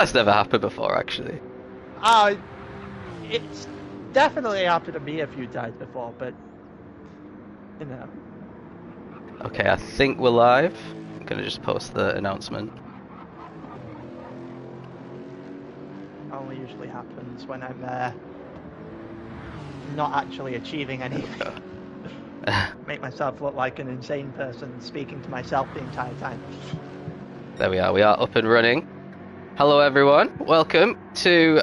That's never happened before, actually. It's definitely happened to me a few times before, but you know. Okay, I think we're live. I'm gonna just post the announcement. Only usually happens when I'm not actually achieving anything. Make myself look like an insane person speaking to myself the entire time. There we are up and running. Hello everyone, welcome to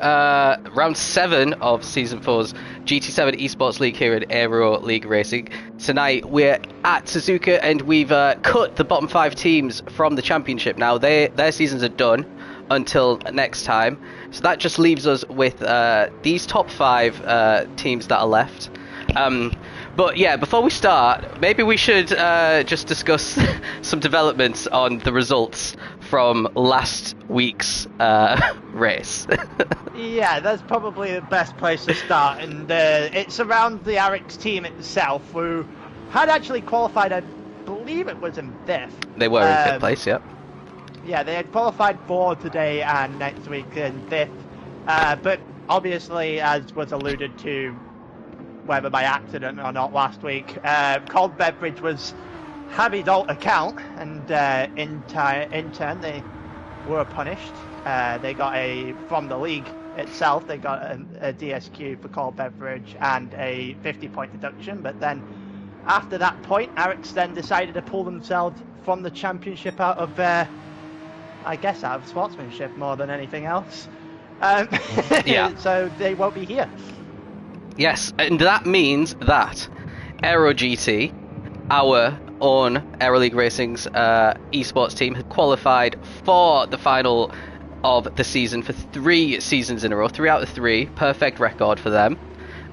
round 7 of Season 4's GT7 Esports League here at Aero League Racing. Tonight we're at Suzuka and we've cut the bottom 5 teams from the championship. Now their seasons are done until next time, so that just leaves us with these top 5 teams that are left. But yeah, before we start, maybe we should just discuss some developments on the results from last week's race. Yeah, that's probably the best place to start, and it's around the Arex team itself, who had actually qualified, I believe it was in 5th. They were in 5th place, yeah. Yeah, they had qualified for today and next week in 5th, but obviously, as was alluded to, whether by accident or not last week, cold beverage was Javi's alt account, and in turn they were punished. They got from the league itself, they got a DSQ for cold beverage and a 50-point deduction, but then after that point, Arex then decided to pull themselves from the championship out of, I guess, out of sportsmanship more than anything else. Yeah. So they won't be here. Yes, and that means that Aero GT, our own Aero League Racing's esports team, had qualified for the final of the season for 3 seasons in a row, 3 out of 3, perfect record for them.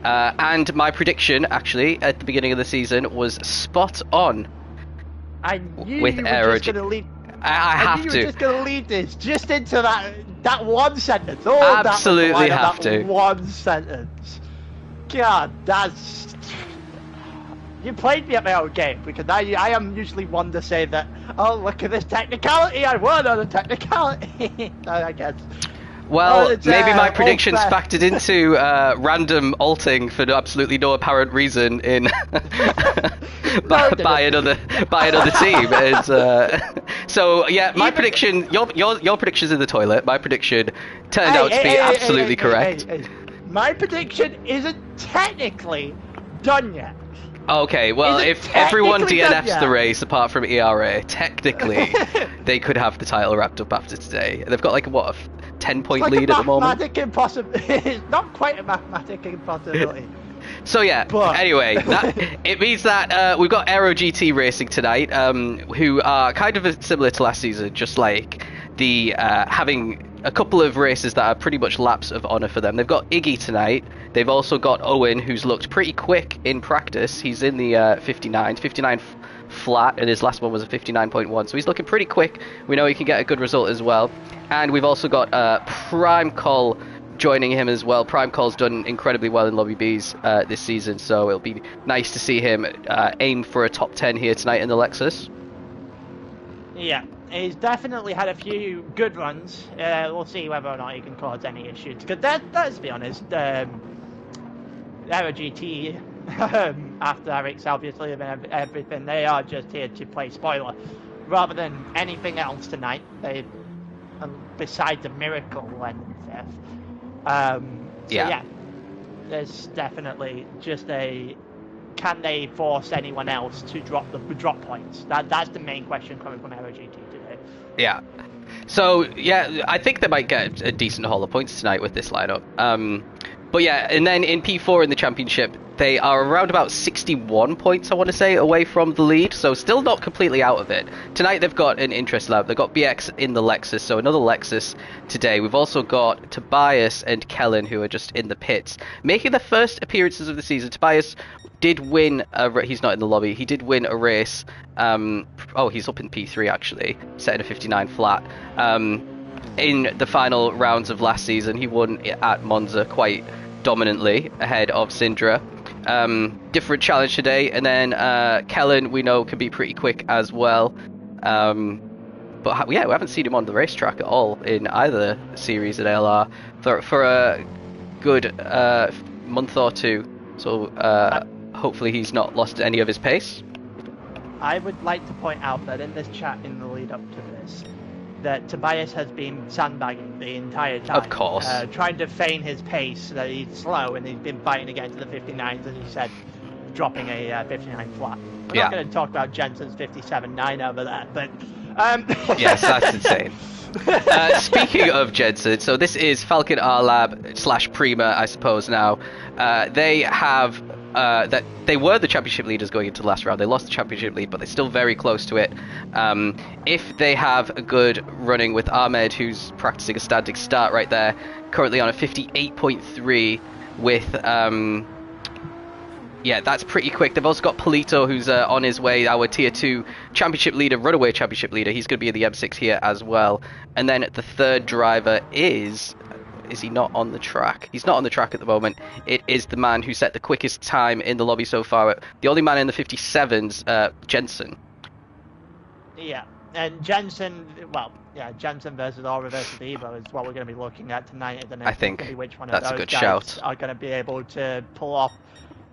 And my prediction, actually, at the beginning of the season was spot on. I knew with you were Aero just going to lead. I have knew to. You were just going to lead this just into that one sentence. Oh, Absolutely have to. One sentence. God, that's... You played me at my own game, because I am usually one to say that, oh, look at this technicality, I won on a technicality. I guess. Well, maybe my predictions factored into random alting for absolutely no apparent reason in by another team. So yeah, my prediction, your prediction's in the toilet. My prediction turned out to be absolutely correct. My prediction isn't technically done yet. Okay, well, if everyone DNFs the race apart from ERA, technically they could have the title wrapped up after today. They've got like what, a 10-point lead at the moment. It's not quite a mathematic impossibility. So yeah, but... anyway, it means that we've got Aero GT racing tonight, who are kind of similar to last season, just like the having a couple of races that are pretty much laps of honour for them. They've got Iggy tonight. They've also got Owen, who's looked pretty quick in practice. He's in the 59 flat, and his last one was a 59.1, so he's looking pretty quick. We know he can get a good result as well. And we've also got Prime Call joining him as well. Prime Call's done incredibly well in Lobby Bs this season, so it'll be nice to see him aim for a top 10 here tonight in the Lexus. Yeah, he's definitely had a few good runs. We'll see whether or not he can cause any issues. Because let's be honest, Aero GT, after Arex obviously and everything, they are just here to play spoiler rather than anything else tonight. They, besides a miracle and stuff. Yeah, there's definitely just can they force anyone else to drop points? That's the main question coming from Aero GT today. Yeah. So yeah, I think they might get a decent haul of points tonight with this lineup. But yeah, and then in P4 in the championship, they are around about 61 points, I want to say, away from the lead, so still not completely out of it. Tonight they've got an interesting lineup. They've got BX in the Lexus, so another Lexus today. We've also got Tobias and Kellen, who are just in the pits, making their first appearances of the season. Tobias did win he's not in the lobby. He did win a race. He's up in P3 actually, setting a 59 flat. In the final rounds of last season, he won at Monza quite dominantly ahead of Syndra. Different challenge today, and then Kellen we know can be pretty quick as well. but yeah, we haven't seen him on the racetrack at all in either series at ALR for a good month or two. So hopefully he's not lost any of his pace. I would like to point out that in this chat in the lead up to this, that Tobias has been sandbagging the entire time. Of course. Trying to feign his pace, that he's slow, and he's been fighting against the 59s, as he said, dropping a 59 flat. We're not going to talk about Jensen's 57.9 over there, but... Yes, that's insane. Speaking of Jensen, so this is Falcon R Lab / Prima, I suppose now. They have... they were the championship leaders going into the last round. They lost the championship lead, but they're still very close to it. If they have a good running with Ahmed, who's practicing a standing start right there, currently on a 58.3 with... yeah, that's pretty quick. They've also got Polito, who's on his way, our Tier 2 championship leader, runaway championship leader. He's going to be in the M6 here as well. And then the third driver is he not on the track? He's not on the track at the moment. It is the man who set the quickest time in the lobby so far. The only man in the 57s, Jensen. Yeah, and Jensen, well, yeah, Jensen versus Aura versus Evo is what we're going to be looking at tonight. I think which one that's of a those good guys shout. Are going to be able to pull off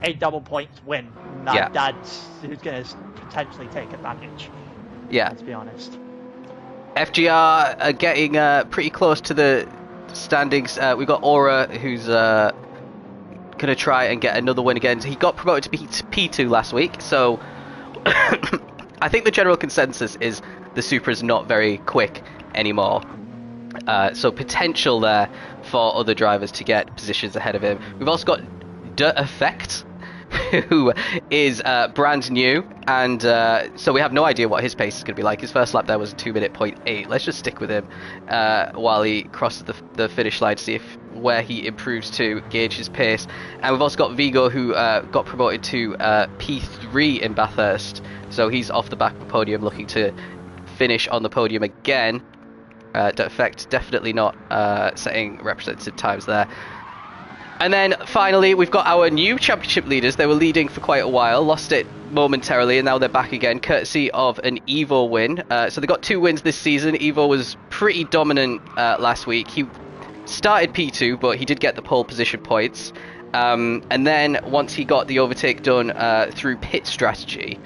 a double points win. That's who's going to potentially take advantage. Yeah. Let's be honest. FGR are getting pretty close to the standings. We've got Aura, who's going to try and get another win again. He got promoted to P2 last week, so I think the general consensus is the Supra is not very quick anymore. So potential there for other drivers to get positions ahead of him. We've also got The Effect, who is brand new, and so we have no idea what his pace is going to be like. His first lap there was a 2:08. Let's just stick with him while he crosses the finish line to see where he improves to, gauge his pace. And we've also got Vigo, who got promoted to P3 in Bathurst, so he's off the back of the podium looking to finish on the podium again. The Effect definitely not setting representative times there. And then finally, we've got our new championship leaders. They were leading for quite a while, lost it momentarily, and now they're back again, courtesy of an Evo win. So they got 2 wins this season. Evo was pretty dominant last week. He started P2, but he did get the pole position points. And then once he got the overtake done through pit strategy,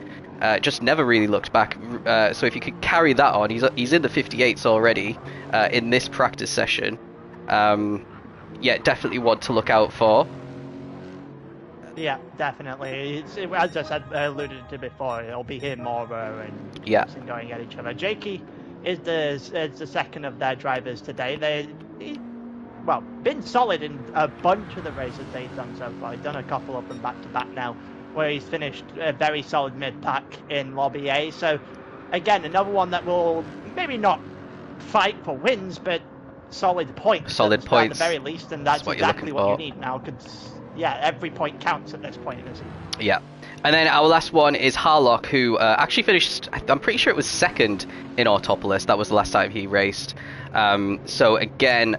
just never really looked back. So if you could carry that on, he's in the 58s already in this practice session. Yeah, definitely one to look out for. Yeah, definitely. As I said, alluded to before, it'll be him, Mora, and Gibson going at each other. Jakey is the second of their drivers today. Well, been solid in a bunch of the races they've done so far. He's done a couple of them back to back now, where he's finished a very solid mid-pack in Lobby A. So, again, another one that will maybe not fight for wins, but solid points. At the very least, and that's exactly what you need now, because, yeah, every point counts at this point in the season. Yeah. And then our last one is Harlock, who actually finished, I'm pretty sure it was second in Autopolis. That was the last time he raced. So, again,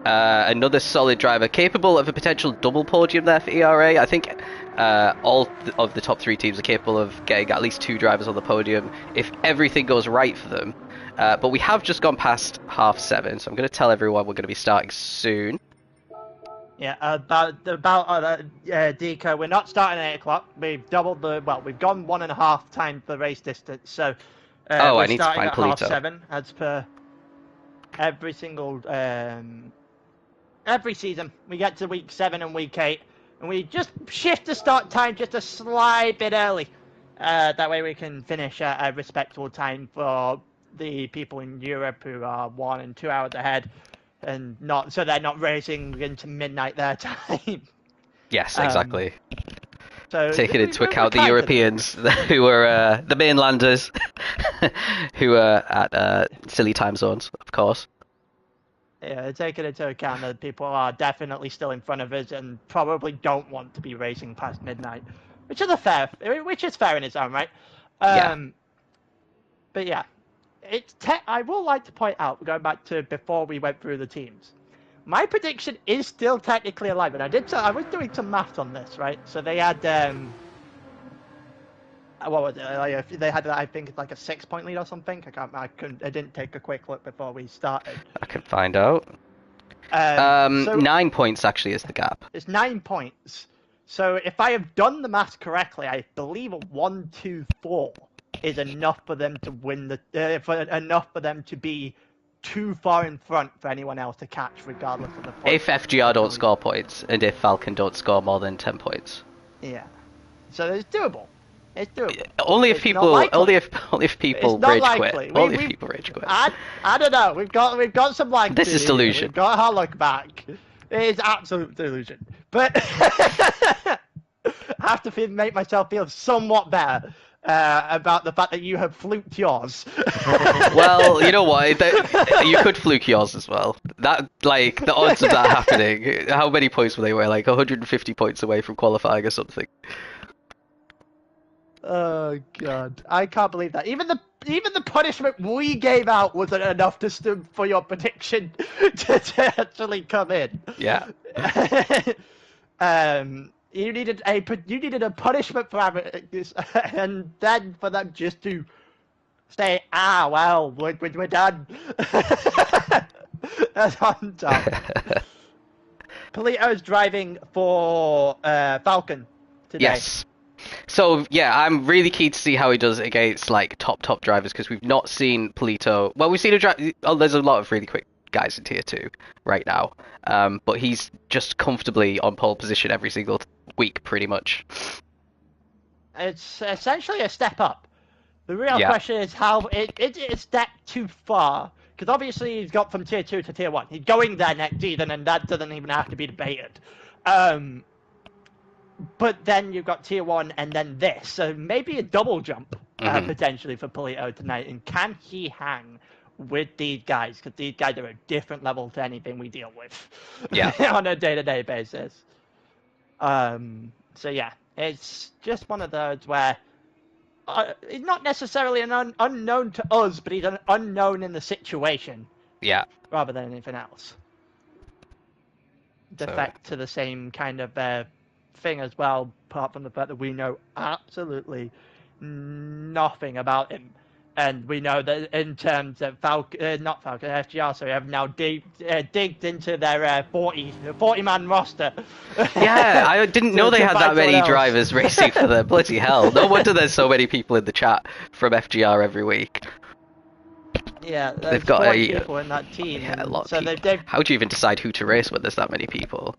another solid driver, capable of a potential double podium there for ERA. I think all of the top 3 teams are capable of getting at least 2 drivers on the podium if everything goes right for them. But we have just gone past 7:30, so I'm going to tell everyone we're going to be starting soon. Yeah, about Deco, we're not starting at 8 o'clock. We've doubled we've gone 1.5 times the race distance, so I need to find Polito. 7:30 as per every single every season. We get to week 7 and week 8, and we just shift the start time just a slight bit early. That way we can finish at a respectable time for the people in Europe who are 1 and 2 hours ahead, and so they're not racing into midnight their time. Yes, exactly. So taking into account the Europeans who are the mainlanders who are at silly time zones, of course. Yeah, taking into account that people are definitely still in front of us and probably don't want to be racing past midnight, which is fair in its own right. But yeah, I will like to point out, going back to before we went through the teams, my prediction is still technically alive, and I was doing some math on this, right? So they had what was it? Like, they had, I think, like a 6-point lead or something. I didn't take a quick look before we started. I can find out. So 9 points actually is the gap. it's 9 points. So if I have done the math correctly, I believe a 1, 2, 4 is enough for them to win enough for them to be too far in front for anyone else to catch, regardless of the point. If FGR don't score points, and if Falcon don't score more than 10 points. Yeah. So it's doable. It's doable. Only if It's people, not likely. only if people It's not rage likely. quit. Only if people rage quit. I don't know. We've got some like. This is delusion. We've got our luck back. It is absolute delusion. But I have to make myself feel somewhat better about the fact that you have fluked yours. Well, you know what? You could fluke yours as well. That, like, the odds of that happening. How many points were they? Were like 150 points away from qualifying or something. Oh god, I can't believe that. Even the punishment we gave out wasn't enough for your prediction to actually come in. Yeah. You needed a punishment for this, and then for them just to say, well, we're done. That's on top. Polito is driving for Falcon today. Yes. So yeah, I'm really keen to see how he does against like top drivers, because we've not seen Polito. Well, we've seen there's a lot of really quick guys in tier 2 right now, but he's just comfortably on pole position every single week, pretty much. It's essentially a step up. The real question is how it's a step too far, because obviously he's got from tier 2 to tier 1. He's going there next season, and that doesn't even have to be debated. But then you've got tier 1 and then this, so maybe a double jump potentially for Polito tonight. And can he hang with these guys? Because these guys are a different level to anything we deal with on a day-to-day basis. So yeah, it's just one of those where he's not necessarily an unknown to us, but he's an unknown in the situation. Yeah. Rather than anything else. Defect to the same kind of thing as well, apart from the fact that we know absolutely nothing about him, and we know that in terms of FGR, so we have now digged into their 40-man roster. Yeah, I didn't know they had that many drivers racing for them. Bloody hell! No wonder there's so many people in the chat from FGR every week. Yeah, they've got 40 people in that team. Yeah, a lot. So how do you even decide who to race when there's that many people?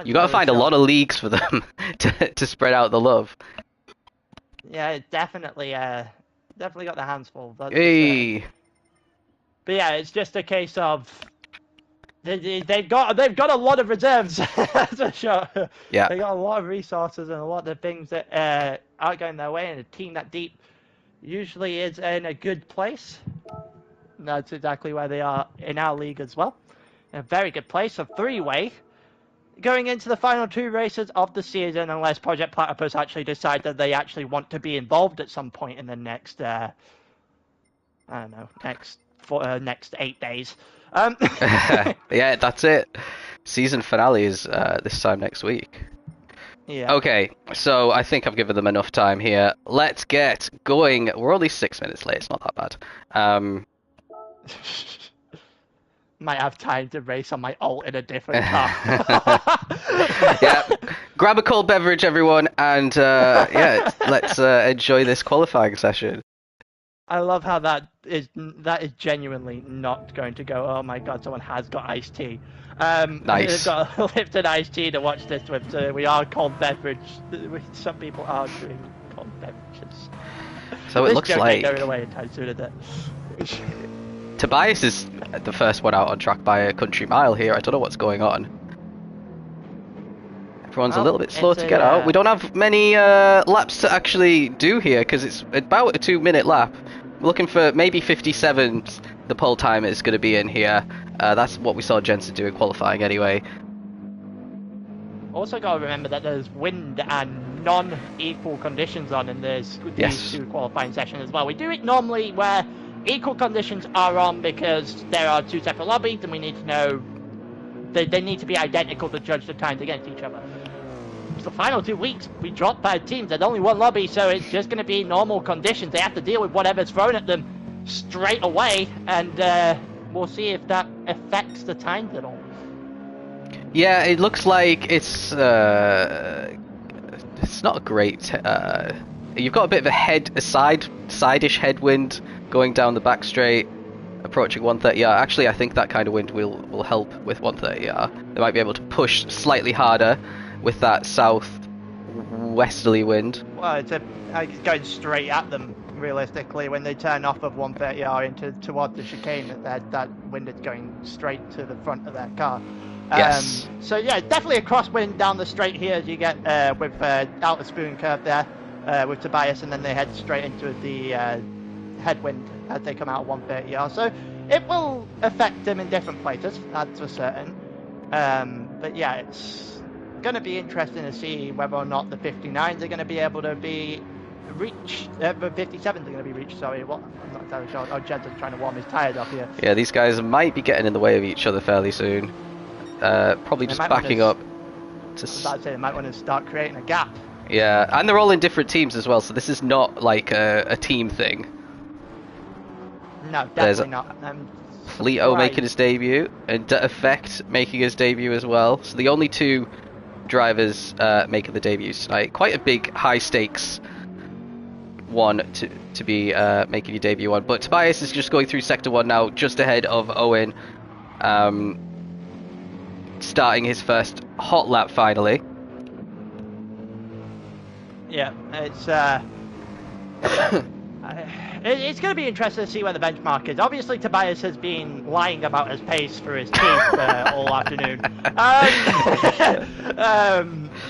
You gotta find a lot of leagues for them to spread out the love. Yeah, it definitely got their hands full. Hey. But yeah, it's just a case of they've got a lot of reserves. That's for sure. Yeah. They got a lot of resources and a lot of things that aren't going their way, and a team that deep usually is in a good place. And that's exactly where they are in our league as well. In a very good place, a 3-way. Going into the final 2 races of the season, unless Project Platypus actually decide that they actually want to be involved at some point in the next, I don't know, next 8 days. Yeah, that's it. Season finale is this time next week. Yeah. Okay, so I think I've given them enough time here. Let's get going. We're only 6 minutes late. It's not that bad. Might have time to race on my alt in a different car. Yeah, grab a cold beverage, everyone, and yeah, let's enjoy this qualifying session. I love how that is genuinely not going to go. Oh my god, someone has got iced tea. Nice. They've got a lifted iced tea to watch this with. So we are cold beverage. Some people are doing cold beverages. So it looks like going away in time sooner than. Tobias is the first one out on track by a country mile here. I don't know what's going on. Everyone's a little bit slow to get out. We don't have many laps to actually do here, because it's about a 2-minute lap. We're looking for maybe 57. The pole time is going to be in here. That's what we saw Jensen do in qualifying anyway. Also got to remember that there's wind and non-equal conditions on in these 2 qualifying sessions as well. We do it normally where equal conditions are on because there are 2 separate lobbies, and we need to know they need to be identical to judge the times against each other. the final 2 weeks, we dropped 5 teams. There's only 1 lobby, so it's just going to be normal conditions. They have to deal with whatever's thrown at them straight away, and we'll see if that affects the times at all. Yeah, it looks like it's not a great. You've got a bit of a side-ish headwind going down the back straight, approaching 130R. Actually, I think that kind of wind will help with 130R. They might be able to push slightly harder with that south-westerly wind. Well, it's going straight at them, realistically, when they turn off of 130R towards the chicane. That wind is going straight to the front of their car. Yes. So yeah, definitely a crosswind down the straight here as you get with out the spoon curve there with Tobias, and then they head straight into the headwind as they come out of 130R. So it will affect them in different places, that's for certain. But yeah, it's going to be interesting to see whether or not the 59s are going to be able to be reached. The 57s are going to be reached. Sorry, what? I'm not entirely sure. Oh, Jed's trying to warm his tyres up here. Yeah, these guys might be getting in the way of each other fairly soon. Probably just backing up. I was about to say they might want to start creating a gap. Yeah, and they're all in different teams as well, so this is not like a team thing. No, definitely not. Fleeto making his debut, and Effect making his debut as well. So the only 2 drivers making the debuts tonight. Quite a big, high-stakes one to be making your debut on. But Tobias is just going through Sector 1 now, just ahead of Owen. Starting his first hot lap finally. Yeah, it's it's going to be interesting to see where the benchmark is. Obviously, Tobias has been lying about his pace for his team all afternoon.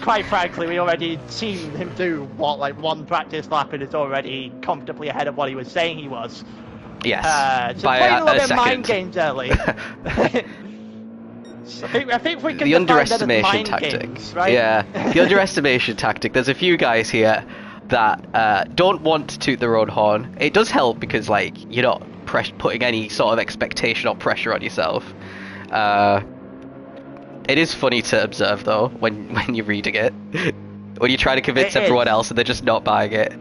Quite frankly, we already seen him do like 1 practice lap, and it's already comfortably ahead of what he was saying he was. Yes, so by playing a little a bit second. mind games early. I think we can the underestimation mind tactic. Games, right? Yeah, the underestimation tactic. There's a few guys here that don't want to toot their own horn. It does help because, like, you're not putting any sort of expectation or pressure on yourself. It is funny to observe, though, when you're reading it. When you try to convince everyone else and they're just not buying it.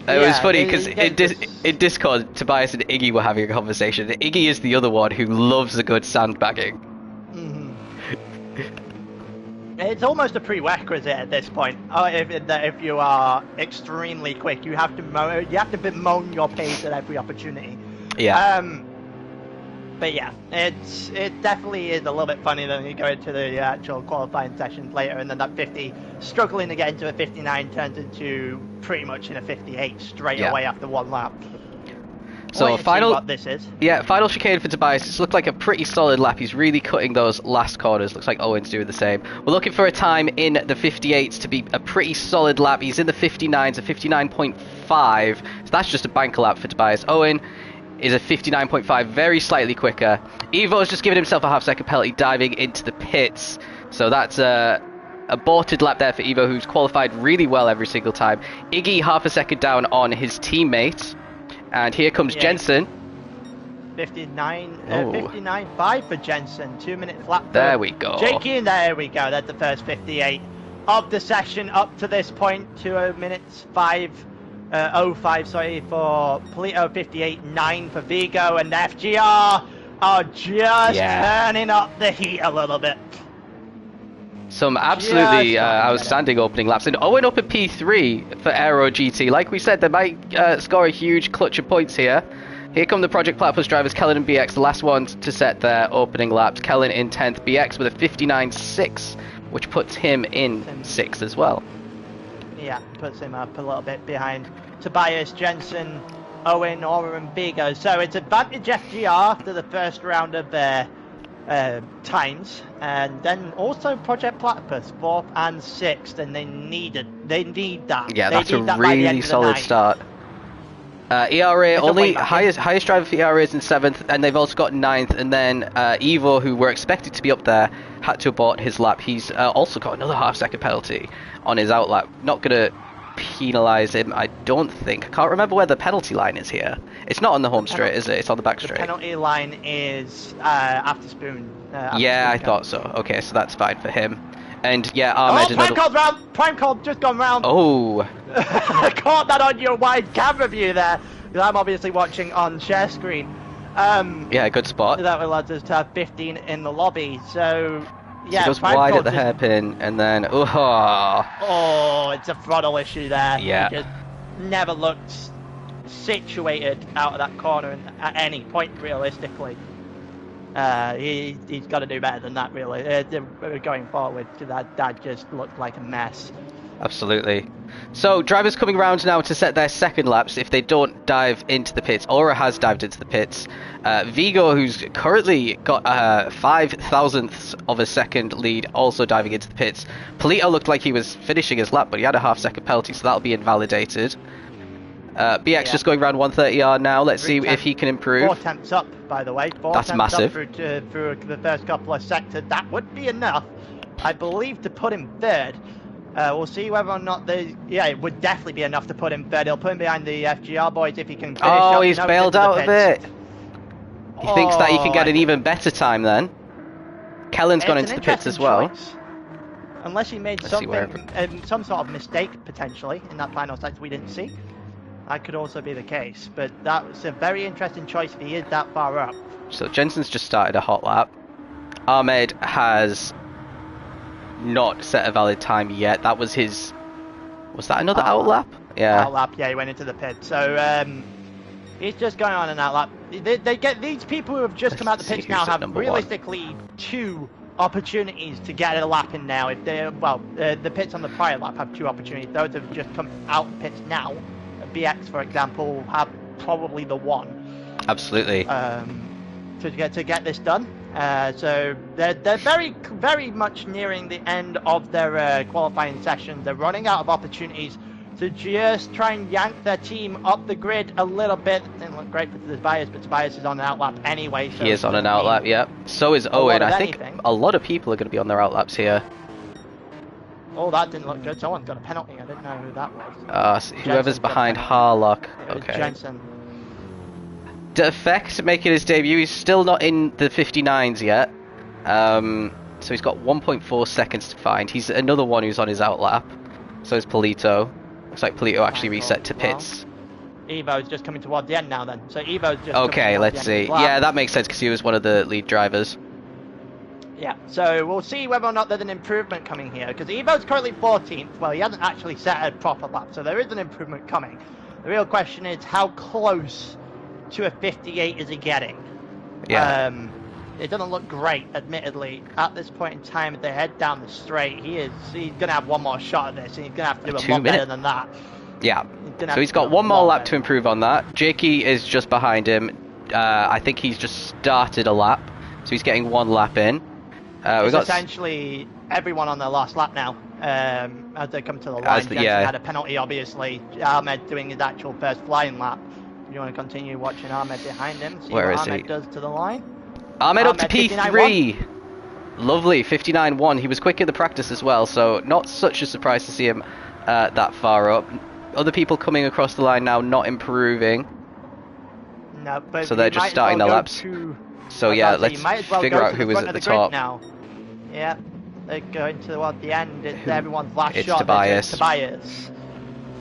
It was funny because in Discord, Tobias and Iggy were having a conversation. Iggy is the other one who loves a good sandbagging. It's almost a prerequisite at this point. If you are extremely quick, you have to bemoan your pace at every opportunity. Yeah. But yeah, it definitely is a little bit funny when you go into the actual qualifying sessions later, and then that 50 struggling to get into a 59 turns into pretty much in a 58 straight away after 1 lap. So final, what this is. Yeah, final chicane for Tobias. It's looked like a pretty solid lap. He's really cutting those last corners. Looks like Owen's doing the same. We're looking for a time in the 58s to be a pretty solid lap. He's in the 59s, a 59.5. So that's just a banker lap for Tobias. Owen is a 59.5, very slightly quicker. Evo's just given himself a half-second penalty diving into the pits. So that's a aborted lap there for Evo, who's qualified really well every single time. Iggy half a second down on his teammate. And here comes Jensen. 59.5 for Jensen. 2 minute flat. There we go. Jakey, and there we go. That's the first 58 of the session up to this point. 2 minutes 05, sorry, for Polito. 58.9 for Vigo, and FGR are just turning up the heat a little bit. Some absolutely outstanding opening laps. And Owen up at P3 for Aero GT. Like we said, they might score a huge clutch of points here. Here come the Project Platypus drivers, Kellen and BX, the last ones to set their opening laps. Kellen in 10th, BX with a 59.6, which puts him in 6th as well. Yeah, puts him up a little bit behind Tobias, Jensen, Owen, Aura and Vigo. So it's advantage FGR after the first round of their times, and then also Project Platypus 4th and 6th, and they need that. Yeah, that's a really solid start. ERA only highest driver for ERA is in 7th, and they've also got 9th, and then Evo, who were expected to be up there, had to abort his lap. He's also got another half-second penalty on his out lap. Not gonna penalise him, I don't think. I can't remember where the penalty line is here. It's not on the home straight, is it? It's on the back straight. The penalty line is after spoon. I thought so. Okay, so that's fine for him. And yeah, Ahmed Prime call's round! Prime call just gone round! Oh! I caught that on your wide camera view there, because I'm obviously watching on share screen. Yeah, good spot. That allows us to have 15 in the lobby, so... Yeah, he goes wide at the hairpin, and then... Oh, it's a throttle issue there. Yeah. He just never looked situated out of that corner at any point, realistically. He's got to do better than that, really, going forward, because that just looked like a mess. Absolutely. So, drivers coming around now to set their second laps if they don't dive into the pits. Aura has dived into the pits. Vigo, who's currently got 5,000ths of a second lead, also diving into the pits. Polito looked like he was finishing his lap, but he had a half-second penalty, so that'll be invalidated. BX just going around 130R now. Let's see if he can improve. 4 tenths up, by the way. That's massive. Through the first couple of sectors. That would be enough, I believe, to put him third. We'll see whether or not yeah, it would definitely be enough to put him third. He'll put him behind the FGR boys if he can finish up. He's bailed out of it. He thinks that he can get an even better time then. Kellen's gone into the pits as well. Unless he made some sort of mistake, potentially, in that final sector we didn't see. That could also be the case. But that was a very interesting choice if he is that far up. So Jensen's just started a hot lap. Ahmed has not set a valid time yet. That was his... Was that another out lap? Yeah. Out lap, yeah, he went into the pit. So, he's just going on an out lap. They get these people who have just come out the pits now have realistically 2 opportunities to get a lap in now. If they, the pits on the prior lap have 2 opportunities. Those have just come out the pits now. BX, for example, have probably the 1. Absolutely. To get this done. So they're very much nearing the end of their qualifying session. They're running out of opportunities to just try and yank their team up the grid a little bit. Didn't look great for Tobias, but Tobias is on an outlap anyway. So he is on an outlap, yeah. So is Owen. I think a lot of people are going to be on their outlaps here. Oh, that didn't look good. Someone's got a penalty. I didn't know who that was. Whoever's behind Harlock. Okay. Jensen. Defect making his debut. He's still not in the 59s yet. So he's got 1.4 seconds to find. He's another one who's on his outlap. So is Polito. Looks like Polito actually reset to pits. Evo's just coming towards the end now then. So Evo's just okay, let's see. Yeah, that makes sense because he was one of the lead drivers. Yeah, so we'll see whether or not there's an improvement coming here, because Evo's currently 14th. Well, he hasn't actually set a proper lap, so there is an improvement coming. The real question is, how close to a 58 is he getting? Yeah. It doesn't look great, admittedly. At this point in time, if they head down the straight, he's going to have one more shot at this, and he's going to have to do a lot better than that. Yeah. So he's got one more lap to improve on that. Jakey is just behind him. I think he's just started a lap, so he's getting 1 lap in. It's essentially everyone on their last lap now, as they come to the line. Jensen had a penalty, obviously. Ahmed doing his actual first flying lap. You want to continue watching Ahmed behind him, see what Ahmed does to the line. Ahmed up to P3! Lovely, 59.1. He was quick in the practice as well, so not such a surprise to see him that far up. Other people coming across the line now, not improving. No, but so they're just starting their laps. So yeah, let's figure out who is at the top. Now. Yeah, they're going toward the end. It's everyone's last it's shot. Tobias.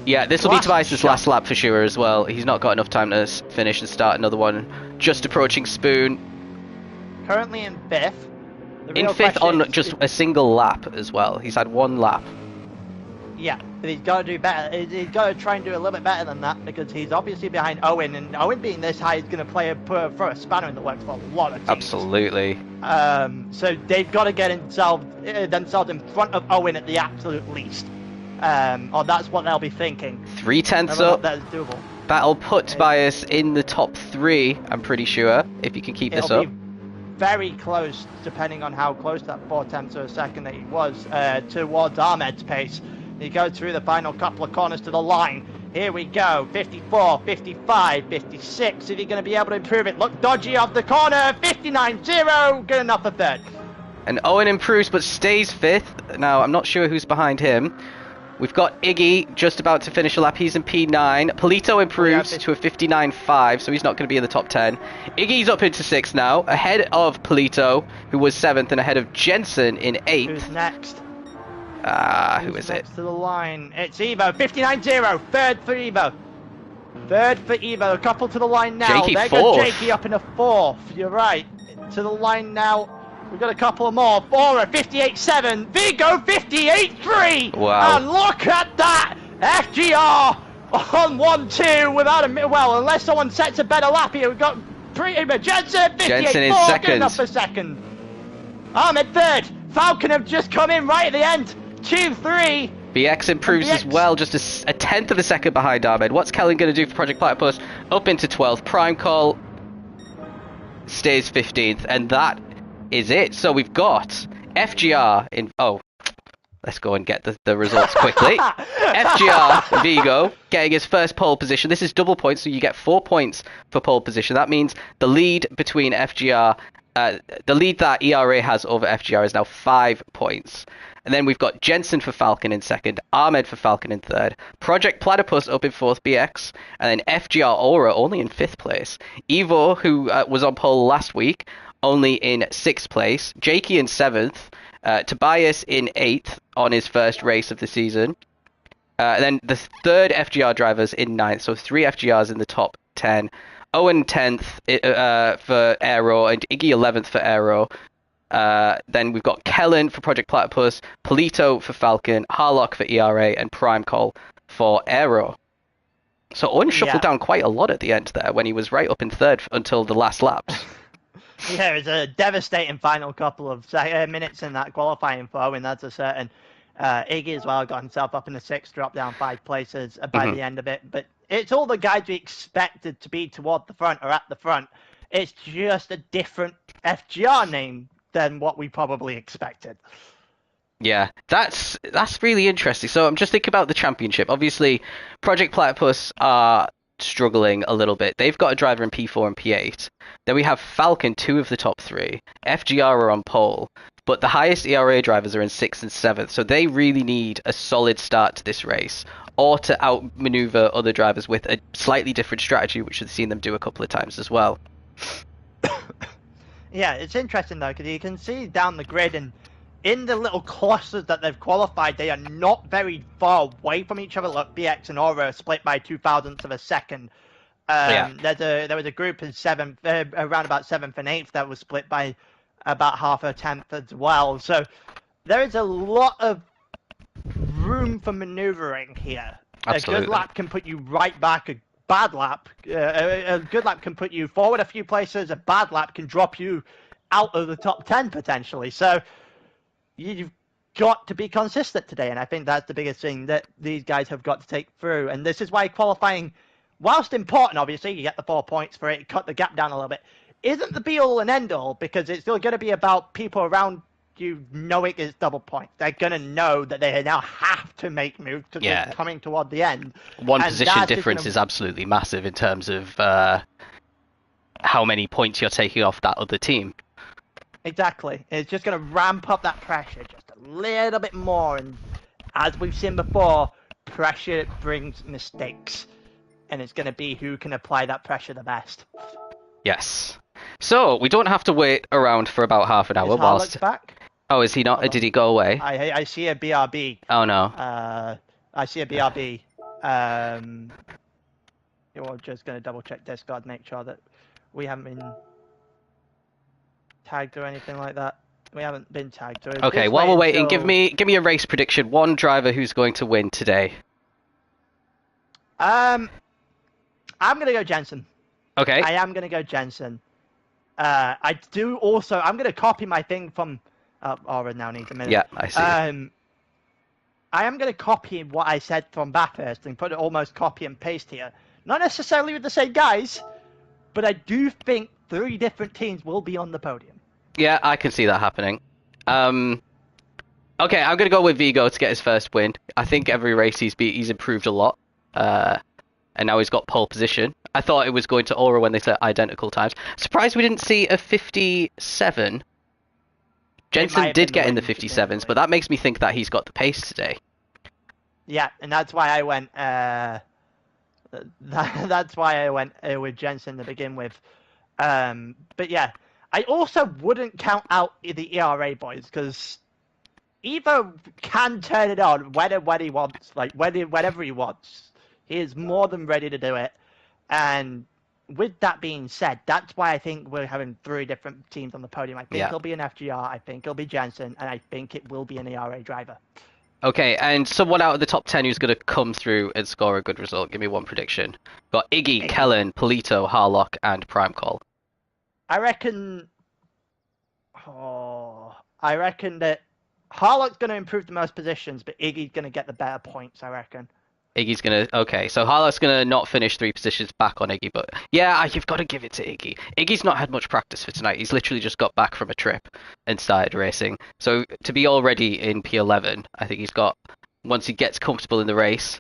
Yeah, this will be Tobias' last lap for sure as well. He's not got enough time to finish and start another one. Just approaching Spoon. Currently in 5th. In 5th on just a single lap as well. He's had 1 lap. Yeah, but he's got to do better. He's got to try and do a little bit better than that, because he's obviously behind Owen, and Owen being this high is going to throw a spanner in the works for a lot of teams. Absolutely. So they've got to get themselves in front of Owen at the absolute least. Or that's what they'll be thinking. 3/10 up. That is doable. That'll put Tobias in the top 3, I'm pretty sure, if he can keep this up. Very close, depending on how close that 4/10 of a second that he was, towards Ahmed's pace. He goes through the final couple of corners to the line. Here we go. 54, 55, 56. Is he going to be able to improve it? Look dodgy off the corner. 59.0. Good enough for 3rd. And Owen improves but stays 5th. Now, I'm not sure who's behind him. We've got Iggy just about to finish a lap. He's in P9. Polito improves to a 59.5, so he's not going to be in the top 10. Iggy's up into 6th now, ahead of Polito, who was 7th, and ahead of Jensen in 8th. Who's next? Who is it? Next to the line? It's Evo, 59-0, third for Evo. Third for Evo, a couple to the line now. Jakey There fourth. goes Jakey up in a fourth, you're right. To the line now, we've got a couple more. Bora, 58-7, Vigo, 58-3. Wow. And look at that, FGR on 1-2 without a, well, unless someone sets a better lap here, we've got pretty much Jensen, 58-4, Jensen in getting up second. for second. Ahmed third, Falcon have just come in right at the end, 2-3. BX improves as well, just a tenth of a second behind Ahmed. What's Kellen going to do for Project Platypus? Up into 12th. Prime Call stays 15th, and that is it. So we've got FGR in... Oh, let's go and get the results quickly. FGR Vigo getting his first pole position. This is double points, so you get 4 points for pole position. That means the lead between FGR... the lead that ERA has over FGR is now 5 points. And then we've got Jensen for Falcon in second, Ahmed for Falcon in third, Project Platypus up in fourth, BX, and then FGR Aura only in fifth place. Evo, who was on pole last week, only in sixth place. Jakey in seventh, Tobias in eighth on his first race of the season. And then the third FGR drivers in ninth, so 3 FGRs in the top 10. Owen 10th for Aero, and Iggy 11th for Aero. Then we've got Kellen for Project Platypus, Polito for Falcon, Harlock for ERA, and Prime Call for Aero. So Owen shuffled down quite a lot at the end there when he was right up in third until the last laps. Yeah, it was a devastating final couple of minutes in that qualifying for Owen, that's a certain. Iggy as well got himself up in the sixth, dropped down 5 places by the end of it. But it's all the guys we expected to be toward the front or at the front. It's just a different FGR name than what we probably expected. Yeah, that's really interesting. So I'm just thinking about the championship. Obviously, Project Platypus are struggling a little bit. They've got a driver in P4 and P8. Then we have Falcon, 2 of the top 3. FGR are on pole, but the highest ERA drivers are in 6th and 7th. So they really need a solid start to this race, or to outmaneuver other drivers with a slightly different strategy, which we've seen them do a couple of times as well. Yeah, it's interesting though, because you can see down the grid, and in the little clusters that they've qualified, they are not very far away from each other. Look, BX and Aura are split by 0.02 of a second. There was a group in around about 7th and 8th that was split by about half a tenth as well. So there is a lot of room for maneuvering here. Absolutely. A good lap can put you right back. A bad lap, a good lap can put you forward a few places. A bad lap can drop you out of the top 10 potentially. So you've got to be consistent today, and I think that's the biggest thing that these guys have got to take through. And this is why qualifying, whilst important, obviously, you get the 4 points for it, cut the gap down a little bit, isn't the be-all and end-all, because it's still going to be about people around you knowing it's double point. They're going to know that they now have to make moves because they're coming toward the end. One position difference is absolutely massive in terms of how many points you're taking off that other team. Exactly. It's just going to ramp up that pressure just a little bit more. And as we've seen before, pressure brings mistakes. And it's going to be who can apply that pressure the best. Yes. So, we don't have to wait around for about half an hour whilst... back? Oh, is he not? Did he go away? I see a BRB. Oh, no. I see a BRB. We're just going to double check Discord, make sure that we haven't been tagged or anything like that. We haven't been tagged. So okay, while we're waiting, give me a race prediction. One driver who's going to win today. I'm going to go Jensen. Okay. I am going to go Jensen. I do also... I'm going to copy my thing from... Aura now needs a minute. Yeah, I see. I am going to copy what I said from Bathurst and put it almost copy and paste here. Not necessarily with the same guys, but I do think 3 different teams will be on the podium. Yeah, I can see that happening. Okay, I'm going to go with Vigo to get his first win. I think every race he's improved a lot. And now he's got pole position. I thought it was going to Aura when they said identical times. Surprised we didn't see a 57. Jensen did get in the 57s, but that makes me think that he's got the pace today. Yeah, and that's why I went. That's why I went with Jensen to begin with. But yeah, I also wouldn't count out the ERA boys because Evo can turn it on when he wants, like whenever he wants. He is more than ready to do it. And with that being said, that's why I think we're having 3 different teams on the podium. I think it'll be an FGR, I think it'll be Jensen, and I think it will be an ERA driver. Okay, and someone out of the top 10 who's going to come through and score a good result. Give me one prediction. Got Iggy, Kellen, Polito, Harlock, and Prime Call. I reckon that Harlock's going to improve the most positions, but Iggy's going to get the better points, I reckon. Iggy's going to... Okay, so Harlock's going to not finish 3 positions back on Iggy, but yeah, you've got to give it to Iggy. Iggy's not had much practice for tonight. He's literally just got back from a trip and started racing. So to be already in P11, I think he's got, once he gets comfortable in the race,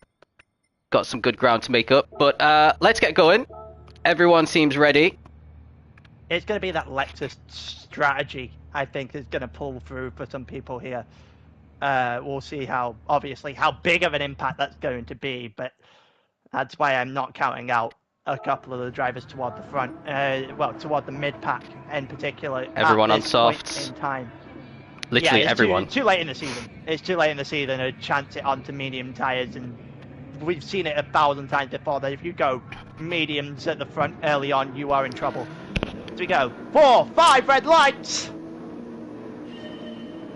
got some good ground to make up. But let's get going. Everyone seems ready. It's going to be that Lexus strategy, I think, is going to pull through for some people here. We'll see how big of an impact that's going to be, but that's why I'm not counting out a couple of the drivers toward the front, toward the mid-pack in particular. Everyone on softs. In time. Literally everyone. Too late in the season. It's too late in the season to chance it onto medium tyres, and we've seen it 1,000 times before that if you go mediums at the front early on, you are in trouble. As we go, 4, 5 red lights.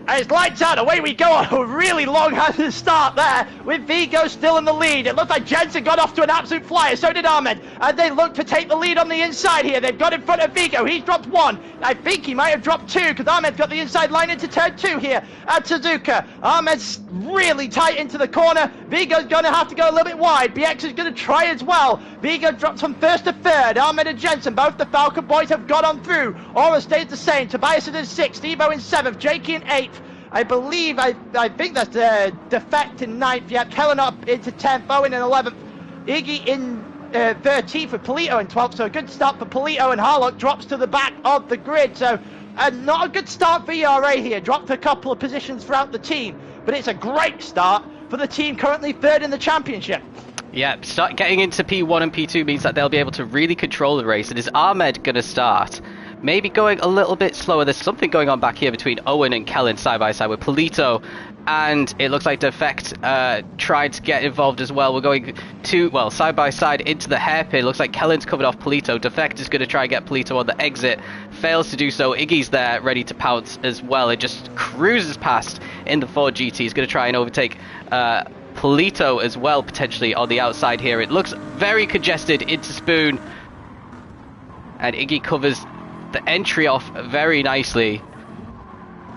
And it's lights out, away we go on a really long-handed start there, with Vigo still in the lead. It looks like Jensen got off to an absolute flyer, so did Ahmed. And they look to take the lead on the inside here. They've got in front of Vigo, he's dropped 1. I think he might have dropped 2, because Ahmed's got the inside line into turn 2 here at Suzuka. Ahmed's really tight into the corner. Vigo's going to have to go a little bit wide. BX is going to try as well. Vigo drops from 1st to 3rd. Ahmed and Jensen, both the Falcon boys, have got on through. Aura stays the same. Tobias is in 6th, Evo in 7th, Jakey in 8th. I think that's the defect in 9th. Yeah, Kellen up into 10th, Owen in 11th, Iggy in 13th with Polito in 12th. So a good start for Polito, and Harlock drops to the back of the grid. So not a good start for ERA here. Dropped a couple of positions throughout the team, but it's a great start for the team currently 3rd in the championship. Yeah, start getting into P1 and P2 means that they'll be able to really control the race. And is Ahmed going to start? Maybe going a little bit slower. There's something going on back here between Owen and Kellen side by side with Polito, and it looks like Defect tried to get involved as well. We're going side by side into the hairpin. Looks like Kellen's covered off Polito. Defect is going to try and get Polito on the exit, fails to do so. Iggy's there ready to pounce as well. It just cruises past in the Ford GT. He's going to try and overtake Polito as well, potentially on the outside here. It looks very congested into Spoon, and Iggy covers the entry off very nicely.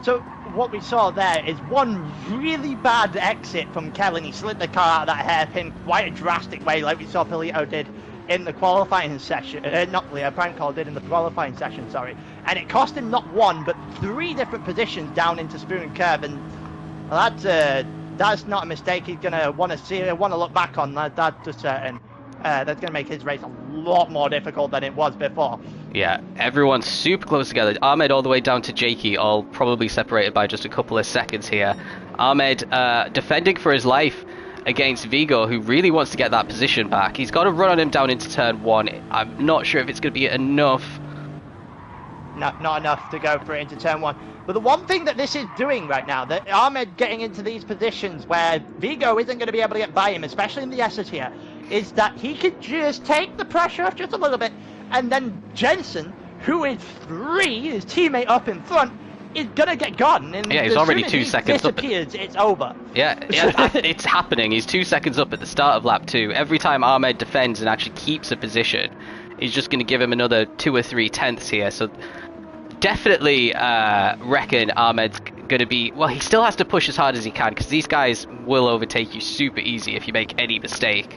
So what we saw there is one really bad exit from Kellen. He slid the car out of that hairpin quite a drastic way, like we saw Polito did in the qualifying session. Prime Call did in the qualifying session, sorry. And it cost him not 1, but 3 different positions down into Spoon and Curve. And that's not a mistake he's going to want to look back on. That's for certain. That's going to make his race a lot more difficult than it was before. Yeah, everyone's super close together. Ahmed all the way down to Jakey, all probably separated by just a couple of seconds here. Ahmed defending for his life against Vigo, who really wants to get that position back. He's got to run on him down into turn 1. I'm not sure if it's going to be enough. No, not enough to go for it into turn 1. But the one thing that this is doing right now, that Ahmed getting into these positions where Vigo isn't going to be able to get by him, especially in the S's here, is that he could just take the pressure off just a little bit, and then Jensen, who is 3, his teammate up in front, is gonna get gone. And yeah, he's already 2 seconds up. It's over. Yeah, it's happening. He's 2 seconds up at the start of lap 2. Every time Ahmed defends and actually keeps a position, he's just going to give him another 2 or 3 tenths here. So definitely reckon Ahmed's going to be... Well, he still has to push as hard as he can, because these guys will overtake you super easy if you make any mistake.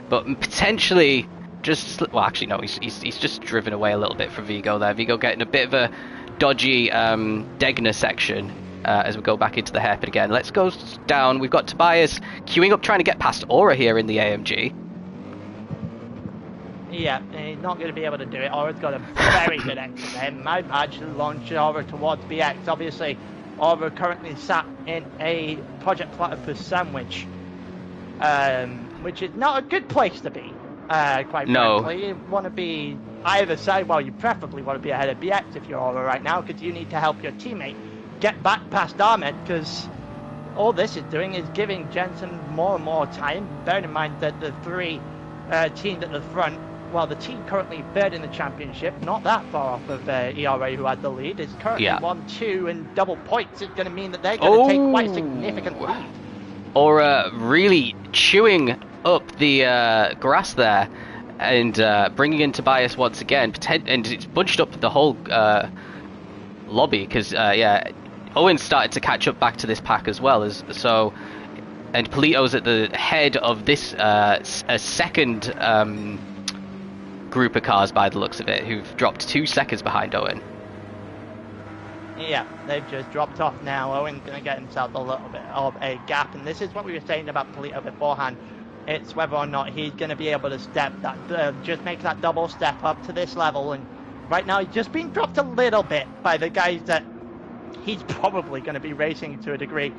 But potentially just... Well, actually, no, he's just driven away a little bit from Vigo there. Vigo getting a bit of a dodgy Degner section as we go back into the hairpin again. Let's go down. We've got Tobias queuing up, trying to get past Aura here in the AMG. Yeah, he's not going to be able to do it. Aura's got a very good exit there. Might actually launch Aura towards BX. Obviously, Aura currently sat in a Project Platypus sandwich, which is not a good place to be, quite frankly. You want to be either side. Well, you preferably want to be ahead of BX if you're Aura right now, because you need to help your teammate get back past Ahmed, because all this is doing is giving Jensen more and more time, bearing in mind that the three teams at the front, well, the team currently third in the championship, not that far off of ERA, who had the lead, is currently 1-2 in double points. It's going to mean that they're going to take quite a significant lead. Or really chewing up the grass there and bringing in Tobias once again. And it's bunched up the whole lobby because, Owen started to catch up back to this pack as well. And Polito's at the head of this a second group of cars by the looks of it, who've dropped 2 seconds behind Owen. Yeah, they've just dropped off now. Owen's going to get himself a little bit of a gap, and this is what we were saying about Polito beforehand. It's whether or not he's going to be able to step that, just make that double step up to this level. And right now he's just been dropped a little bit by the guys that he's probably going to be racing to a degree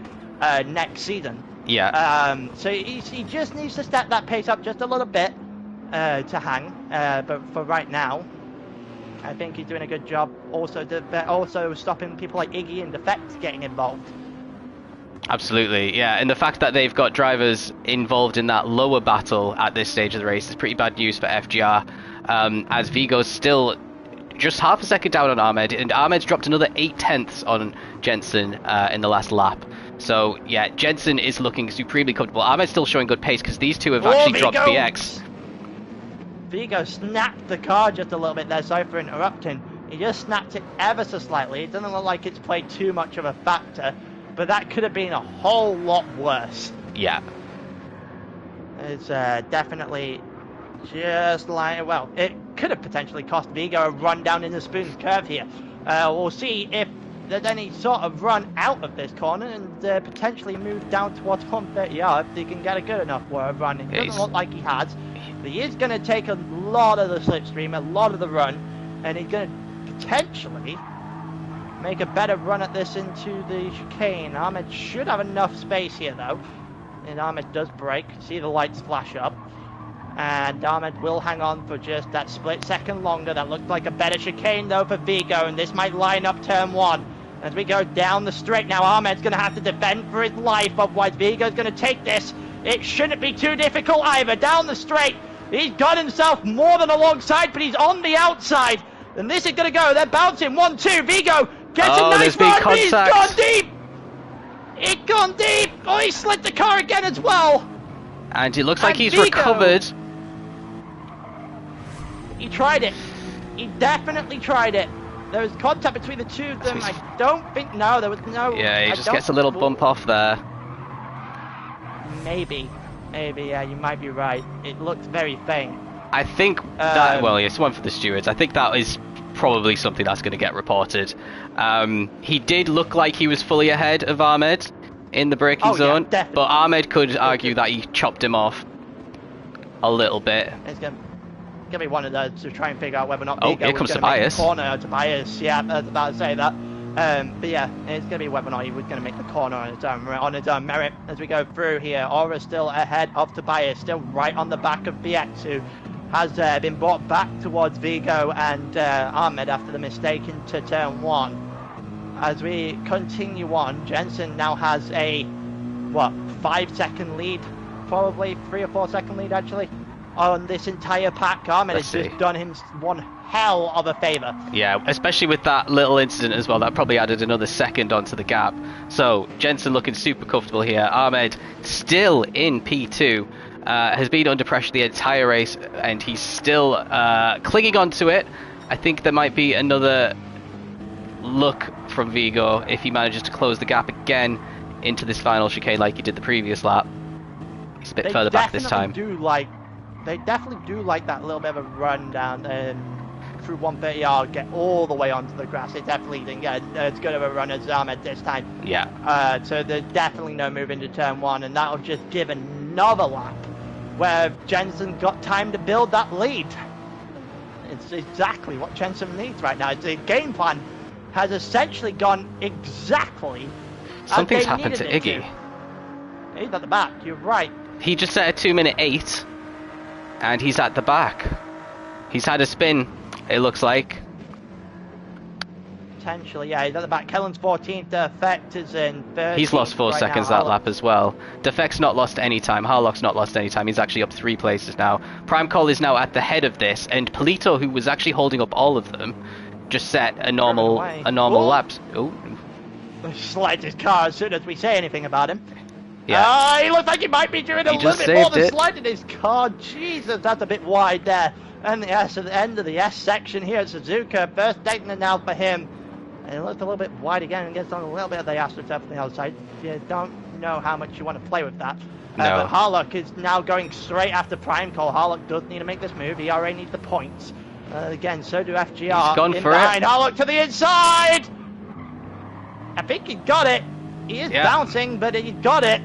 next season. Yeah. So he just needs to step that pace up just a little bit to hang. But for right now, I think he's doing a good job. Also stopping people like Iggy and Defect getting involved. Absolutely, yeah. And the fact that they've got drivers involved in that lower battle at this stage of the race is pretty bad news for FGR, as Vigo's still just half a second down on Ahmed, and Ahmed's dropped another 8/10 on Jensen in the last lap. So yeah, Jensen is looking supremely comfortable. Ahmed's still showing good pace because these two have actually dropped VX. Vigo snapped the car just a little bit there, sorry for interrupting. He just snapped it ever so slightly. It doesn't look like it's played too much of a factor, but that could have been a whole lot worse. Yeah. It's definitely just like, well, it could have potentially cost Vigo a run down in the Spoons curve here. We'll see if there's any sort of run out of this corner and potentially move down towards 130 yards if he can get a good enough run. It doesn't look like he has. But he is going to take a lot of the slipstream, a lot of the run, and he's going to potentially make a better run at this into the chicane. Ahmed should have enough space here though, and Ahmed does brake. See the lights flash up, and Ahmed will hang on for just that split second longer. That looked like a better chicane though for Vigo, and this might line up turn one. As we go down the straight now, Ahmed's going to have to defend for his life, otherwise Vigo's going to take this. It shouldn't be too difficult either. Down the straight, he's got himself more than alongside, but he's on the outside. And this is going to go. They're bouncing. 1-2. Vigo gets a nice run, but he's gone deep. It's gone deep. Oh, he slid the car again as well. And it looks like he's recovered. He tried it. He definitely tried it. There was contact between the two of them. I don't think, no, there was no. Yeah, he just gets a little bump off there. Maybe, yeah, you might be right. It looks very faint. I think that, well, it's one for the stewards. I think that is probably something that's going to get reported. He did look like he was fully ahead of Ahmed in the braking zone, yeah, but Ahmed could argue that he chopped him off a little bit. It's going to be one of those to try and figure out whether or not Vigo here comes Tobias. Corner. Tobias, yeah, I was about to say that. But yeah, it's going to be whether or not he was going to make the corner on his own merit as we go through here. Aura still ahead of Tobias, still right on the back of VX, who has been brought back towards Vigo and Ahmed after the mistake into turn one. As we continue on, Jensen now has a, 5-second lead, probably 3 or 4 second lead actually, on this entire pack. Ahmed has just done him one hell of a favour. Yeah, especially with that little incident as well, that probably added another second onto the gap. So Jensen looking super comfortable here. Ahmed still in P2, has been under pressure the entire race, and he's still clinging onto it. I think there might be another look from Vigo if he manages to close the gap again into this final chicane like he did the previous lap. He's a bit further back this time. They definitely do like that little bit of a run down through 130 yard, get all the way onto the grass. They definitely didn't get as good of a run as Ahmed this time. Yeah. So there's definitely no move into turn one, and that'll just give another lap where Jensen got time to build that lead. It's exactly what Jensen needs right now. The game plan has essentially gone exactly Something's as they happened to needed Iggy. He's at the back, you're right. He just set a 2:08, and he's at the back. He's had a spin, it looks like. Potentially, yeah, he's at the back. Kellen's 14th, Defect is in 13th. He's lost 4 right seconds now. that lap as well. Defect's not lost any time. Harlock's not lost any time. He's actually up 3 places now. Prime Call is now at the head of this, and Polito, who was actually holding up all of them, just set a normal lap. Oh, Slides his car as soon as we say anything about him. yeah. He looks like he might be doing a little bit more than sliding his car. Jesus, that's a bit wide there. And yes, at the end of the S section here at Suzuka, first Dayton now for him. And it looks a little bit wide again and gets on a little bit of the AstroTurf on the outside. You don't know how much you want to play with that. No. But Harlock is now going straight after Prime Call. Harlock does need to make this move. He already needs the points. Again, so do FGR. He's gone for behind. it. Harlock to the inside! I think he got it. He is bouncing, but he got it.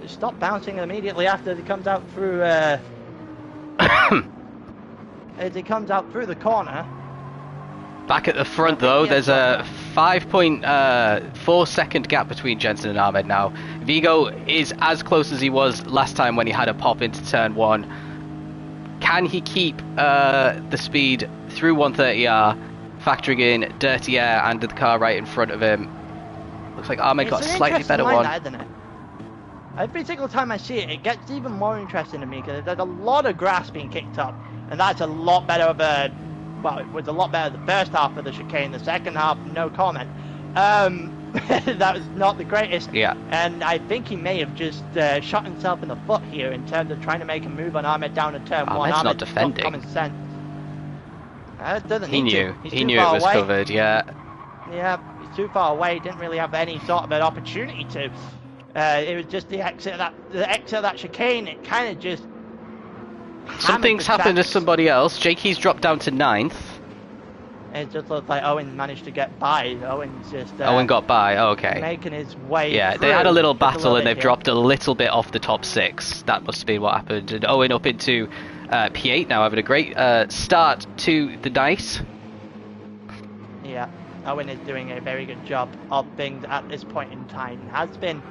Just stop bouncing immediately after he comes out through. As he comes out through the corner. Back at the front though, there's a 5.4 second gap between Jensen and Ahmed now. Vigo is as close as he was last time when he had a pop into turn 1. Can he keep the speed through 130R? Factoring in dirty air and the car right in front of him. Looks like Ahmed got a slightly better one. That, isn't it? Every single time I see it, it gets even more interesting to me because there's a lot of grass being kicked up, and that's a lot better of a. Well, it was a lot better the first half of the chicane. The second half, no comment. That was not the greatest. Yeah. And I think he may have just shot himself in the foot here in terms of trying to make a move on Ahmed down to turn 1. Ahmed's not Ahmed's defending. Common sense. Doesn't He need knew. to. He's He too knew it far was away. covered. Yeah. Yeah, he's too far away. Didn't really have any sort of an opportunity to. It was just the exit of that chicane. It kind of just. Something's happened to somebody else. Jakey's dropped down to 9th. It just looks like Owen managed to get by. Owen's just. Owen got by. Oh, okay. Making his way. Yeah, through they had a little just battle and they've bit dropped a little bit off the top 6. That must be what happened. And Owen up into P8 now, having a great start to the dice. Yeah, Owen is doing a very good job of things at this point in time. Has been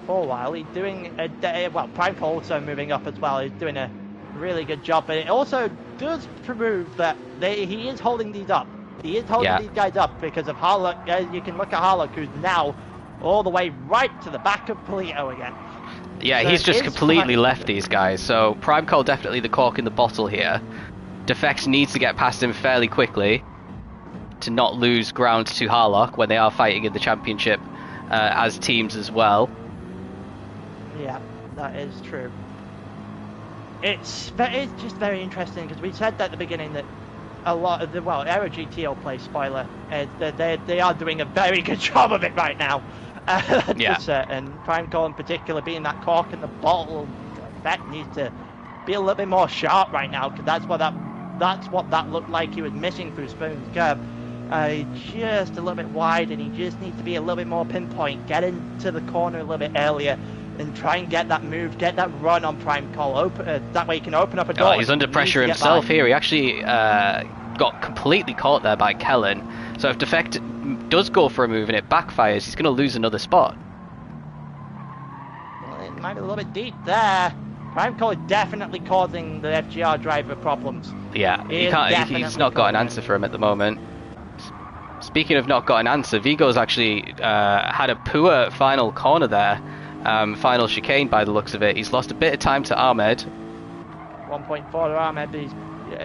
for a while. He's doing well. Prime Call also moving up as well. He's doing a really good job, but it also does prove that he is holding these up. He is holding these guys up because of Harlock. You can look at Harlock, who's now all the way right to the back of Polito again. Yeah, So he's just it's completely fine. left these guys. So Prime Call definitely the cork in the bottle here. Defex needs to get past him fairly quickly to not lose ground to Harlock when they are fighting in the championship as teams as well. Yeah, that is true. It's just very interesting because we said at the beginning that a lot of the Aero GT will play spoiler. They are doing a very good job of it right now. Yeah. For certain. Prime Call in particular being that cork in the bottle, that needs to be a little bit more sharp right now because that's what that looked like he was missing through Spoon's curve. Just a little bit wide, and he just needs to be a little bit more pinpoint, get into the corner a little bit earlier, and try and get that move, get that run on Prime Call. That way he can open up a door. Oh, he's under pressure himself here. He actually got completely caught there by Kellen. So if Defect does go for a move and it backfires, he's going to lose another spot. Well, it might be a little bit deep there. Prime Call is definitely causing the FGR driver problems. Yeah, he's not got an answer for him at the moment. Speaking of not got an answer, Vigo's actually had a poor final corner there. Final chicane by the looks of it. He's lost a bit of time to Ahmed. 1.4 to Ahmed, but he's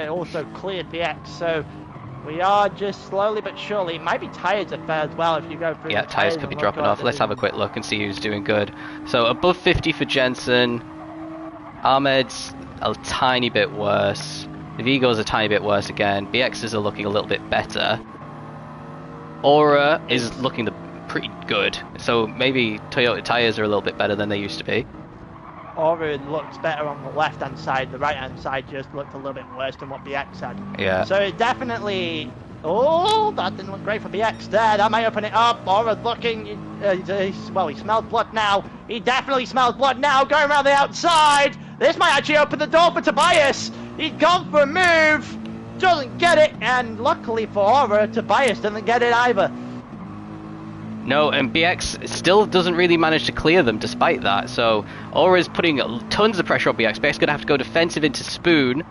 also cleared the X, so we are just slowly but surely. It might be tyres at fair as well if you go through. Yeah, tyres could be dropping off. Let's have a quick look and see who's doing good. So above 50 for Jensen. Ahmed's a tiny bit worse. Vigo's a tiny bit worse again. BXs are looking a little bit better. Aura is looking pretty good. So maybe Toyota tyres are a little bit better than they used to be. Aura looks better on the left-hand side. The right-hand side just looked a little bit worse than what BX had. Yeah. So it definitely... Oh, that didn't look great for BX there. That might open it up. Aura's looking... well, he smells blood now. He definitely smells blood now. Going around the outside. This might actually open the door for Tobias. He's gone for a move. Doesn't get it. And luckily for Aura, Tobias doesn't get it either. No, and BX still doesn't really manage to clear them despite that. So Aura is putting tons of pressure on BX. BX going to have to go defensive into Spoon.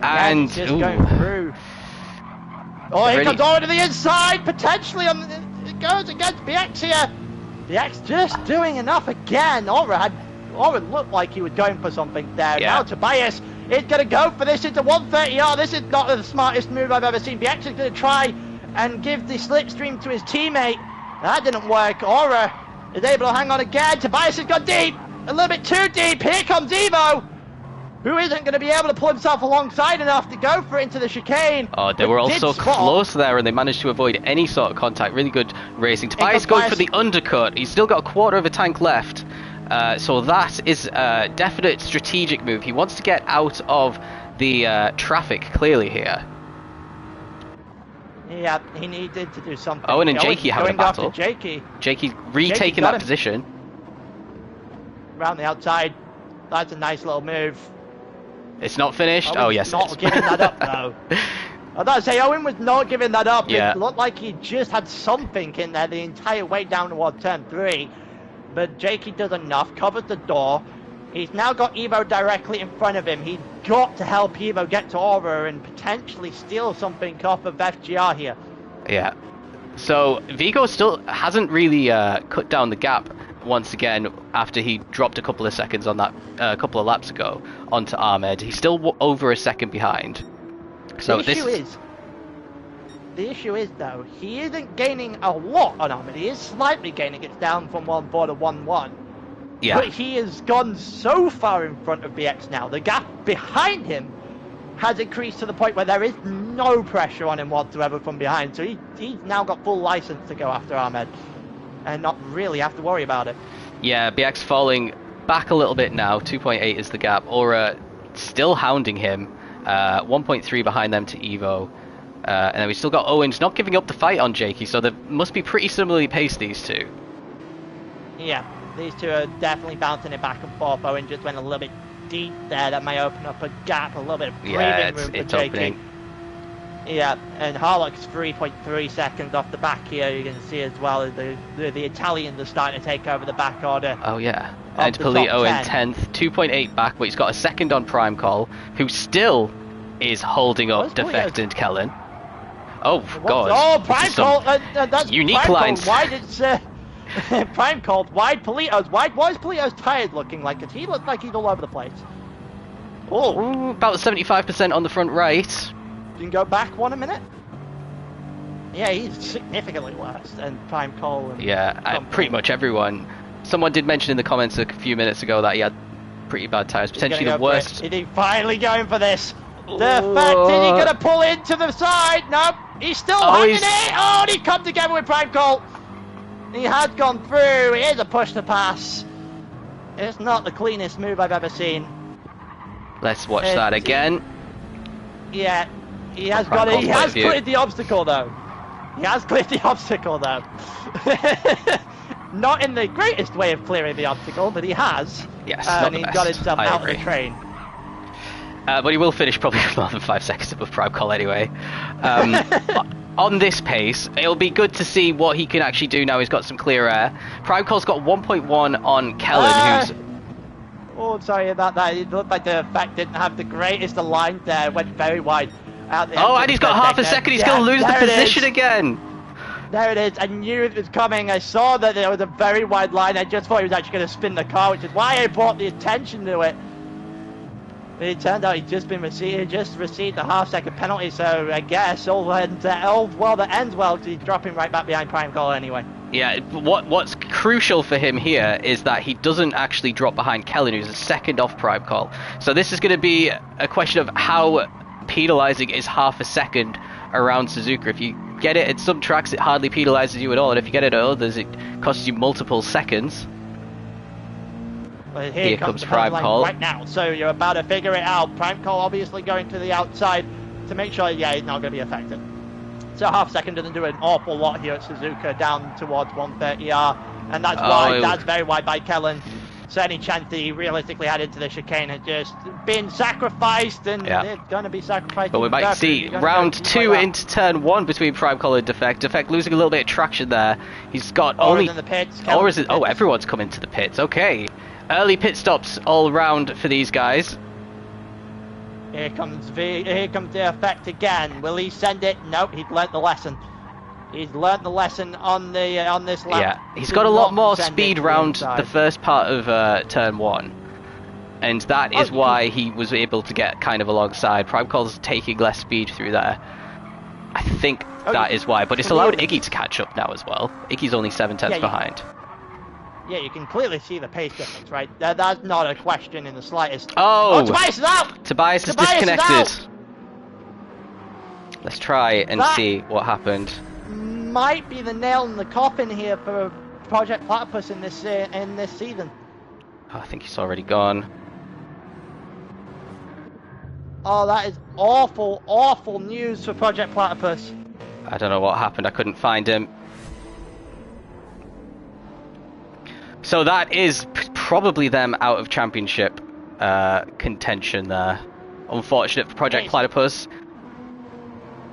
And he's just going through. Oh, here comes Aero to the inside, potentially on the, it goes against BX here. BX just doing enough again. Aero looked like he was going for something there. Yeah. Now Tobias is going to go for this into 130R. This is not the smartest move I've ever seen. BX is going to try and give the slipstream to his teammate. That didn't work. Aero is able to hang on again. Tobias has gone deep, a little bit too deep. Here comes Evo, who isn't going to be able to pull himself alongside enough to go for it into the chicane. Oh, they were also close there, and they managed to avoid any sort of contact. Really good racing. Tobias going for the undercut. He's still got a quarter of a tank left. So that is a definite strategic move. He wants to get out of the traffic clearly here. Yeah, he needed to do something. Owen and Jakey having a battle. Jakey retaking that position. Around the outside. That's a nice little move. It's not finished. Oh yes, not giving that up though. I thought I'd say Owen was not giving that up. Yeah. It looked like he just had something in there the entire way down toward turn 3. But Jakey does enough, covers the door. He's now got Evo directly in front of him. He's got to help Evo get to Aura and potentially steal something off of FGR here. Yeah. So Vigo still hasn't really cut down the gap once again after he dropped a couple of seconds on that couple of laps ago onto Ahmed. He's still over a second behind. So the issue is though, he isn't gaining a lot on Ahmed. He is slightly gaining. It's down from 1-4 to 1-1. Yeah. But he has gone so far in front of BX now. The gap behind him has increased to the point where there is no pressure on him whatsoever from behind. So he's now got full license to go after Ahmed and not really have to worry about it. Yeah, BX falling back a little bit now. 2.8 is the gap. Aura still hounding him. 1.3 behind them to Evo. And then we still got Owens not giving up the fight on Jakey, so they must be pretty similarly paced, these two. Yeah, these two are definitely bouncing it back and forth. Owen just went a little bit deep there. That may open up a gap, a little bit of breathing room for Jakey. Opening. Yeah, and Harlock's 3.3 seconds off the back here. You can see as well as the Italians are starting to take over the back order. Oh yeah, and Polito in 10th, 2.8 back, but he's got a second on Prime Call, who still is holding up Defected Kellen. Oh god! Oh, Prime Call! That's unique Prime lines. Call wide. It's Prime Called wide. Polito's wide. Why is Polito's tired looking like it? He looks like he's all over the place. Oh, about 75% on the front right. You can go back one a minute. Yeah, he's significantly worse than Prime Call. And yeah, pretty much everyone. Someone did mention in the comments a few minutes ago that he had pretty bad tires, potentially the worst. Is he finally going for this? Defected, he's going to pull into the side. Nope, he's still hanging it. Oh, and he come together with Prime Call. He has gone through. It is a push to pass. It's not the cleanest move I've ever seen. Let's watch that again. Yeah, he has got it. He has cleared the obstacle though. He has cleared the obstacle though. Not in the greatest way of clearing the obstacle, but he has. Yes, and he got himself out of the train. But he will finish probably more than 5 seconds above Prime Call anyway. On this pace, it'll be good to see what he can actually do now. He's got some clear air. Prime Call's got 1.1 on Kellen, who's... Oh, sorry about that. It looked like the fact didn't have the greatest aligned there. Went very wide. Out the and he's got half a second. He's going to lose the position again. There it is. I knew it was coming. I saw that there was a very wide line. I just thought he was actually going to spin the car, which is why I brought the attention to it. But it turned out he'd just received a half-second penalty, so I guess all that ends well, because he's dropping right back behind Prime Call anyway. Yeah, what's crucial for him here is that he doesn't actually drop behind Kellen, who's a second off Prime Call. So this is going to be a question of how penalising is half a second around Suzuka. If you get it at some tracks, it hardly penalises you at all, and if you get it at others, it costs you multiple seconds. Well, here comes Prime Call right now, so you're about to figure it out. Prime Call obviously going to the outside to make sure, yeah, he's not going to be affected. So half second doesn't do an awful lot here at Suzuka, down towards 130R, and that's wide. That's very wide by Kellen. So any chance that he realistically had into the chicane had just been sacrificed, and it's going to be sacrificed. But we might see round 2 into turn 1 between Prime Call and Defect. Defect losing a little bit of traction there. He's got only... in the pits. Or is it... Oh, everyone's coming to the pits. Okay. Early pit stops all round for these guys. Here comes the effect again. Will he send it? Nope, he's learnt the lesson. He's learnt the lesson on this lap. Yeah, he's got a lot more speed round the first part of turn 1. And that is why he was able to get kind of alongside. Primecall's taking less speed through there. I think that is why. But it's allowed Iggy to catch up now as well. Iggy's only 7/10 behind. Yeah, you can clearly see the pace difference, right? That's not a question in the slightest. Oh! Tobias is out! Tobias is disconnected. Let's try and see what happened. Might be the nail in the coffin here for Project Platypus in this season. Oh, I think he's already gone. Oh, that is awful, awful news for Project Platypus. I don't know what happened. I couldn't find him. So that is probably them out of championship contention there. Unfortunate for Project Platypus.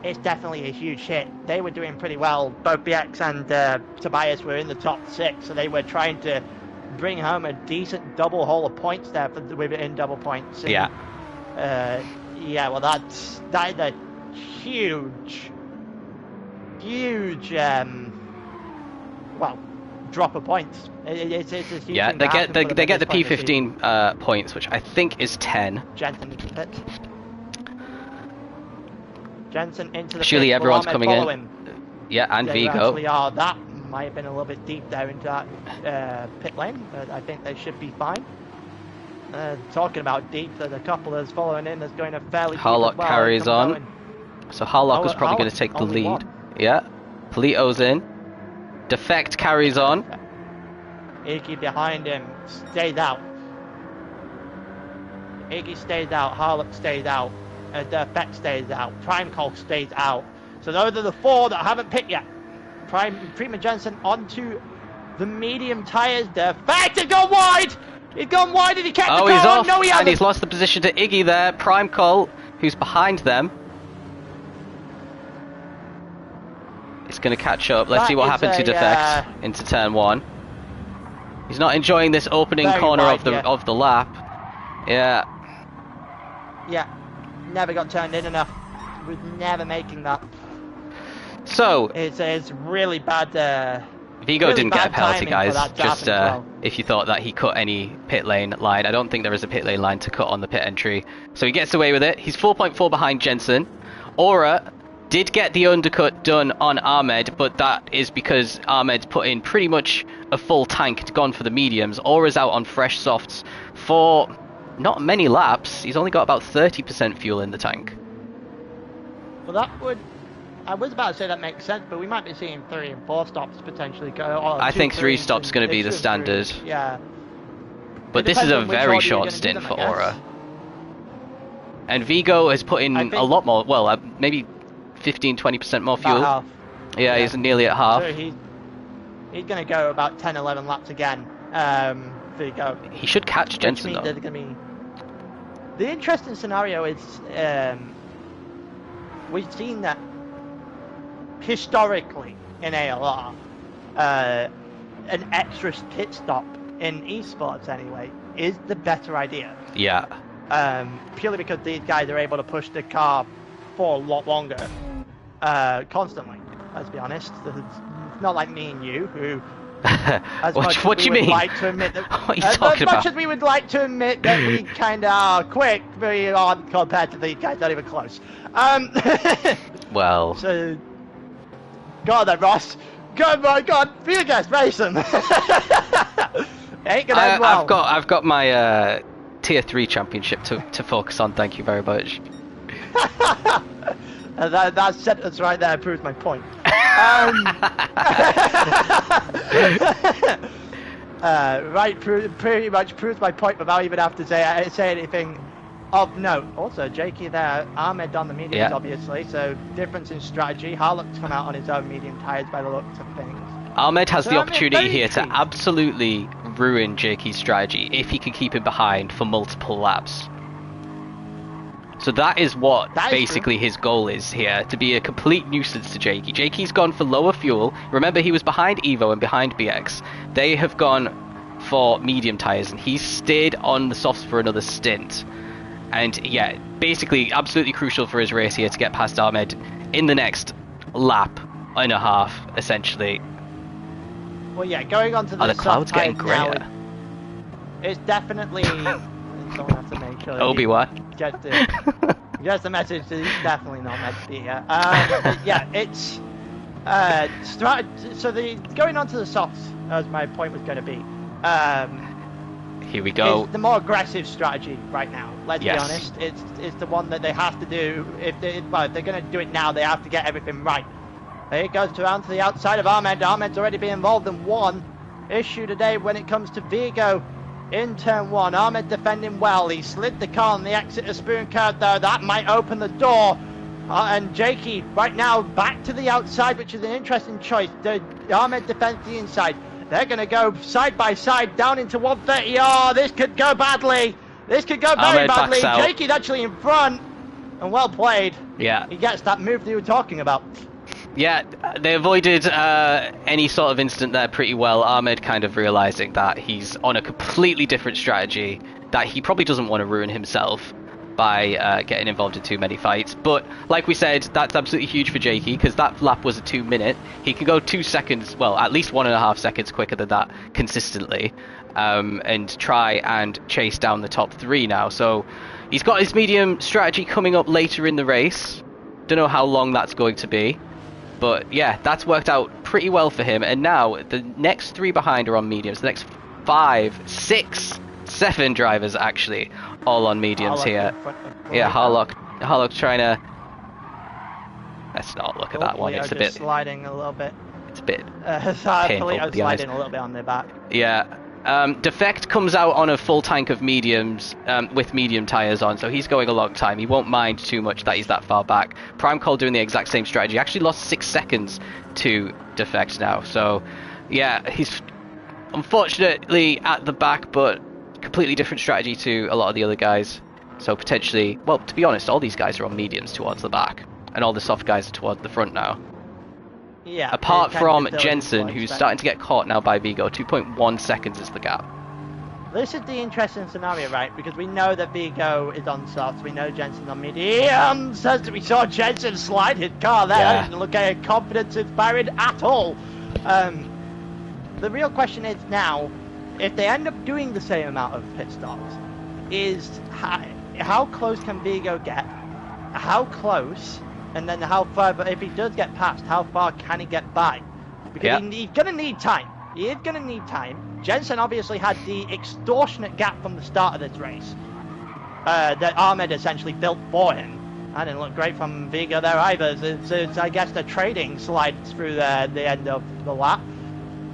It's definitely a huge hit. They were doing pretty well. Both BX and Tobias were in the top 6, so they were trying to bring home a decent double haul of points there within double points. And, yeah. Yeah, well, that is a huge, well, drop of points. It's a huge yeah, thing they to get the P15 points, which I think is 10. Jensen into the pit. Jensen into the Surely pit. everyone's Will coming follow in. him? Yeah, and They Vigo. actually are. That might have been a little bit deep there into that pit lane, but I think they should be fine. Talking about deep, there's a couple that's following in that's going to fairly deep Harlock as well. carries on. So Harlock was probably going to take the lead. One. Yeah. Polito's in. Defect carries on. Iggy behind him stays out. Iggy stays out. Harlock stays out. Defect stays out. Primecall stays out. So those are the 4 that haven't picked yet. Prima Jensen onto the medium tyres. Defect has gone wide. He's gone wide and he kept the car he's on. off, No, he hasn't. and he's lost the position to Iggy there. Primecall, who's behind them, is going to catch up. Let's see what happened to Defect into turn 1. He's not enjoying this opening corner of the lap. Yeah. Yeah. Never got turned in enough. Was never making that. So it's really bad. Vigo really didn't get a penalty, guys. Just well. if you thought that he cut any pit lane line, I don't think there is a pit lane line to cut on the pit entry. So he gets away with it. He's 4.4 behind Jensen. Aura did get the undercut done on Ahmed, but that is because Ahmed's put in pretty much a full tank. It's gone for the mediums. Aura's out on fresh softs for not many laps. He's only got about 30% fuel in the tank. Well, that would... I was about to say that makes sense, but we might be seeing 3 and 4 stops potentially go. I think 3 stops going to be the standard. Yeah. But this is a very short stint for Aura. And Vigo has put in a lot more, well, maybe 15-20% more fuel. Half. Yeah, he's nearly at half. So he's going to go about 10-11 laps again. Vigo. He should catch Jensen, though. Gonna be... The interesting scenario is we've seen that historically in ALR, an extra pit stop in esports anyway is the better idea. Yeah. Purely because these guys are able to push the car for a lot longer, constantly. Let's be honest. It's not like me and you, who, as much what as do we you would mean? like to admit that, What are you as talking much about? as we would like to admit that we kind of are quick, we aren't compared to these guys. Not even close. Well. So, go on then, Ross. Go on, be a guest, race them. Ain't gonna end well. I've got my tier 3 championship to focus on. Thank you very much. That sentence right there proves my point. Pretty much proves my point without even having to say anything of note. Also, Jakey there, Ahmed on the mediums, obviously, so difference in strategy. Harlock's come out on his own medium tyres by the looks of things. Ahmed has the opportunity here to absolutely ruin Jakey's strategy if he can keep him behind for multiple laps. So that is what basically his goal is here, to be a complete nuisance to Jakey. Jakey's gone for lower fuel. Remember, he was behind Evo and behind BX. They have gone for medium tyres, and he's stayed on the softs for another stint. And yeah, basically absolutely crucial for his race here to get past Ahmed in the next lap and a half, essentially. Well, yeah, going on to the clouds getting greyer? It's definitely... Someone has to make sure Obi-Wan. Get the message that he's definitely not meant to be here. But yeah, it's... going on to the softs, as my point was going to be. Here we go. It's the more aggressive strategy right now. Let's be Yes. honest. It's the one that they have to do. If they're going to do it now, they have to get everything right. There it goes around to the outside of Ahmed. Ahmed's already been involved in one issue today when it comes to Vigo in turn 1. Ahmed defending well. He slid the car on the exit of Spoon Curve though. That might open the door. And Jakey right now back to the outside, which is an interesting choice. Ahmed defends the inside. They're going to go side by side down into 130. Oh, this could go badly. This could go very Ahmed badly. backs out. Jakey's actually in front. And well played. Yeah. He gets that move that you were talking about. Yeah, they avoided any sort of incident there pretty well. Ahmed kind of realizing that he's on a completely different strategy, that he probably doesn't want to ruin himself by getting involved in too many fights. But like we said, that's absolutely huge for Jakey, because that lap was a 2 minute. He can go 2 seconds, well, at least 1.5 seconds quicker than that consistently, and try and chase down the top 3 now. So he's got his medium strategy coming up later in the race. Don't know how long that's going to be. But yeah, that's worked out pretty well for him. And now the next 3 behind are on mediums. The next 5, 6, 7 drivers actually all on mediums here. Yeah, Harlock's trying to... Let's not look at that one. It's a bit sliding a little bit. It's a bit Painful. painful. Sliding a little bit on their back. Yeah. Defect comes out on a full tank of mediums with medium tyres on, so he's going a long time. He won't mind too much that he's that far back. Prime Call doing the exact same strategy. Actually lost 6 seconds to Defect now. So, yeah, he's unfortunately at the back, but completely different strategy to a lot of the other guys. So potentially, well, to be honest, all these guys are on mediums towards the back, and all the soft guys are towards the front now. Yeah. Apart from Jensen, who's starting to get caught now by Vigo. 2.1 seconds is the gap. This is the interesting scenario, right? Because we know that Vigo is on softs. We know Jensen's on mediums. As we saw Jensen slide his car there. That didn't look confidence inspiring at all. The real question is now, if they end up doing the same amount of pit stops, is how close can Vigo get? How close? And then how far, but if he does get past, how far can he get by? Because he's going to need time. He is going to need time. Jensen obviously had the extortionate gap from the start of this race that Ahmed essentially built for him. That didn't look great from Vigo there either. It's I guess the trading slides through the end of the lap.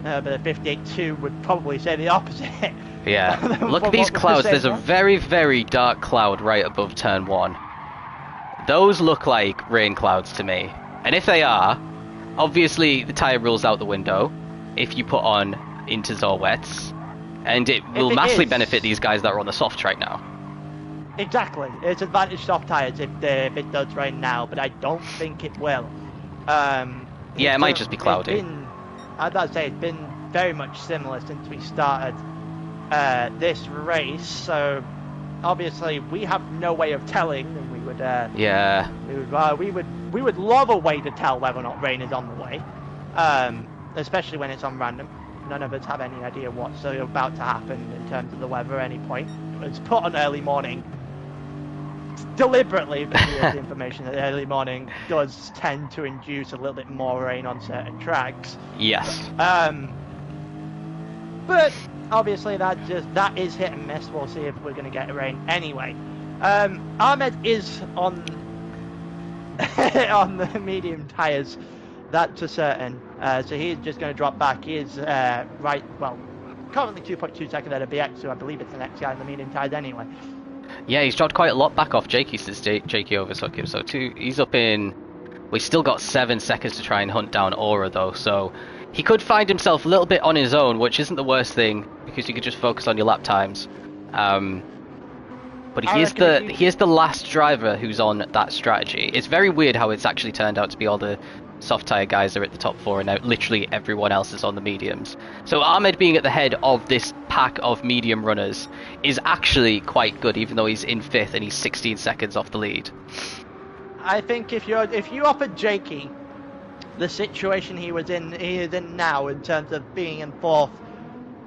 But a 58.2 would probably say the opposite. Yeah. Look at these clouds. There's a very, very dark cloud right above turn 1. Those look like rain clouds to me. And if they are, obviously the tyre rules out the window if you put on Inters or wets. And it will massively benefit these guys that are on the softs right now. Exactly. It's advantage soft tyres if it does rain now, but I don't think it will. Yeah, it might just be cloudy. I'd like to say it's been very much similar since we started this race, so obviously we have no way of telling, and we would we would love a way to tell whether or not rain is on the way, especially when it's on random. None of us have any idea what's about to happen in terms of the weather at any point. It's put on early morning deliberately, because the information that early morning does tend to induce a little bit more rain on certain tracks. Yes. But obviously that is hit and miss. We'll see if we're going to get rain anyway. Ahmed is on on the medium tyres, that's for certain. So he's just going to drop back. He is currently 2.2 seconds ahead of BX, so I believe it's the next guy in the medium tyres anyway. Yeah, he's dropped quite a lot back off Jakey since Jakey overtook him. So he's up in... Well, he's still got 7 seconds to try and hunt down Aura though, so he could find himself a little bit on his own, which isn't the worst thing, because you could just focus on your lap times. But he is the last driver who's on that strategy. It's very weird how it's actually turned out to be all the soft tyre guys are at the top 4, and now literally everyone else is on the mediums. So Ahmed being at the head of this pack of medium runners is actually quite good, even though he's in 5th and he's 16 seconds off the lead. I think if you offered Jakey the situation he is in now in terms of being in 4th,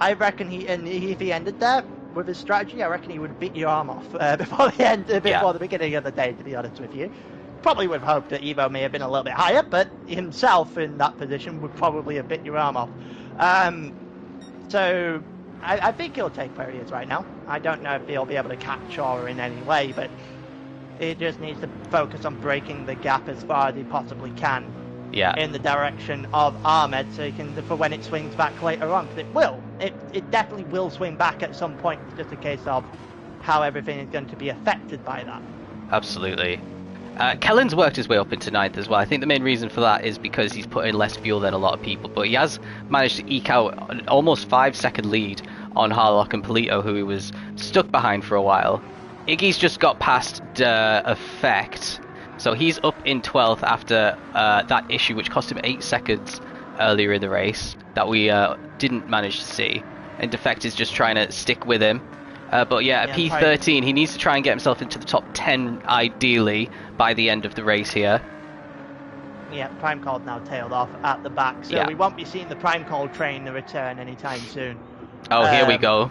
I reckon if he ended there with his strategy, I reckon he would beat your arm off before the beginning of the day, to be honest with you. Probably would have hoped that Evo may have been a little bit higher, but himself in that position would probably have bit your arm off. So I think he'll take where he is right now. I don't know if he'll be able to catch or in any way, but he just needs to focus on breaking the gap as far as he possibly can in the direction of Ahmed, so he can, for when it swings back later on, because it definitely will swing back at some point. It's just a case of how everything is going to be affected by that. Absolutely. Kellen's worked his way up into 9th as well. I think the main reason for that is because he's put in less fuel than a lot of people, but he has managed to eke out an almost 5-second lead on Harlock and Polito, who he was stuck behind for a while. Iggy's just got past Effect, so he's up in 12th after that issue, which cost him 8 seconds earlier in the race that we didn't manage to see. And Defect is just trying to stick with him. But yeah, P13, he needs to try and get himself into the top 10 ideally by the end of the race here. Yeah, Prime Call now tailed off at the back, so we won't be seeing the Prime Call train return anytime soon. Oh, here we go.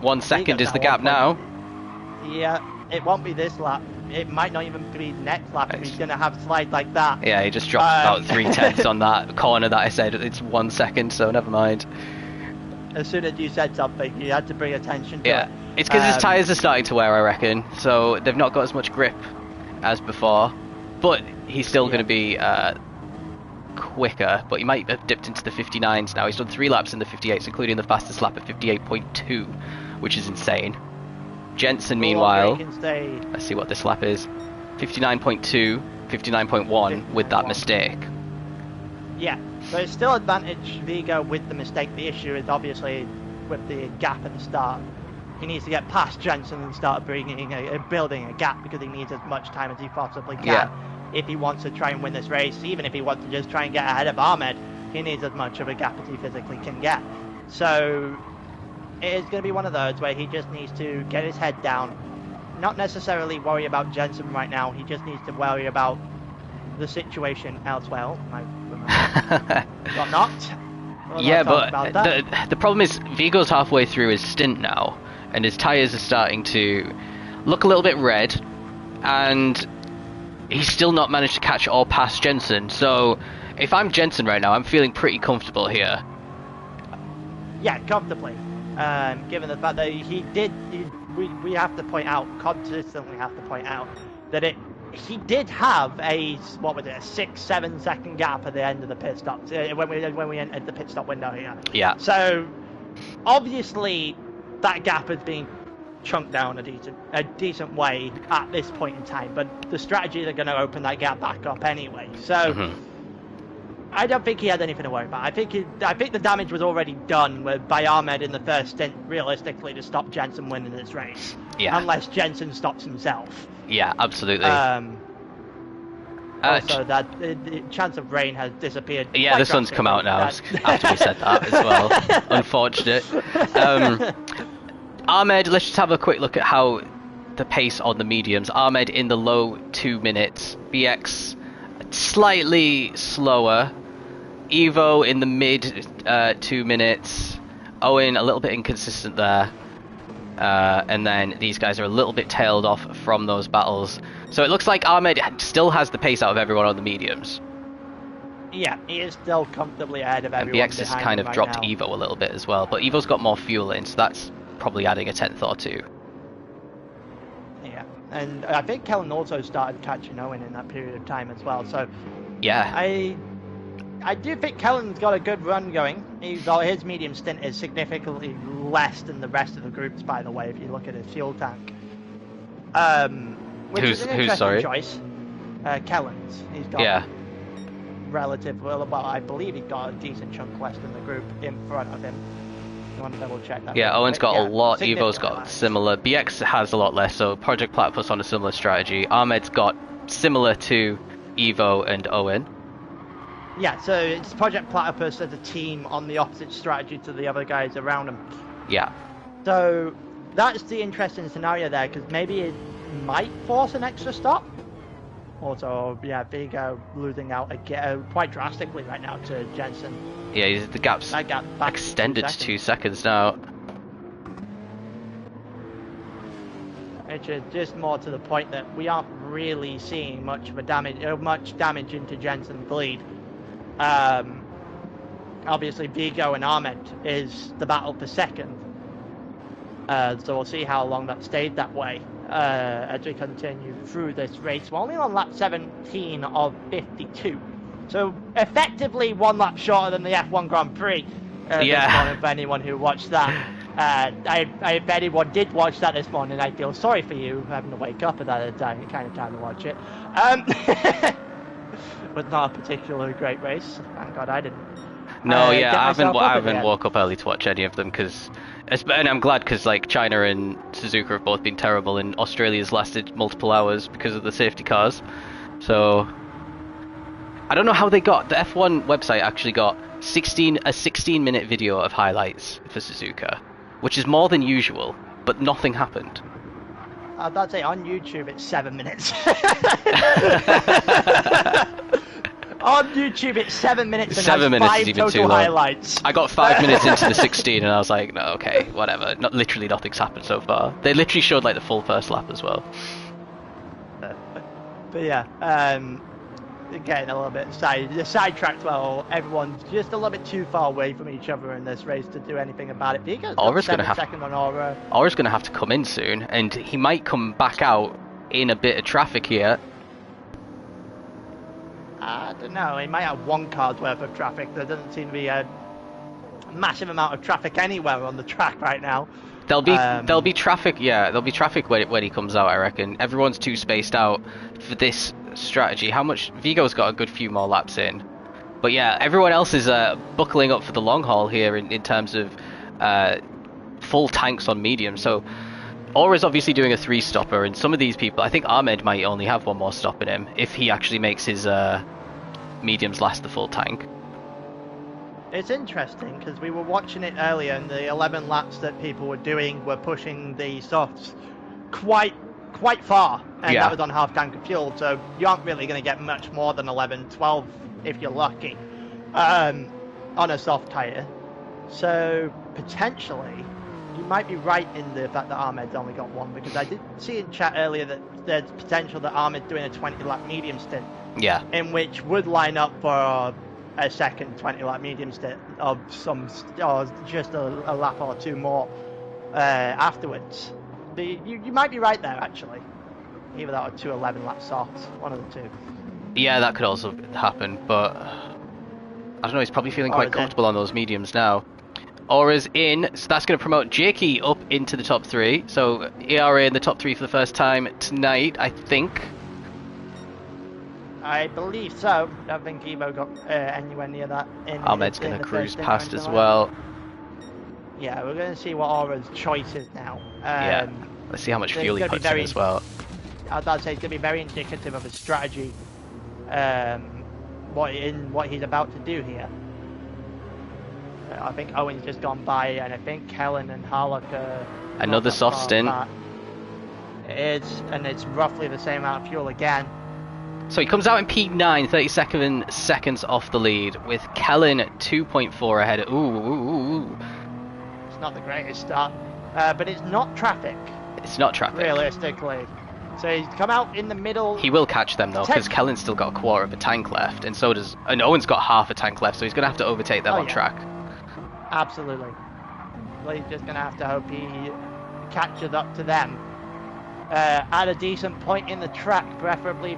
1 second is the gap now. Yeah, it won't be this lap. It might not even be next lap if he's going to have slides like that. Yeah, he just dropped about 3/10 on that corner that I said. It's 1 second, so never mind. As soon as you said something, you had to bring attention to it. It's because his tyres are starting to wear, I reckon, so they've not got as much grip as before. But he's still going to be quicker, but he might have dipped into the 59s now. He's done 3 laps in the 58s, including the fastest lap at 58.2, which is insane. Jensen, meanwhile, let's see what this lap is. 59.2, 59.1 with that mistake. Yeah, so it's still advantage Vigo with the mistake. The issue is obviously with the gap at the start. He needs to get past Jensen and start building a gap, because he needs as much time as he possibly can if he wants to try and win this race. Even if he wants to just try and get ahead of Ahmed, he needs as much of a gap as he physically can get. So it is going to be one of those where he just needs to get his head down, not necessarily worry about Jensen right now. He just needs to worry about the situation elsewhere. Or not. Yeah, but the problem is Vigo's halfway through his stint now, and his tyres are starting to look a little bit red, and he's still not managed to catch or pass Jensen. So if I'm Jensen right now, I'm feeling pretty comfortable here. Yeah, comfortably. Given the fact that we have to point out, consistently have to point out, that he did have a 6-7 second gap at the end of the pit stops when we entered the pit stop window here. Yeah. So obviously that gap is being chunked down a decent way at this point in time, but the strategies are going to open that gap back up anyway. So I don't think he had anything to worry about. I think the damage was already done by Ahmed in the first stint, realistically, to stop Jensen winning this race. Yeah. Unless Jensen stops himself. Yeah, absolutely. Also, the chance of rain has disappeared. Yeah, the sun's come out now after we said that as well. Unfortunate. Ahmed, let's just have a quick look at how the pace on the mediums. Ahmed in the low 2 minutes. BX slightly slower. Evo in the mid 2 minutes. Owen a little bit inconsistent there. And then these guys are a little bit tailed off from those battles. So it looks like Ahmed still has the pace out of everyone on the mediums. Yeah, he is still comfortably ahead of everyone. And BX has kind of dropped Evo a little bit as well, but Evo's got more fuel in, so that's probably adding a 10th or 2. Yeah, and I think Kellen also started catching Owen in that period of time as well, so yeah. I do think Kellen's got a good run going. His medium stint is significantly less than the rest of the groups, by the way, if you look at his fuel tank. Which is an interesting choice. Kellen's. He's got well, I believe he's got a decent chunk less than the group in front of him. You want to double check that? Yeah, Owen's got a lot, Evo's got similar. BX has a lot less, so Project Platypus on a similar strategy. Ahmed's got similar to Evo and Owen. Yeah, so it's Project Platypus as a team on the opposite strategy to the other guys around them. Yeah. So that's the interesting scenario there, because maybe it might force an extra stop. Also, yeah, Vigo losing out again quite drastically right now to Jensen. Yeah, the gap's That gap back extended to 2 seconds now. Which is just more to the point that we aren't really seeing much damage into Jensen's lead. Obviously, Vigo and Ahmed is the battle for second. So we'll see how long that stayed that way as we continue through this race. We're only on lap 17 of 52. So effectively 1 lap shorter than the F1 Grand Prix. This morning, for anyone who watched that. If anyone did watch that this morning, I feel sorry for you having to wake up at that kind of time to watch it. But not a particularly great race. Thank God I didn't. No, I haven't woke up early to watch any of them and I'm glad because like China and Suzuka have both been terrible, and Australia's lasted multiple hours because of the safety cars. So I don't know how they got the F1 website actually got a 16-minute video of highlights for Suzuka, which is more than usual, but nothing happened. I'd say on YouTube it's 7 minutes. On YouTube it's 7 minutes and 7 minutes 5 is even total too long. highlights. I got 5 minutes into the 16 and I was like, no, okay, whatever. Literally nothing's happened so far. They literally showed like the full first lap as well. But yeah, getting a little bit sidetracked. Well, everyone's just a little bit too far away from each other in this race to do anything about it. Because Aura's going to have second on Aura. Aura's going to have to come in soon, and he might come back out in a bit of traffic here. I don't know. He might have 1 car's worth of traffic. There doesn't seem to be a massive amount of traffic anywhere on the track right now. There'll be traffic. Yeah, there'll be traffic when he comes out. I reckon everyone's too spaced out for this strategy. How much Vigo's got a good few more laps in, but yeah, everyone else is buckling up for the long haul here in terms of full tanks on medium. So Aura's obviously doing a 3-stopper, and some of these people, I think Ahmed might only have 1 more stop in him if he actually makes his mediums last the full tank. It's interesting because we were watching it earlier, and the 11 laps that people were doing were pushing the softs quite far, and that was on half tank of fuel, so you aren't really going to get much more than 11, 12 if you're lucky on a soft tyre. So potentially you might be right in the fact that Ahmed's only got 1, because I did see in chat earlier that there's potential that Ahmed's doing a 20 lap medium stint, in which would line up for a second 20 lap medium stint of just a lap or 2 more afterwards. You might be right there, actually. Either that or 2 11-lap softs, one of the 2. Yeah, that could also happen, but I don't know, he's probably feeling quite comfortable on those mediums now. Aura's in, so that's going to promote Jakey up into the top 3. So ERA in the top 3 for the first time tonight, I think. I believe so. I don't think Evo got anywhere near that. Ahmed's going to cruise past as well. Yeah, we're going to see what Aura's choice is now. Yeah, let's see how much fuel he puts in as well. I'd say it's going to be very indicative of his strategy, what he's about to do here. I think Owen's just gone by, and I think Helen and Harlock are... Another soft stint. It's roughly the same amount of fuel again. So he comes out in P9, 37 seconds off the lead, with Kellen 2.4 ahead. Ooh. It's not the greatest start, but it's not traffic. It's not traffic. Realistically. So he's come out in the middle. He will catch them though, because Kellen's still got a quarter of a tank left, and Owen's got half a tank left, so he's going to have to overtake them on track. Absolutely. Well, he's just going to have to hope he catches up to them at a decent point in the track, preferably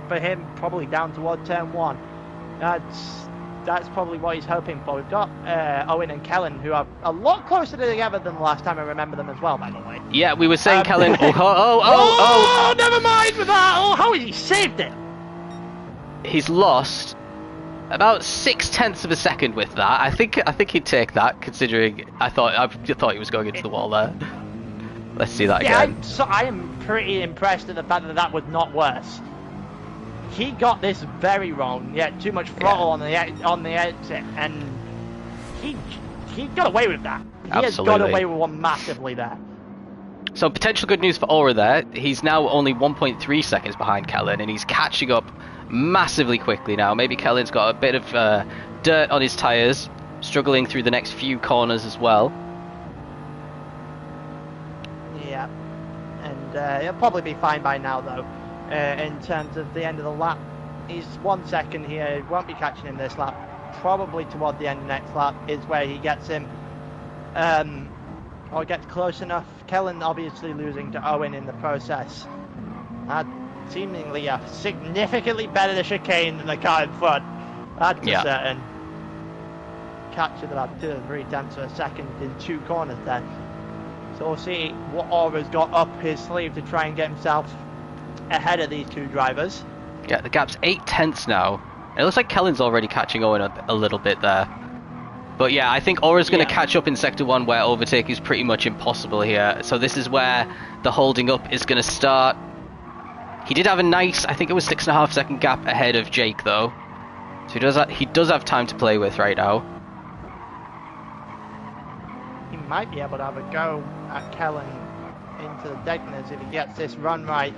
for him, probably down toward turn 1. That's probably what he's hoping for. We've got Owen and Kellen, who are a lot closer together than the last time I remember them as well, by the way. Yeah, we were saying Kellen. Oh, never mind with that. Oh, how he saved it. He's lost about 0.6 of a second with that. I think he'd take that, considering I thought he was going into the wall there. Let's see that again. I am pretty impressed at the fact that was not worse. he got this very wrong. Yeah, too much throttle on the exit, and he got away with that. He has got away with one massively there. So potential good news for Aura there. He's now only 1.3 seconds behind Kellen, and he's catching up massively quickly now. Maybe Kellen's got a bit of dirt on his tyres, struggling through the next few corners as well. Yeah, and he'll probably be fine by now though. In terms of the end of the lap, he's 1 second here. Won't be catching him this lap. Probably toward the end of next lap is where he gets him, or gets close enough. Kellen obviously losing to Owen in the process. Seemingly a significantly better chicane than the car in front. That's for certain. Captured about 2 or 3 tenths of a second in 2 corners there. So we'll see what Aura's got up his sleeve to try and get himself ahead of these 2 drivers. Yeah, the gap's 8 tenths now. It looks like Kellen's already catching Owen a little bit there. But yeah, I think Aura's going to catch up in Sector 1 where overtake is pretty much impossible here. So this is where the holding up is going to start. He did have a nice, I think it was 6.5 second gap ahead of Jake though. So he does have time to play with right now. He might be able to have a go at Kellen into the Degners if he gets this run right.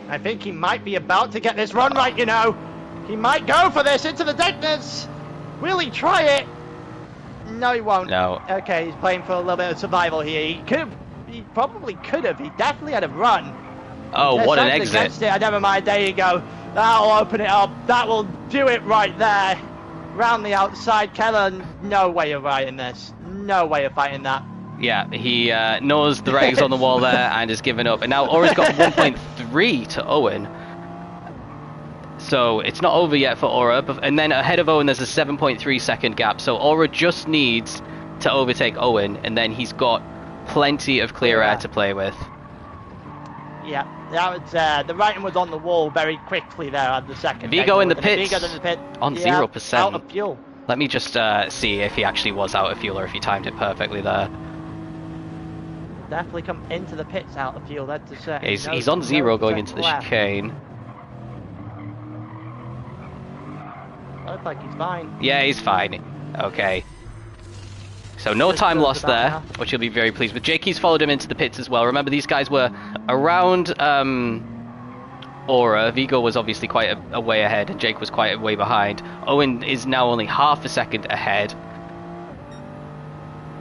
I think he might be about to get this run right, you know. He might go for this into the Degners. Will he try it? No, he won't. No. Okay, he's playing for a little bit of survival here. He probably could have. He definitely had a run. Oh, what an exit. Never mind, there you go. That'll open it up. That will do it right there. Round the outside. Kellen, no way of fighting this. No way of fighting that. Yeah, he knows the writing's on the wall there and has given up. And now Aura's got 1.3 to Owen. So it's not over yet for Aura. And then ahead of Owen, there's a 7.3 second gap. So Aura just needs to overtake Owen, and then he's got plenty of clear air to play with. Yeah, that was, the writing was on the wall very quickly there at the second. Vigo in the pits on 0%. Out of fuel. Let me just see if he actually was out of fuel or if he timed it perfectly there. Definitely come into the pits out of fuel. That's a certain. Yeah, he's on 0 going into the chicane. Looks like he's fine. Yeah, he's fine. Okay. So no time lost there, which he'll be very pleased with. Jakey's followed him into the pits as well. Remember, these guys were around Aura. Vigo was obviously quite a way ahead, and Jake was quite a way behind. Owen is now only half a second ahead.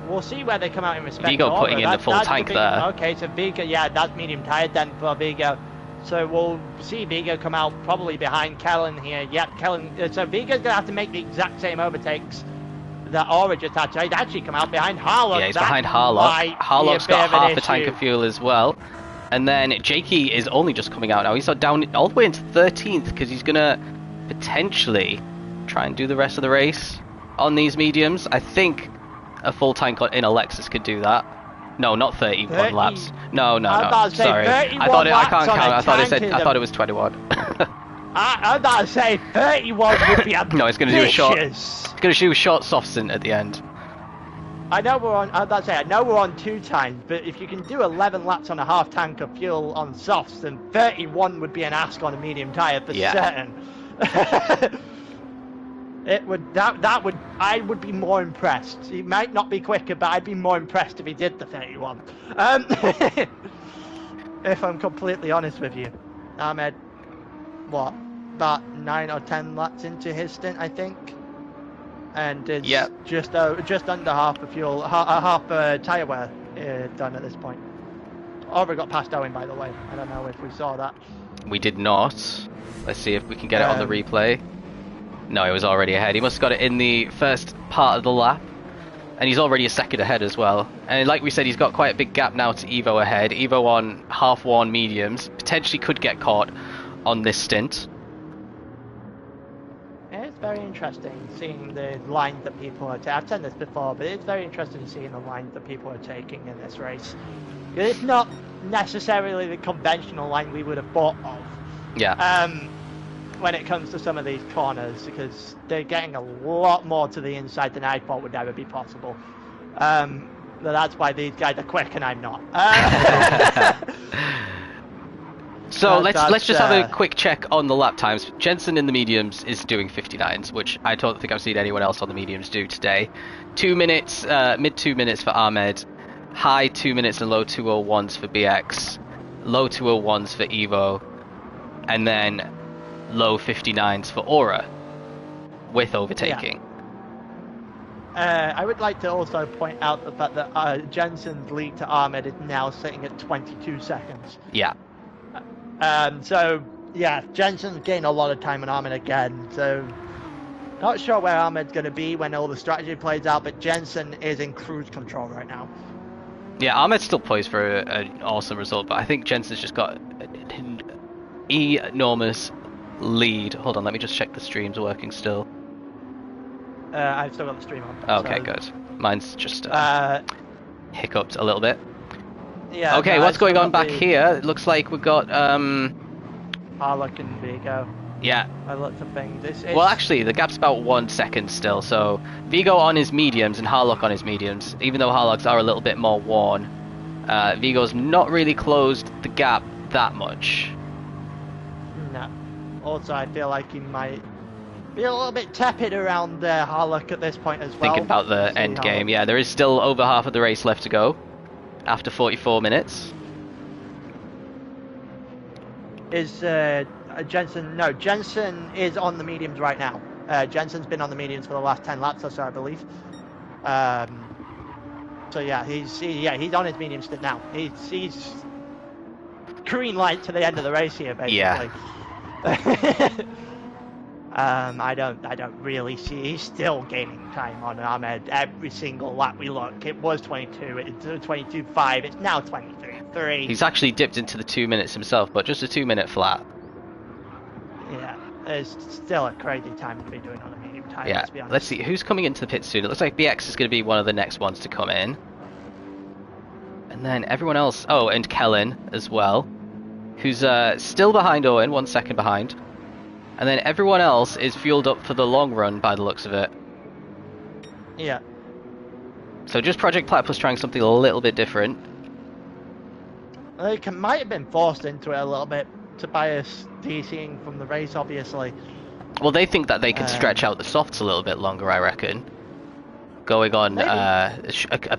We'll see where they come out in respect Vigo to Aura. putting in the full tank there. Okay, so Vigo, yeah, that's medium tired then for Vigo. So we'll see Vigo come out probably behind Kellen here. Yep, Kellen. So Vigo's going to have to make the exact same overtakes that Aura just had. So he'd actually come out behind Harlock. Yeah, he's behind Harlock. Harlock's got half a tank of fuel as well. And then Jakey is only just coming out now. He's down all the way into 13th because he's going to potentially try and do the rest of the race on these mediums. I think a full tank in a Lexus could do that. No, not 31 laps. No. Sorry. I can't count. I thought it was 21. I'm about to say 31 would be ambitious. No, it's going to do a short. It's going to do a short soft stint at the end. I know we're on. I'm about to say I know we're on 2 times, but if you can do 11 laps on a half tank of fuel on softs, then 31 would be an ask on a medium tire for certain. It would. That would. I would be more impressed. He might not be quicker, but I'd be more impressed if he did the 31. If I'm completely honest with you, Ahmed, what, about 9 or 10 laps into his stint, I think, and it's just under half a fuel, half tire wear done at this point. Aura got past Owen, by the way. I don't know if we saw that. We did not. Let's see if we can get it on the replay. No, he was already ahead. He must have got it in the first part of the lap. And he's already a second ahead as well. And like we said, he's got quite a big gap now to Evo ahead. Evo on half-worn mediums. Potentially could get caught on this stint. Yeah, it's very interesting seeing the lines that people are taking. I've said this before, but it's very interesting seeing the lines that people are taking in this race. It's not necessarily the conventional line we would have thought of. Yeah. When it comes to some of these corners, because they're getting a lot more to the inside than I thought would ever be possible. But that's why these guys are quick and I'm not. So let's just have a that's, quick check on the lap times. Jensen in the mediums is doing 59s, which I don't think I've seen anyone else on the mediums do today. 2 minutes, mid 2 minutes for Ahmed, high 2 minutes and low 201s for BX, low 201s for Evo, and then low 59s for Aura, with overtaking. I would like to also point out the fact that Jensen's lead to Ahmed is now sitting at 22 seconds. Yeah. So, yeah, Jensen's gained a lot of time on Ahmed again, so not sure where Ahmed's going to be when all the strategy plays out, but Jensen is in cruise control right now. Yeah, Ahmed's still poised for an awesome result, but I think Jensen's just got an enormous lead. Hold on, let me just check the stream's working still. I've still got the stream on. Okay, so, good. Mine's just hiccuped a little bit. Yeah. Okay, no, what's going on back here? It looks like we've got Harlock and Vigo. yeah. By lots of things. Well, actually, the gap's about 1 second still. So Vigo on his mediums and Harlock on his mediums. Even though Harlock's are a little bit more worn, Vigo's not really closed the gap that much. No. Also, I feel like he might be a little bit tepid around Harlock at this point as well. Thinking about the end game, yeah, there is still over half of the race left to go after 44 minutes. Is Jensen? No, Jensen is on the mediums right now. Jensen's been on the mediums for the last 10 laps or so, I believe. So yeah, he's on his mediums still now. He's green light to the end of the race here, basically. Yeah. I don't really see. He's still gaining time on Ahmed every single lap we look. It was 22, it's 22.5, it's now 23.3. He's actually dipped into the 2 minutes himself, but just a 2 minute flat. Yeah, it's still a crazy time to be doing on a medium time. Yeah, Let's be honest. let's see who's coming into the pit soon. It looks like BX is going to be one of the next ones to come in, and then everyone else. Oh, and Kellen as well, who's still behind Owen, 1 second behind. And then everyone else is fueled up for the long run by the looks of it. Yeah. So just Project Platypus trying something a little bit different. They might have been forced into it a little bit to bias DCing from the race, obviously. Well, they think that they can stretch out the softs a little bit longer, I reckon. Going on a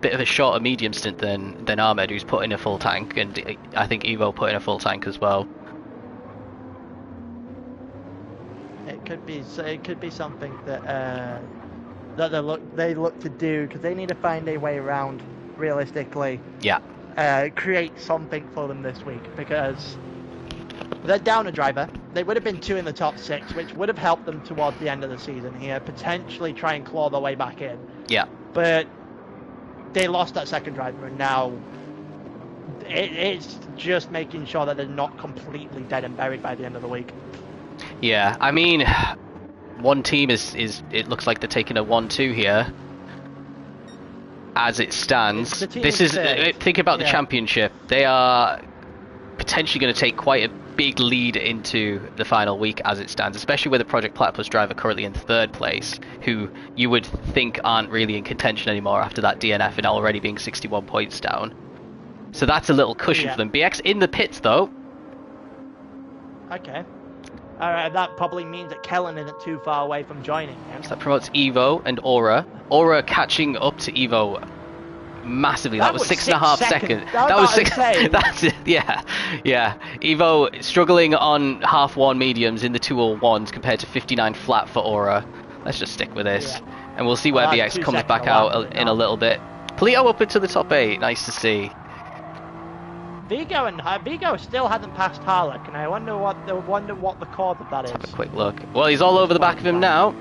bit of a shorter medium stint than Ahmed, who's put in a full tank, and I think Evo put in a full tank as well. It could be something that they look to do, because they need to find a way around realistically. Yeah. Create something for them this week, because they're down a driver. They would have been 2 in the top 6, which would have helped them towards the end of the season here, potentially try and claw their way back in. Yeah. But they lost that second driver, and now it's just making sure that they're not completely dead and buried by the end of the week. Yeah, I mean, one team is it looks like they're taking a 1-2 here. As it stands, this is think about the championship. They are potentially going to take quite a big lead into the final week as it stands, especially with the Project Platypus driver currently in 3rd place, who you would think aren't really in contention anymore after that DNF and already being 61 points down. So that's a little cushion for them. BX in the pits though. Okay. Alright, that probably means that Kellen isn't too far away from joining him. So that promotes Evo and Aura. Aura catching up to Evo massively. That was 6.5 seconds. That was 6. That's it. Yeah. Evo struggling on half 1 mediums in the 201s compared to 59 flat for Aura. Let's just stick with this. And we'll see where BX comes back out in a little bit. Polito up into the top 8. Nice to see. Vigo still hasn't passed Harlock, and I wonder what the cause of that is. Let's have a quick look. Well, he's all over the back of him now.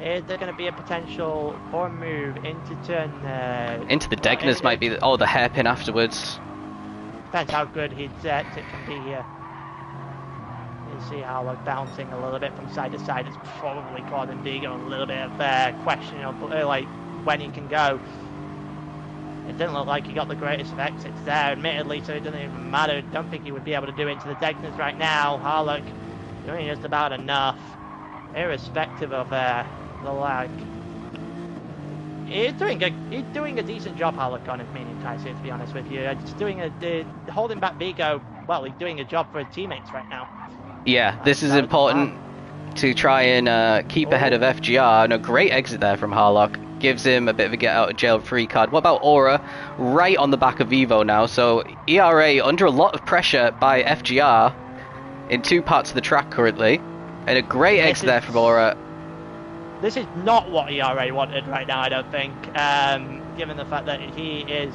Is there going to be a potential for a move into turn? Into the Degners might be. The hairpin afterwards. Depends how good his it can be here. You see Harlock bouncing a little bit from side to side. It's probably causing Vigo a little bit of question of like when he can go. It didn't look like he got the greatest of exits there, admittedly, so it doesn't even matter. Don't think he would be able to do into the Degners right now. Harlock doing just about enough, irrespective of the lag. He's doing a decent job, Harlock, on his medium tyres here, to be honest with you. Just doing holding back Vigo. Well, he's doing a job for his teammates right now. Yeah, this is important to try and keep ahead of FGR. And a great exit there from Harlock. Gives him a bit of a get out of jail free card. What about Aura? Right on the back of Vivo now. So ERA under a lot of pressure by FGR in 2 parts of the track currently. And a great exit there from Aura. This is not what ERA wanted right now, I don't think. Given the fact that he is...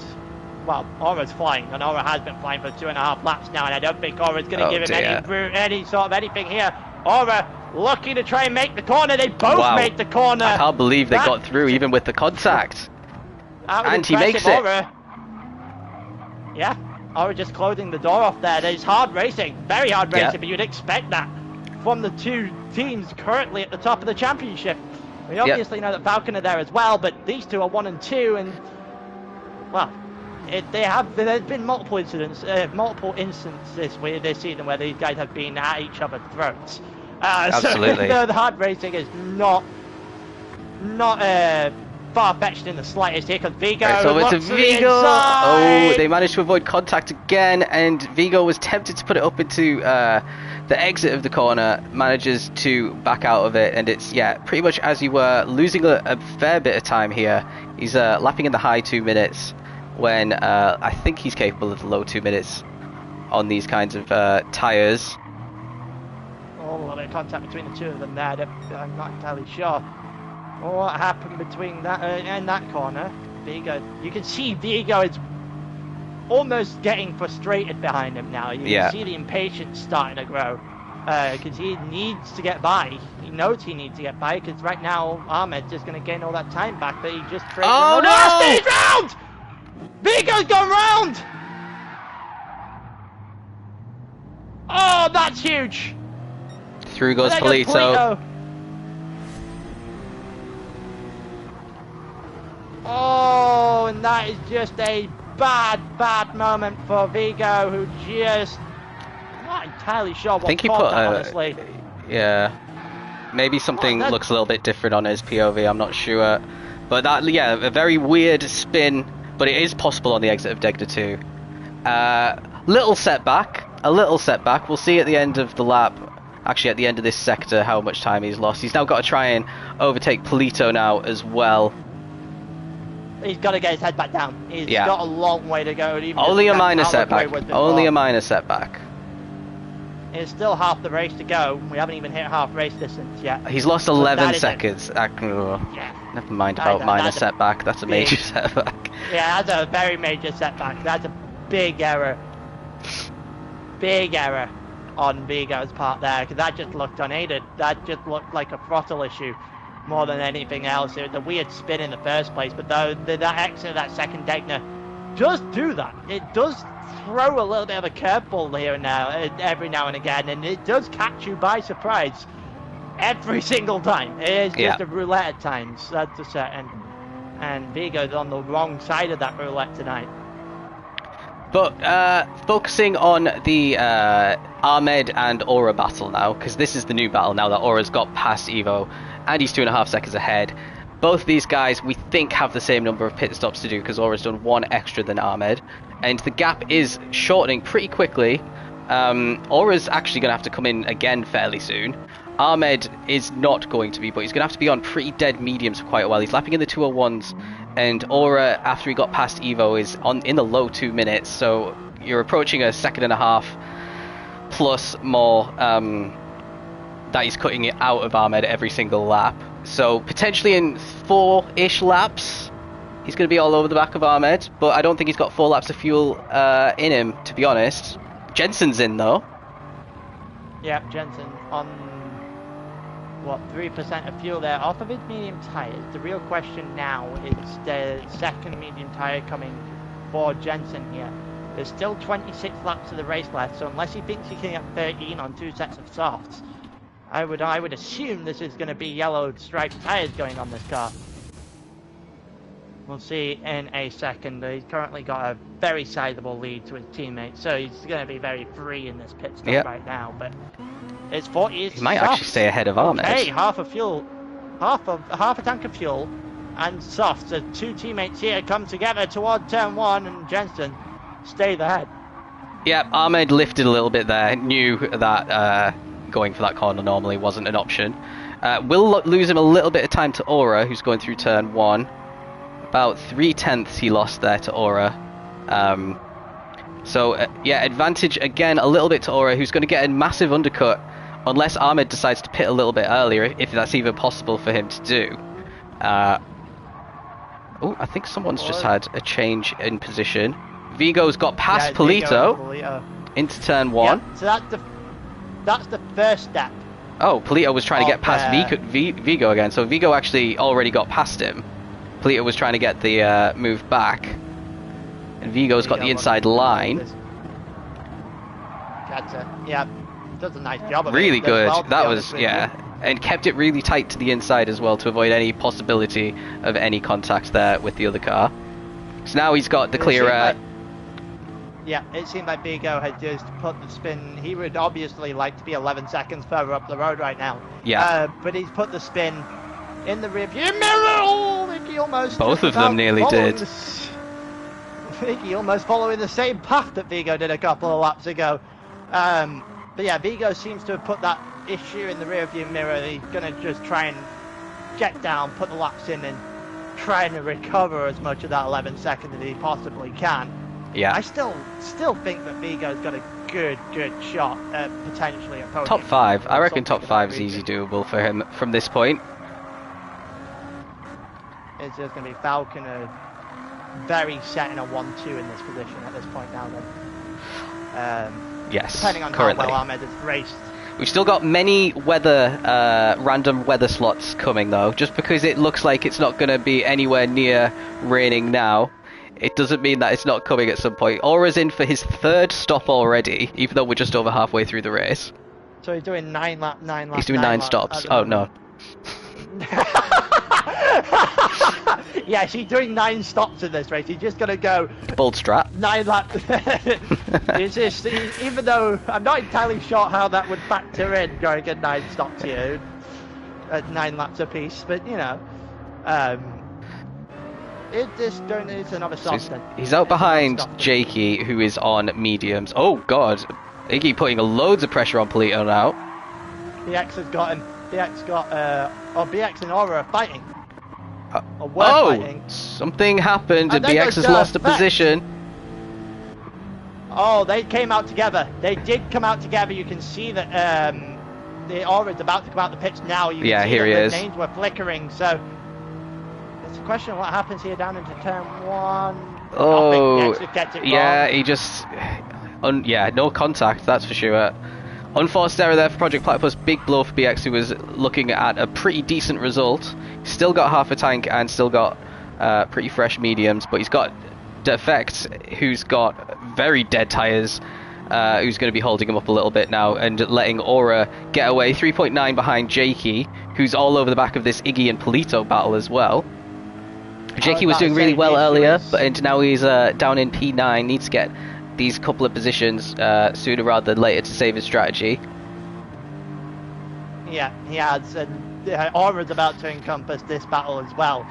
Well, Aura's flying, and Aura has been flying for 2.5 laps now, and I don't think Aura's going to give him any sort of anything here. Aura looking to try and make the corner. They both made the corner. I can't believe they got through even with the contact. And he makes it. Aura. Yeah, Aura just closing the door off there. There's hard racing, very hard racing, but you'd expect that from the 2 teams currently at the top of the championship. We obviously know that Falcon are there as well, but these 2 are 1 and 2, and well, there's been multiple instances this season where these guys have been at each other's throats. Absolutely. So the hard racing is not far-fetched in the slightest here, because Vigo so it's Vigo. Oh, they managed to avoid contact again, and Vigo was tempted to put it up into the exit of the corner, manages to back out of it, and it's pretty much as you were, losing a fair bit of time here. He's lapping in the high 2 minutes when I think he's capable of the low 2 minutes on these kinds of tyres. A little bit of contact between the 2 of them there. I'm not entirely sure what happened between that and that corner. Vigo, you can see Vigo is almost getting frustrated behind him now. You can see the impatience starting to grow, because he needs to get by. He knows he needs to get by, because right now Ahmed's just going to gain all that time back, but he just traded the last 8 rounds! Vigo's gone round! Oh, that's huge! Through goes Polito. Oh, and that is just a bad moment for Vigo, who just not entirely sure what caused that, honestly. Yeah, maybe something looks a little bit different on his POV, I'm not sure. But that, a very weird spin, but it is possible on the exit of Degda 2. A little setback. We'll see at the end of the lap, actually at the end of this sector, how much time he's lost. He's now got to try and overtake Polito now as well. He's got to get his head back down. He's got a long way to go. Only a minor setback. Only a minor setback. It's still half the race to go. We haven't even hit half race distance yet. He's lost 11 seconds. Never mind about minor setback. That's a major setback. Yeah, that's a very major setback. That's a big error. Big error on Vigo's part there, because that just looked unaided. That just looked like a throttle issue more than anything else. It was a weird spin in the first place, but though that exit of that second Degner does do that. It does throw a little bit of a curveball here and now, every now and again, and it does catch you by surprise every single time. It is just a roulette at times, that's a certain. And Vigo's on the wrong side of that roulette tonight. But focusing on the Ahmed and Aura battle now, because this is the new battle now that Aura's got past Evo and he's 2.5 seconds ahead. Both these guys, we think, have the same number of pit stops to do, because Aura's done 1 extra than Ahmed, and the gap is shortening pretty quickly. Aura's actually going to have to come in again fairly soon. Ahmed is not going to be, but he's going to have to be on pretty dead mediums for quite a while. He's lapping in the 201s, and Aura, after he got past Evo, is in the low 2 minutes, so you're approaching a 1.5 seconds plus more that he's cutting it out of Ahmed every single lap. So potentially in 4-ish laps, he's going to be all over the back of Ahmed, but I don't think he's got 4 laps of fuel in him, to be honest. Jensen's in, though. Yeah, Jensen on, 3% of fuel there off of his medium tyres. The real question now is the second medium tyre coming for Jensen here. There's still 26 laps of the race left, so unless he thinks he can get 13 on 2 sets of softs, I would assume this is going to be yellow striped tyres going on this car. We'll see in a second. He's currently got a very sizable lead to his teammates, so he's going to be very free in this pit stop right now. But it's 40. He might actually stay ahead of Ahmed. Hey, half a tank of fuel and soft. So two teammates here come together toward turn 1, and Jensen stayed ahead. Yeah, Ahmed lifted a little bit there, knew that going for that corner normally wasn't an option. Will lose him a little bit of time to Aura, who's going through turn 1. About 3/10 he lost there to Aura. Yeah, advantage again a little bit to Aura, who's going to get a massive undercut unless Ahmed decides to pit a little bit earlier, if that's even possible for him to do. Oh, I think someone's just had a change in position. Vigo's got past Polito into turn 1. Yeah, so that's the first step. Oh, Polito was trying to get past Vigo again, so Vigo actually already got past him. Polito was trying to get the move back, and Vigo's got the inside line. Gotcha. Yeah, does a nice job of it. Really good. Well, that was, yeah. And kept it really tight to the inside as well to avoid any possibility of any contact there with the other car. So now he's got the clear... Yeah, it seemed like Vigo had just put the spin. He would obviously like to be 11 seconds further up the road right now. Yeah. But he's put the spin in the rearview mirror. Oh, Vicky almost. Both of them nearly did. Vicky almost following the same path that Vigo did a couple of laps ago. But yeah, Vigo seems to have put that issue in the rearview mirror. He's going to just try and get down, put the laps in, and trying to recover as much of that 11 seconds as he possibly can. Yeah. I still think that Vigo's got a good shot at potentially opposing. Top 5. I reckon top 5 is easy doable for him from this point. It's just going to be Falconer very set in a 1-2 in this position at this point now then. Yes, depending on currently. how well Ahmed has raced. We've still got many random weather slots coming though. Just because it looks like it's not going to be anywhere near raining now, it doesn't mean that it's not coming at some point. Aura's in for his 3rd stop already, even though we're just over halfway through the race. So he's doing 9 laps. He's doing 9 stops. Oh no. Yeah, she's doing 9 stops in this race. He's just gonna go bold strat. 9 laps. It's just, even though I'm not entirely sure how that would factor in going at 9 stops here at 9 laps apiece, but you know, it's another soft. So he's out behind Jakey, who is on mediums. Oh god, Iggy putting loads of pressure on Polito now. BX has got him. BX and Aura are fighting. Fighting. Something happened and BX has lost a position. Oh, they came out together. They did come out together. You can see that the Aura is about to come out the pitch now. You can see here he is. The names were flickering. So it's a question of what happens here down into turn 1. Oh, gets it yeah, wrong. he just... no contact, that's for sure. Unforced error there for Project Platypus. Big blow for BX, who was looking at a pretty decent result. Still got half a tank and still got pretty fresh mediums, but he's got Defect, who's got very dead tyres, who's going to be holding him up a little bit now and letting Aura get away. 3.9 behind Jakey, who's all over the back of this Iggy and Polito battle as well. Jakey was doing really well earlier, but now he's down in P9, needs to get these couple of positions sooner rather than later to save his strategy. Yeah, he has, and Aura's about to encompass this battle as well.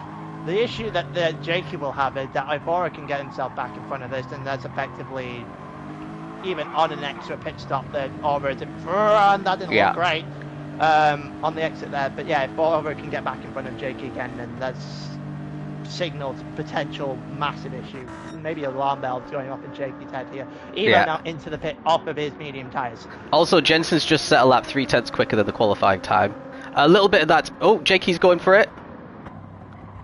The issue that Jakey will have is that if Aura can get himself back in front of this, then that's effectively, even on an extra pit stop, that Aura is in front. That didn't look great on the exit there, but yeah, if Aura can get back in front of Jakey again, then that's signals potential massive issue. Maybe alarm bells going off in Jakey's head here. Even out into the pit off of his medium tyres. Also, Jensen's just set a lap 3/10 quicker than the qualifying time. A little bit of that. Oh, Jakey's going for it.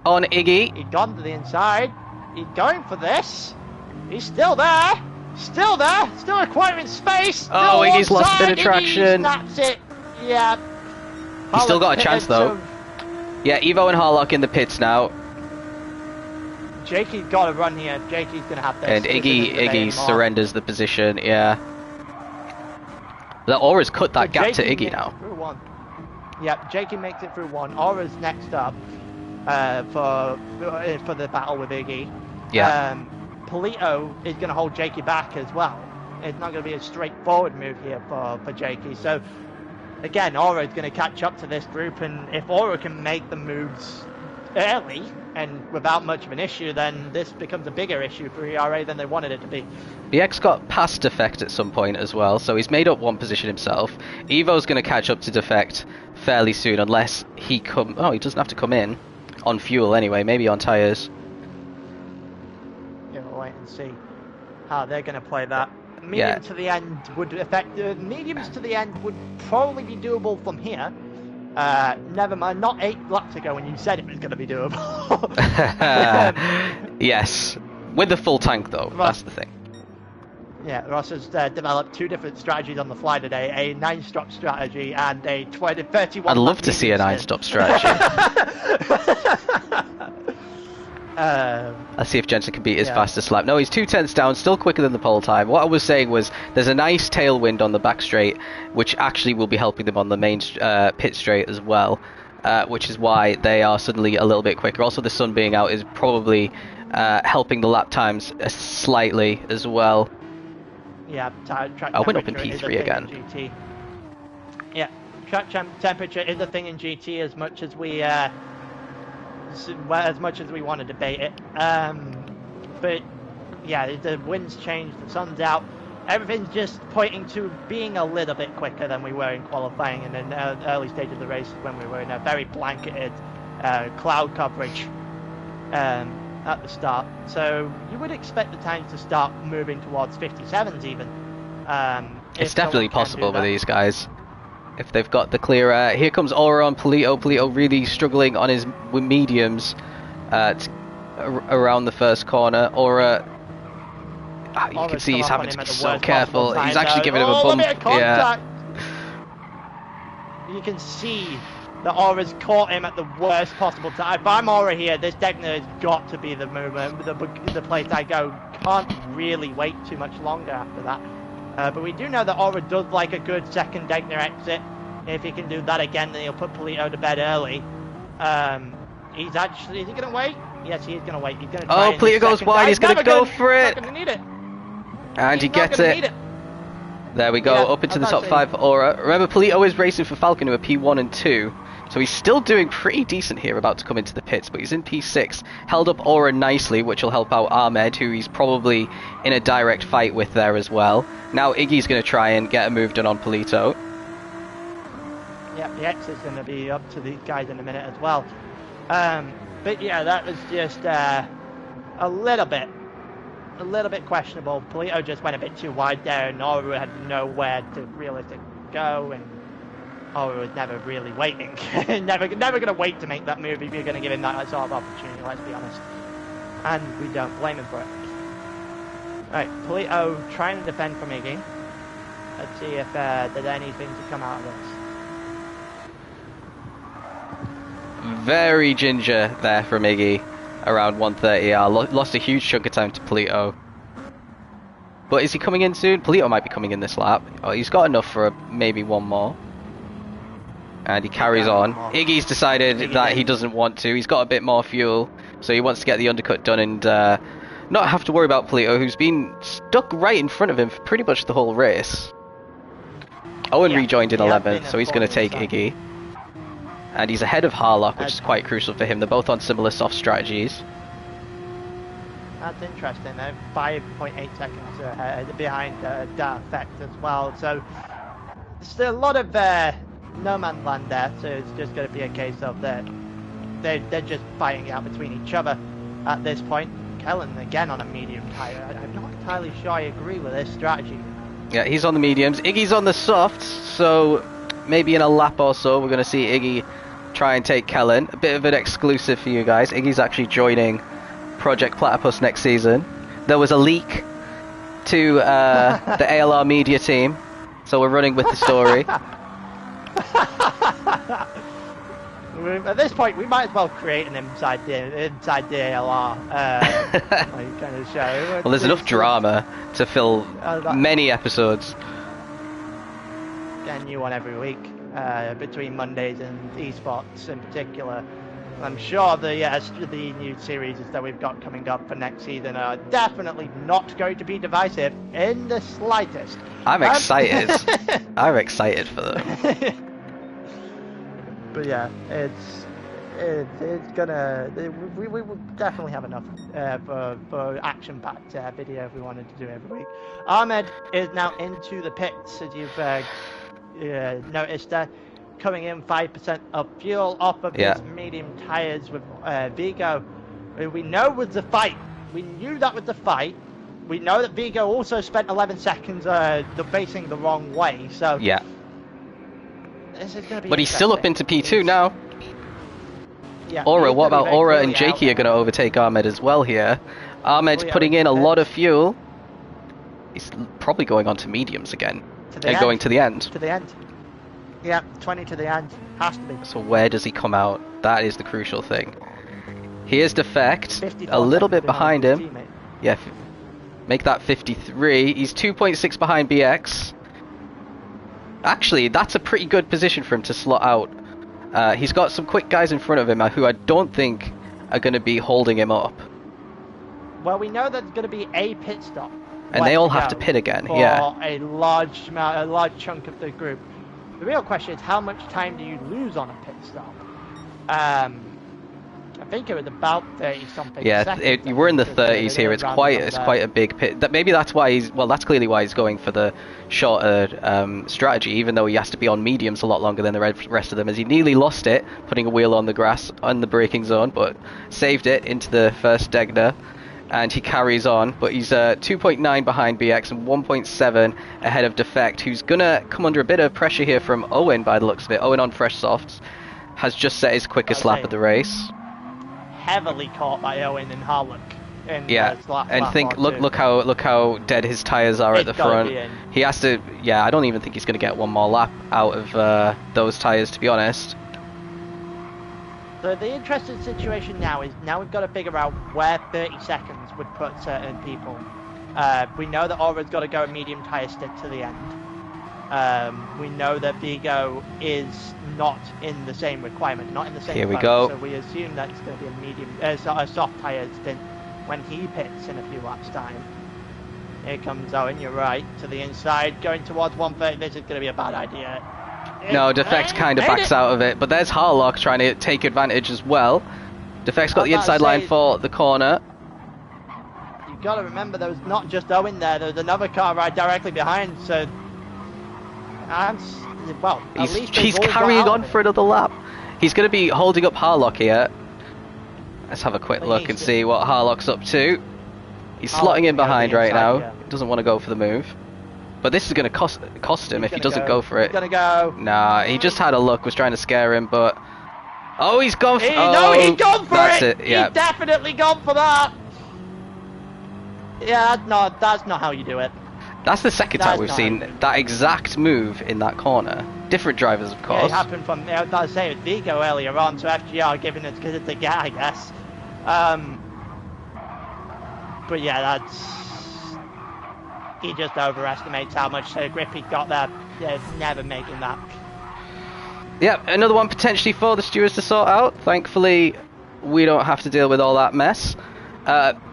On Iggy. He's gone to the inside. He's going for this. He's still there. Still there. Still acquiring space. Still Iggy's lost a bit of traction. That's it. Yeah. He's still got a chance though. Yeah, Evo and Harlock in the pits now. Jakey's got to run here. Jakey's going to have this. And Iggy surrenders the position, yeah. The Aura's cut that gap to Iggy now. Through 1. Yep, Jakey makes it through 1. Aura's next up for the battle with Iggy. Yeah. Polito is going to hold Jakey back as well. It's not going to be a straightforward move here for Jakey. So, again, Aura is going to catch up to this group, and if Aura can make the moves early, and without much of an issue, then this becomes a bigger issue for ERA than they wanted it to be. BX got past Defect at some point as well, so he's made up one position himself. Evo's going to catch up to Defect fairly soon, unless he Oh, he doesn't have to come in on fuel anyway, maybe on tyres. Yeah, we'll wait and see how they're going to play that. Medium to the end would affect... mediums to the end would probably be doable from here. Never mind, not 8 laps ago when you said it was going to be doable. Yes, with the full tank though, that's the thing. Yeah, Ross has developed 2 different strategies on the fly today, a 9-stop strategy and a 31. I'd love to see a 9-stop strategy. Let's see if Jensen can beat his fastest lap. No, he's 2/10 down, still quicker than the pole time. What I was saying was there's a nice tailwind on the back straight, which actually will be helping them on the main pit straight as well, which is why they are suddenly a little bit quicker. Also, the sun being out is probably helping the lap times slightly as well. Yeah, track I went up in P3 again. GT. Yeah, track temperature is a thing in GT as much as we want to debate it. But yeah, the wind's changed, the sun's out, everything's just pointing to being a little bit quicker than we were in qualifying and in the early stage of the race when we were in a very blanketed cloud coverage at the start. So you would expect the times to start moving towards 57s even. It's definitely possible with these guys. If they've got the clear air. Here comes Aura on Polito. Polito really struggling on his mediums around the first corner. Aura, you can see he's having to be so careful. He's actually giving him a bump. Yeah. You can see that Aura's caught him at the worst possible time. If I'm Aura here, this Degner has got to be the movement, the place I go. Can't really wait too much longer after that. But we do know that Aura does like a good second Degner exit. If he can do that again, then he'll put Polito to bed early. Is he going to wait? Yes, he is going to wait. He's going to try. Oh, Polito goes wide. He's going to go for it. He's not going to need it. And he gets it. There we go, up into the top 5 for Aura. Remember, Polito is racing for Falcon, who are P1 and 2. So he's still doing pretty decent here, about to come into the pits, but he's in P6. Held up Aura nicely, which will help out Ahmed, who he's probably in a direct fight with there as well. Now Iggy's going to try and get a move done on Polito. Yep, the X is going to be up to these guys in a minute as well. But yeah, that was just a little bit questionable. Polito just went a bit too wide there, and Aura had nowhere to realistically go, and Aura was never really waiting. never going to wait to make that move if you're going to give him that sort of opportunity, let's be honest. And we don't blame him for it. Right, Polito trying to defend from Iggy. Let's see if there's anything to come out of this. Very ginger there from Iggy, around 130R. Lost a huge chunk of time to Polito. But is he coming in soon? Polito might be coming in this lap. Oh, he's got enough for maybe one more. And he carries on. Iggy's decided that he doesn't want to. He's got a bit more fuel, so he wants to get the undercut done and not have to worry about Polito, who's been stuck right in front of him for pretty much the whole race. Owen rejoined in 11th, so he's going to take Iggy. And he's ahead of Harlock, which is quite crucial for him. They're both on similar soft strategies. That's interesting. They're 5.8 seconds behind that effect as well. So there's a lot of no man's land there. So it's just going to be a case of they're just fighting out between each other at this point. Kellen again on a medium tyre. I'm not entirely sure I agree with this strategy. Yeah, he's on the mediums. Iggy's on the softs. So maybe in a lap or so, we're going to see Iggy try and take Kellen. A bit of an exclusive for you guys. Iggy's actually joining Project Platypus next season. There was a leak to the ALR media team, so we're running with the story. At this point, we might as well create an inside the ALR kind of show. Well, there's enough drama to fill many episodes. Get a new one every week, between Mondays and esports in particular. I'm sure the new series that we've got coming up for next season are definitely not going to be divisive in the slightest. I'm excited. I'm excited for them. But yeah, it's gonna. We will definitely have enough for action-packed video if we wanted to do every week. Ahmed is now into the pits, as you've noticed. Coming in 5% of fuel off of his medium tires with Vigo. We know was the fight. We knew that was the fight. We know that Vigo also spent 11 seconds facing the wrong way. So yeah. This is gonna be but he's still up into P2 now. Yeah, Aura, what about Aura and Jakey are going to overtake Ahmed as well here. Ahmed's putting in a lot of fuel. He's probably going on to mediums again. Going to the end. To the end. Yeah, 20 to the end. Has to be. So where does he come out? That is the crucial thing. Here's Defect, a little bit behind him. Yeah, make that 53. He's 2.6 behind BX. Actually, that's a pretty good position for him to slot out. He's got some quick guys in front of him who I don't think are going to be holding him up. Well, we know there's going to be a pit stop. And they all have to pit again, for a large chunk of the group. The real question is, how much time do you lose on a pit stop? I think it was about 30-something seconds. We're in the 30s here. It's quite a big pit. Maybe that's why he's... Well, that's clearly why he's going for the shorter strategy, even though he has to be on mediums a lot longer than the rest of them, as he nearly lost it, putting a wheel on the grass on the braking zone, but saved it into the first Degner, and he carries on. But he's 2.9 behind BX and 1.7 ahead of Defect, who's going to come under a bit of pressure here from Owen by the looks of it. Owen on fresh softs has just set his quickest lap of the race. Heavily caught by Owen and Harlock. Look how dead his tires are at the front. He has to. Yeah, I don't even think he's going to get one more lap out of those tires, to be honest. So the interesting situation now is we've got to figure out where 30 seconds would put certain people. We know that Aura's got to go a medium tire stick to the end. We know that Vigo is not in the same requirement, not in the same. Here we go. So we assume that it's going to be a medium, a soft tyre stint when he pits in a few laps' time. Here comes Owen. You're right, to the inside, going towards 130. This is going to be a bad idea. No, Defect kind of backs out of it, but there's Harlock trying to take advantage as well. Defect's got the inside line for the corner. You've got to remember there was not just Owen there. There was another car right directly behind. So. Well, he's carrying on for another lap. He's going to be holding up Harlock here. Let's have a quick look and see what Harlock's up to. He's slotting in behind right now. He doesn't want to go for the move. But this is going to cost him if he doesn't go for it. He's going to go. Nah, he just had a look, was trying to scare him, but... Oh, he's gone for... No, he's gone for it! Yeah. He's definitely gone for that! Yeah, that's not how you do it. That's the second time we've seen that exact move in that corner. Different drivers, of course. Yeah, it happened from, I was about to say, with Vigo earlier on, so FGR giving it because it's a get, I guess. But yeah, he just overestimates how much grip he got there. Yeah, never making that. Yep, another one potentially for the stewards to sort out. Thankfully, we don't have to deal with all that mess.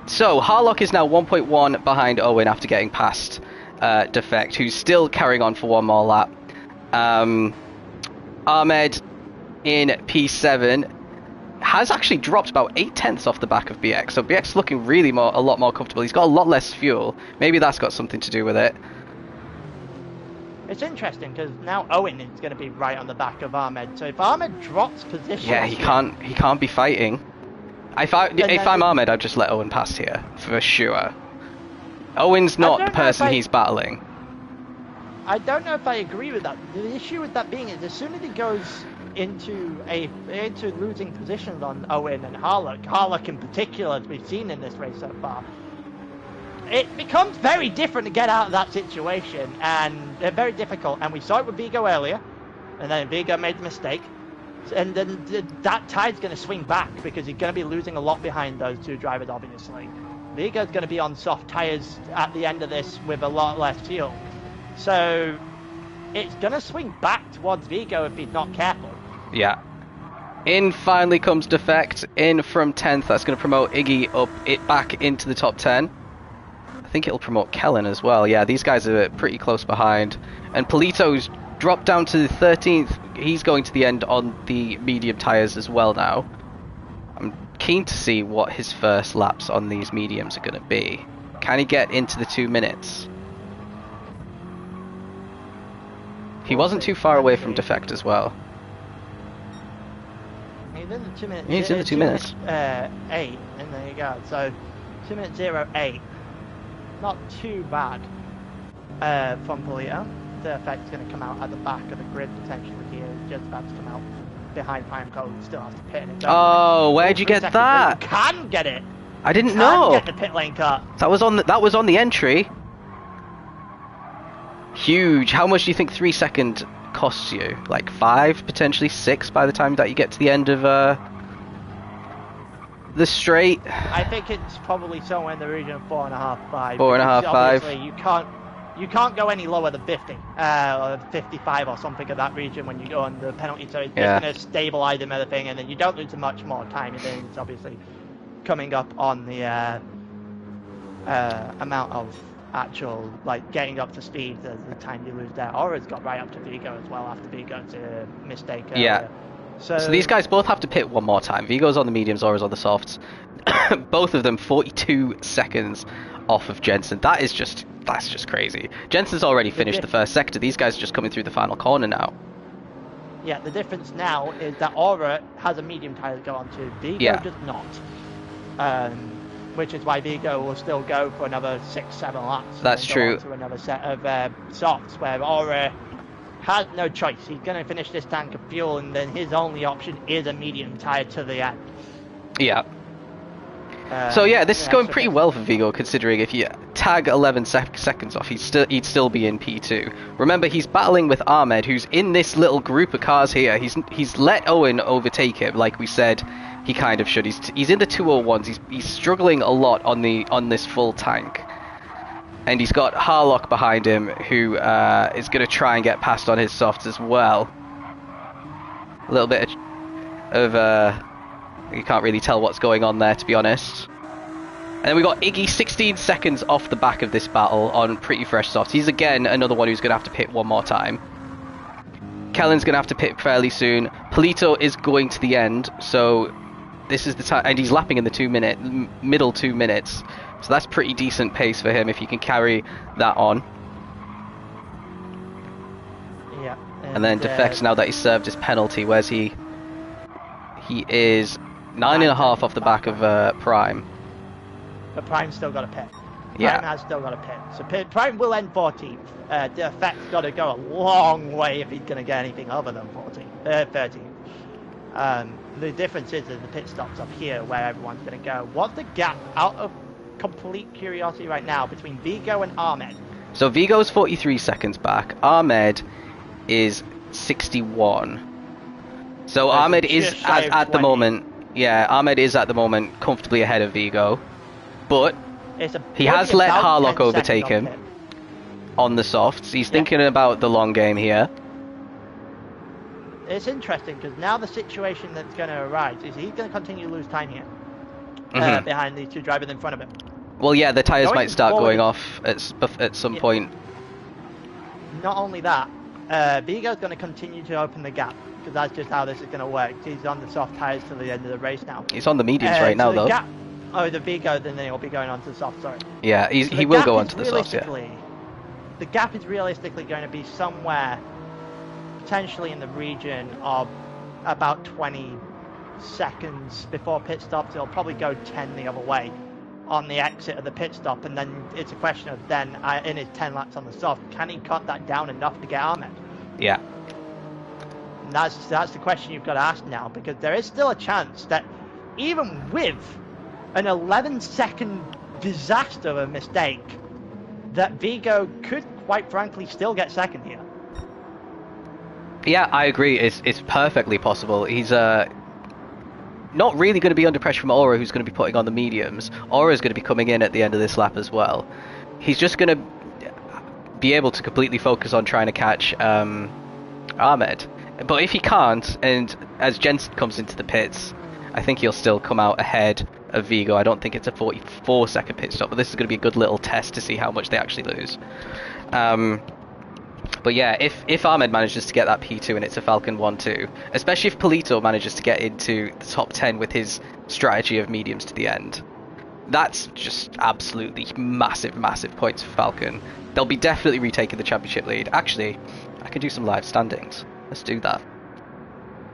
So, Harlock is now 1.1 behind Owen after getting past Defect, who's still carrying on for one more lap. Ahmed in P7 has actually dropped about 8/10 off the back of BX, so BX is looking really a lot more comfortable. He's got a lot less fuel. Maybe that's got something to do with it. It's interesting because now Owen is going to be right on the back of Ahmed. So if Ahmed drops position, yeah, he can't be fighting. If I'm Ahmed, I'd just let Owen pass here for sure. Owen's not the person he's battling. I don't know if I agree with that. The issue with that being is as soon as he goes into losing positions on Owen and Harlock in particular, as we've seen in this race so far, it becomes very different to get out of that situation, and very difficult. And we saw it with Vigo earlier, and then Vigo made the mistake, and then that tide's going to swing back because he's going to be losing a lot behind those two drivers, obviously. Vigo's going to be on soft tyres at the end of this with a lot less fuel. So it's going to swing back towards Vigo if he's not careful. Yeah. In finally comes Defect, in from 10th. That's going to promote Iggy back into the top 10. I think it'll promote Kellen as well. Yeah, these guys are pretty close behind. And Polito's dropped down to 13th. He's going to the end on the medium tyres as well now. I'm keen to see what his first laps on these mediums are going to be. Can he get into the 2 minutes? He wasn't too far away from Defect as well. He's in the 2 minutes. He's in the 2 minutes. 8, and there you go. So 2 minutes 08. Not too bad from Polito. The Effect's going to come out at the back of the grid potentially here. Just about to come out behind Prime Code. Still has to pit it. Oh, where'd you get that? You can get it. I didn't know. Get the pit lane cut. That was on the entry. Huge. How much do you think 3 second costs you? Like 5, potentially 6 by the time that you get to the end of the straight? I think it's probably somewhere in the region of 4.5, 5. 4.5, 5. Obviously, you can't go any lower than 50 or 55 or something of that region when you go on the penalty. So it's just going to stabilize him, everything, and then you don't lose much more time. And then it's obviously coming up on the amount of actual, like, getting up to speed, the time you lose there. Aura's got right up to Vigo as well after Vigo's mistake earlier. Yeah. So these guys both have to pit one more time. Vigo's on the mediums, Aura's on the softs. Both of them 42 seconds off of Jensen. That's just crazy. Jensen's already finished the first sector. These guys are just coming through the final corner now. Yeah, the difference now is that Aura has a medium tyre to go on to. Vigo does not. Which is why Vigo will still go for another 6-7 laps. That's true. To another set of softs, where Aura has no choice. He's going to finish this tank of fuel, and then his only option is a medium tyre to the end. Yeah. So yeah, this is going pretty well for Vigo, considering if you tag 11 seconds off, he'd still be in P2. Remember, he's battling with Ahmed, who's in this little group of cars here. He's let Owen overtake him, like we said he kind of should. He's in the 201s. He's struggling a lot on this full tank, and he's got Harlock behind him, who is going to try and get past on his softs as well. A little bit of you can't really tell what's going on there, to be honest. And then we got Iggy 16 seconds off the back of this battle on pretty fresh softs. He's again another one who's going to have to pit one more time. Kellen's going to have to pit fairly soon. Polito is going to the end, so this is the time, and he's lapping in the middle 2 minutes. So that's pretty decent pace for him if he can carry that on. Yeah. And then Defect, now that he's served his penalty, where's he? He is 9.5 off the back of Prime. But Prime's still got a pit. Yeah. Prime has still got a pit. So Prime will end 14th. Defect's got to go a long way if he's going to get anything other than 13th. The difference is that the pit stops up here where everyone's going to go. What's the gap, out of complete curiosity right now, between Vigo and Ahmed? So Vigo's 43 seconds back. Ahmed is 61. So Ahmed is at the moment, Ahmed is at the moment comfortably ahead of Vigo, but he has let Harlock overtake him on the softs. He's thinking about the long game here. It's interesting because now the situation that's going to arise is he's going to continue to lose time here behind these two drivers in front of him. Well, yeah, the tyres might start going off at some point. Not only that, Vigo's going to continue to open the gap, because that's just how this is going to work. He's on the soft tyres till the end of the race now. He's on the mediums right now, though. The Vigo, then he'll be going on to the soft, sorry. Yeah, he will go on to the soft, yeah. The gap is realistically going to be somewhere, potentially in the region of about 20 seconds before pit stops. It'll probably go 10 the other way on the exit of the pit stop, and then it's a question of then, in his 10 laps on the soft, can he cut that down enough to get Ahmed? Yeah. And that's the question you've got to ask now, because there is still a chance that even with an 11-second disaster of a mistake, that Vigo could quite frankly still get second here. Yeah, I agree. It's perfectly possible. He's not really going to be under pressure from Aura, who's going to be putting on the mediums. Aura is going to be coming in at the end of this lap as well. He's just going to be able to completely focus on trying to catch Ahmed. But if he can't, and as Jensen comes into the pits, I think he'll still come out ahead of Vigo. I don't think it's a 44-second pit stop, but this is going to be a good little test to see how much they actually lose. But yeah, if Ahmed manages to get that P2 and it's a Falcon 1-2, especially if Polito manages to get into the top 10 with his strategy of mediums to the end, that's just absolutely massive, massive points for Falcon. They'll be definitely retaking the championship lead. Actually, I can do some live standings. Let's do that.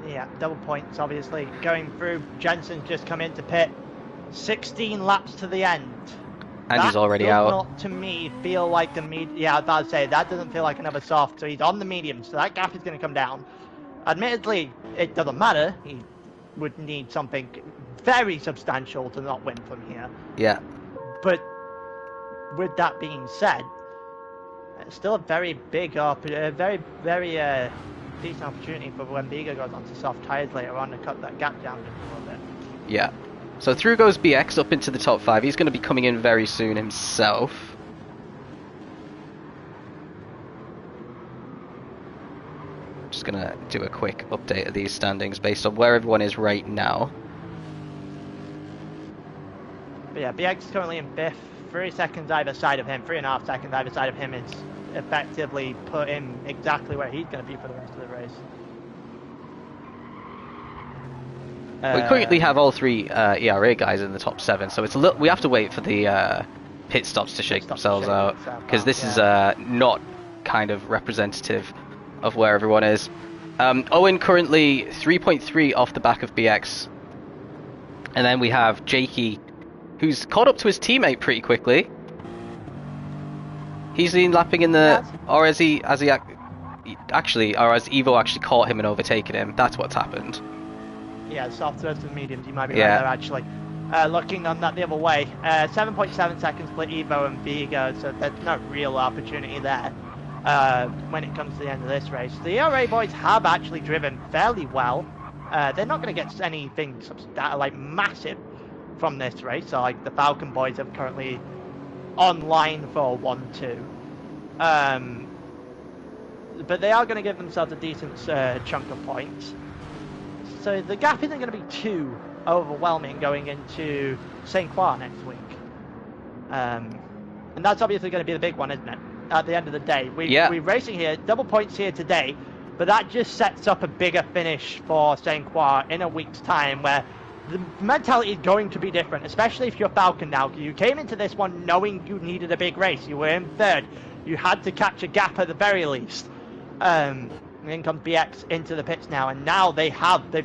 Yeah, double points, obviously. Going through, Jensen's just come into pit. 16 laps to the end. And he's already out. That does not, to me, feel like a medium. Yeah, I was about to say, that doesn't feel like another soft. So he's on the medium, so that gap is going to come down. Admittedly, it doesn't matter. He would need something very substantial to not win from here. Yeah. But with that being said, it's still a very big, very decent opportunity for when Biga goes onto soft tyres later on to cut that gap down just a little bit. Yeah. So through goes BX up into the top 5. He's going to be coming in very soon himself. Just going to do a quick update of these standings based on where everyone is right now. But yeah, BX is currently in 5th. 3 seconds either side of him, 3.5 seconds either side of him is effectively put him exactly where he's going to be for the rest of the race. We currently have all 3 ERA guys in the top 7, so it's a little. We have to wait for the pit stops to shake themselves out, because this is not kind of representative of where everyone is. Owen currently 3.3 off the back of BX, and then we have Jakey, who's caught up to his teammate pretty quickly. He's been lapping in the, or has Evo actually caught him and overtaken him? That's what's happened. Yeah, soft versus mediums, you might be right there actually. Looking on that the other way, 7.7 seconds split Evo and Vigo, so there's no real opportunity there when it comes to the end of this race. The ERA boys have actually driven fairly well. They're not going to get anything like massive from this race, so like the Falcon boys are currently online for 1-2. But they are going to give themselves a decent chunk of points. So the gap isn't going to be too overwhelming going into St. Croix next week. And that's obviously going to be the big one, isn't it? At the end of the day. We're racing here, double points here today, but that just sets up a bigger finish for St. Croix in a week's time, where the mentality is going to be different, especially if you're Falcon now. You came into this one knowing you needed a big race. You were in 3rd. You had to catch a gap at the very least. And in comes BX into the pits now, and now they've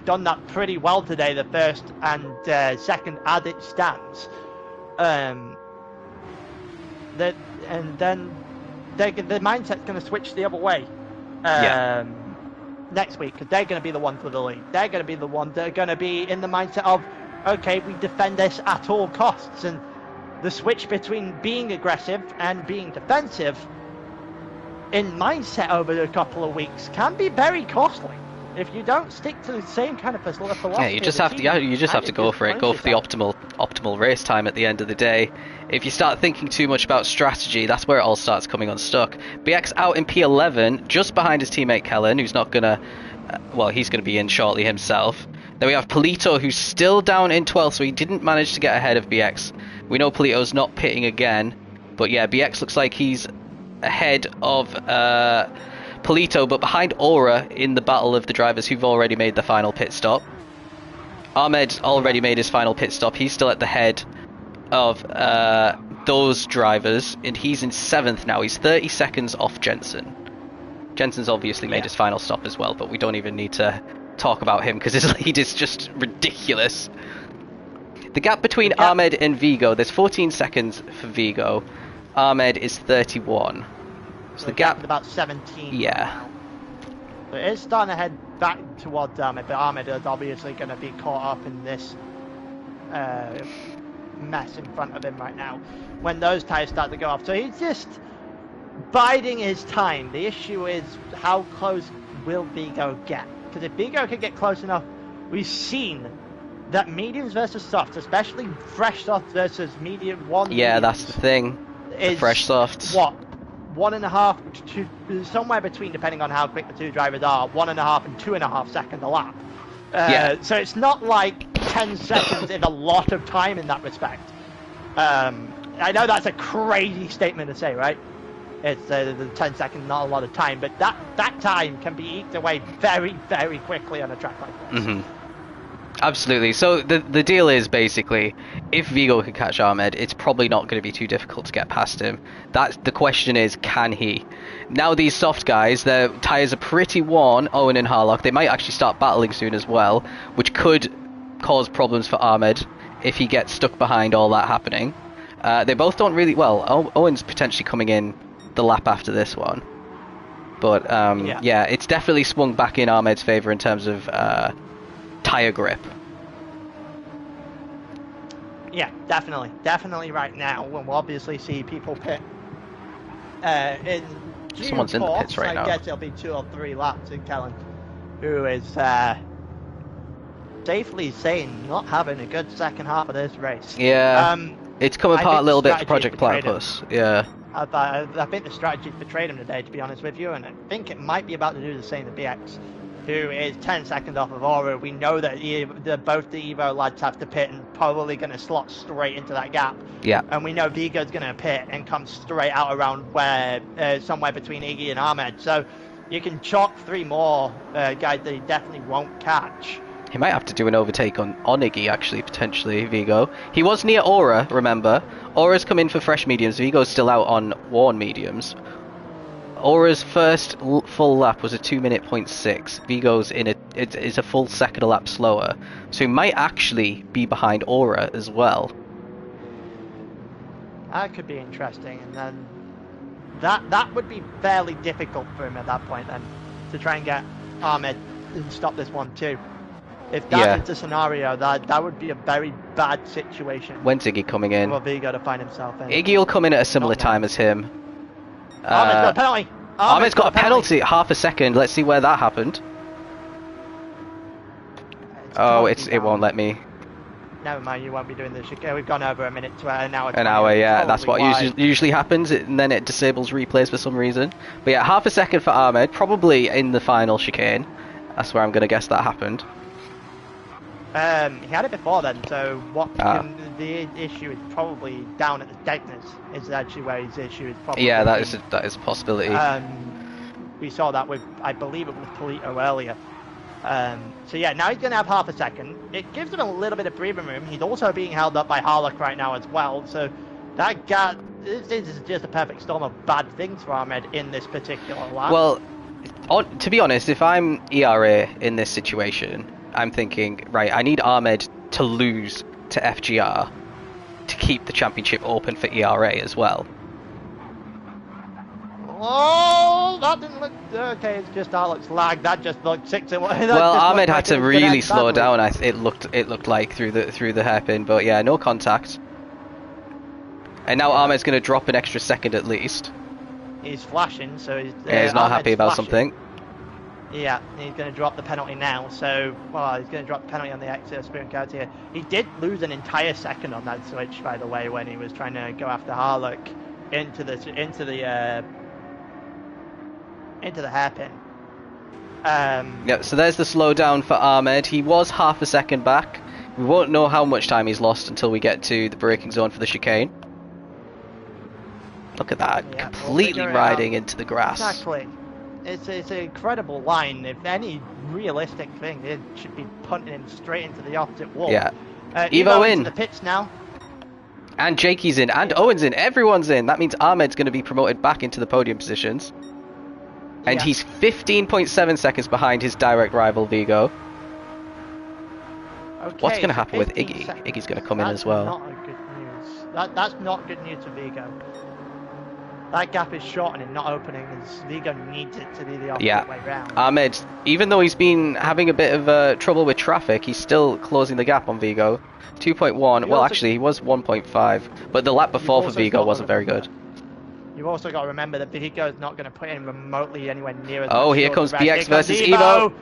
done that pretty well today, the 1st and 2nd as it stands. And then the mindset's going to switch the other way next week, because they're going to be the ones with the lead. They're going to be the ones that are going to be in the mindset of, okay, we defend this at all costs, and the switch between being aggressive and being defensive in mindset over a couple of weeks can be very costly if you don't stick to the same kind of philosophy. Yeah, you just have to go for it. Go for the optimal race time at the end of the day. If you start thinking too much about strategy, that's where it all starts coming unstuck. BX out in P11, just behind his teammate Kellen, who's not gonna. Well, he's gonna be in shortly himself. Then we have Polito, who's still down in 12th, so he didn't manage to get ahead of BX. We know Polito's not pitting again, but yeah, BX looks like he's ahead of Polito, but behind Aura in the battle of the drivers who've already made the final pit stop. Ahmed already made his final pit stop. He's still at the head of those drivers, and he's in 7th now. He's 30 seconds off Jensen. Jensen's obviously made his final stop as well, but we don't even need to talk about him because his lead is just ridiculous. The gap between Ahmed and Vigo, there's 14 seconds for Vigo. Ahmed is 31. So the gap is about 17. Yeah. So it is starting to head back towards Ahmed, but Ahmed is obviously going to be caught up in this mess in front of him right now when those tyres start to go off. So he's just biding his time. The issue is how close will Vigo get? Because if Vigo can get close enough, we've seen that mediums versus softs, especially fresh softs versus medium one. Yeah, that's the thing. The fresh softs. What? 1.5 to somewhere between, depending on how quick the two drivers are, 1.5 and 2.5 seconds a lap. So it's not like 10 seconds is a lot of time in that respect. I know that's a crazy statement to say, right? it's the 10 second, not a lot of time, but that time can be eked away very, very quickly on a track like this. Mm-hmm. Absolutely. So the deal is basically, if Vigo can catch Ahmed, it's probably not going to be too difficult to get past him. That's the question is, can he? Now these soft guys, their tyres are pretty worn, Owen and Harlock. They might actually start battling soon as well, which could cause problems for Ahmed if he gets stuck behind all that happening. They both don't really... Well, Owen's potentially coming in the lap after this one. But yeah, it's definitely swung back in Ahmed's favour in terms of... tyre grip. Yeah, definitely right now. We'll obviously see people pit in due Someone's in the pits right now. I guess it'll be 2 or 3 laps in Kellen, who is safely saying not having a good second half of this race. Yeah, it's come apart a little bit for Project Platypus. Yeah. I think the strategy betrayed him today, to be honest with you, and I think it might be about to do the same to BX, who is 10 seconds off of Aero. We know that both the Evo lads have to pit and probably going to slot straight into that gap. Yeah. And we know Vigo's going to pit and come straight out around where somewhere between Iggy and Ahmed. So you can chalk 3 more guys that he definitely won't catch. He might have to do an overtake on Iggy, actually, potentially, Vigo. He was near Aura, remember. Aura's come in for fresh mediums. Vigo's still out on worn mediums. Aura's first full lap was a 2:06. Vigo's is a full second a lap slower, so he might actually be behind Aura as well. That could be interesting, and then that would be fairly difficult for him at that point then, to try and get Ahmed and stop this one too. If that is the scenario, that would be a very bad situation. When's Iggy coming in? For Vigo to find himself in. Iggy will come in at a similar time as him. Ahmed's got a penalty. Ahmed's got a penalty, half a second. Let's see where that happened. It won't let me. Never mind, you won't be doing this. We've gone over a minute to an hour. An hour, yeah. That's what usually happens, and then it disables replays for some reason. But yeah, half a second for Ahmed, probably in the final chicane. That's where I'm going to guess that happened. He had it before then, so the issue is probably down at the deadness. Is actually where his issue is probably. Yeah, that is a possibility. We saw that with, I believe it was Polito earlier. So yeah, now he's going to have half a second. It gives him a little bit of breathing room. He's also being held up by Harlock right now as well. So that guy, this is just a perfect storm of bad things for Ahmed in this particular lap. Well, to be honest, if I'm ERA in this situation, I'm thinking, right, I need Ahmed to lose to FGR to keep the championship open for ERA as well. Oh, that didn't look... Okay, it's just Harlock's lag. That just looked 6 away. Well, Ahmed had to really slow down. It looked like through the hairpin, but yeah, no contact. And now Ahmed's going to drop an extra second at least. He's flashing, so he's not happy about something. Yeah, he's going to drop the penalty now. So, he's going to drop the penalty on the exit sprint car here. He did lose an entire second on that switch, by the way, when he was trying to go after Harlock into the hairpin. Yeah, so there's the slowdown for Ahmed. He was half a second back. We won't know how much time he's lost until we get to the braking zone for the chicane. Look at that, completely riding into the grass. Exactly. It's an incredible line. If any realistic thing, it should be punting him straight into the opposite wall. Yeah. Evo in. The pits now. And Jakey's in, and Owen's in. Everyone's in. That means Ahmed's going to be promoted back into the podium positions. And he's 15.7 seconds behind his direct rival, Vigo. Okay, what's going to happen with Iggy? Iggy's going to come in as well. That's not good news. That's not good news for Vigo. That gap is shortening, not opening, as Vigo needs it to be the opposite way round. Ahmed, even though he's been having a bit of trouble with traffic, he's still closing the gap on Vigo. 2.1, well actually he was 1.5, but the lap before for Vigo wasn't very good. You've also got to remember that Vigo is not going to put in remotely anywhere near as much. Here comes BX versus Evo.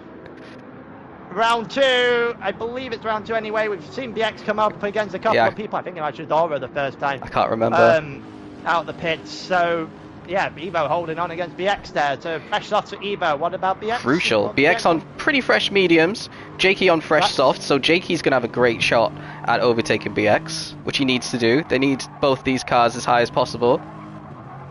Round 2, I believe it's round 2 anyway. We've seen BX come up against a couple of people. I think it was just Aura the first time. I can't remember. Out the pits, so yeah, Evo holding on against BX there. So fresh softs for Evo. What about BX? Crucial. BX on pretty fresh mediums, Jakey on fresh softs, so Jakey's gonna have a great shot at overtaking BX, which he needs to do. They need both these cars as high as possible.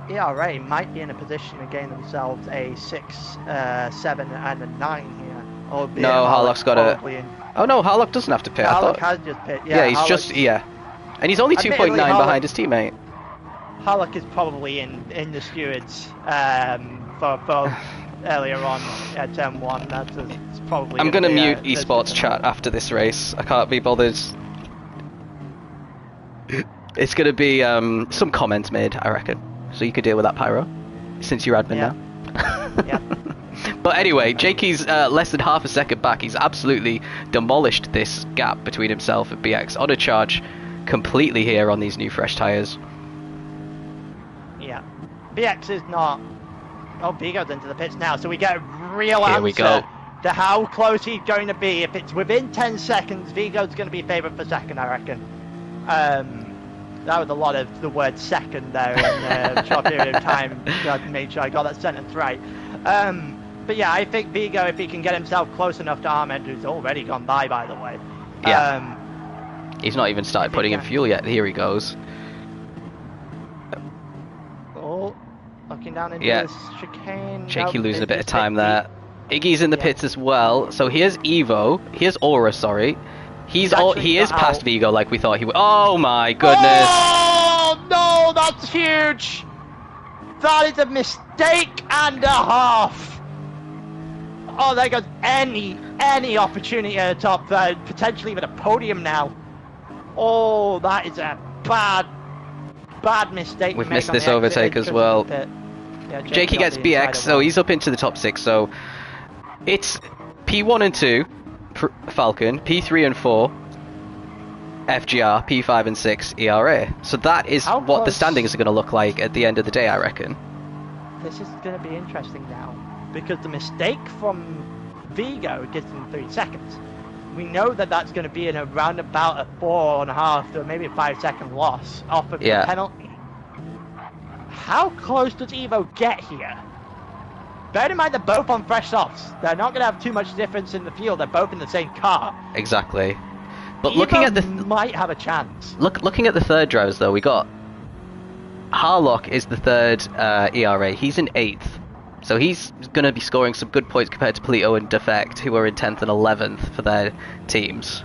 ERA might be in a position to gain themselves a 6, 7, and a 9 here. Albeit No, Harlock's got a... probably in- Oh no, Harlock doesn't have to pit. I Harlock thought... has just picked. Yeah, he's Harlock's- just... Yeah. And he's only 2.9 Admittedly, Harlock- behind his teammate. Harlock is probably in the stewards for earlier on at turn 1. It's probably. I'm going to be, mute a esports chat after this race. I can't be bothered. It's going to be some comments made, I reckon. So you could deal with that, Pyro, since you're admin now. Yeah. But anyway, Jakey's less than half a second back. He's absolutely demolished this gap between himself and BX on a charge completely here on these new fresh tyres. Yeah. BX is not. Oh, B goes into the pits now, so we get a real Here answer we go. to how close he's going to be. If it's within 10 seconds, Vigo's going to be favoured for second, I reckon. That was a lot of the word second there in a short period of time. I made sure I got that sentence right. But yeah, I think Vigo, if he can get himself close enough to Ahmed, who's already gone by the way. Yeah. He's not even started putting in fuel yet. Here he goes. Oh, looking down into Yeah. this chicane. Jakey Nope, losing a it's bit of just time hit there. Iggy's in the Yeah. pits as well. So here's Evo. Here's Aura, sorry. He actually is got past out. Vigo like we thought he would. Oh my goodness. Oh no, that's huge. That is a mistake and a half. Oh, there goes any opportunity at the top, potentially even a podium now. Oh, that is a bad mistake. We've to make missed on this the exit overtake as into well. the pit. Yeah, Jakey on gets the inside BX, of so one. he's up into the top 6. So it's P1 and 2, Falcon, P3 and 4, FGR, P5 and 6, ERA. So that is How what the close- standings are going to look like at the end of the day, I reckon. This is going to be interesting now, because the mistake from Vigo gets him 3 seconds. We know that that's going to be in around about a 4.5 to maybe a 5-second loss off of the penalty. How close does Evo get here? Bear in mind they're both on fresh softs. They're not going to have too much difference in the field. They're both in the same car. Exactly. But Evo looking at the might have a chance. looking at the third drivers though, we got Harlock is the third ERA. He's in 8th. So he's going to be scoring some good points compared to Polito and Defect, who are in 10th and 11th for their teams.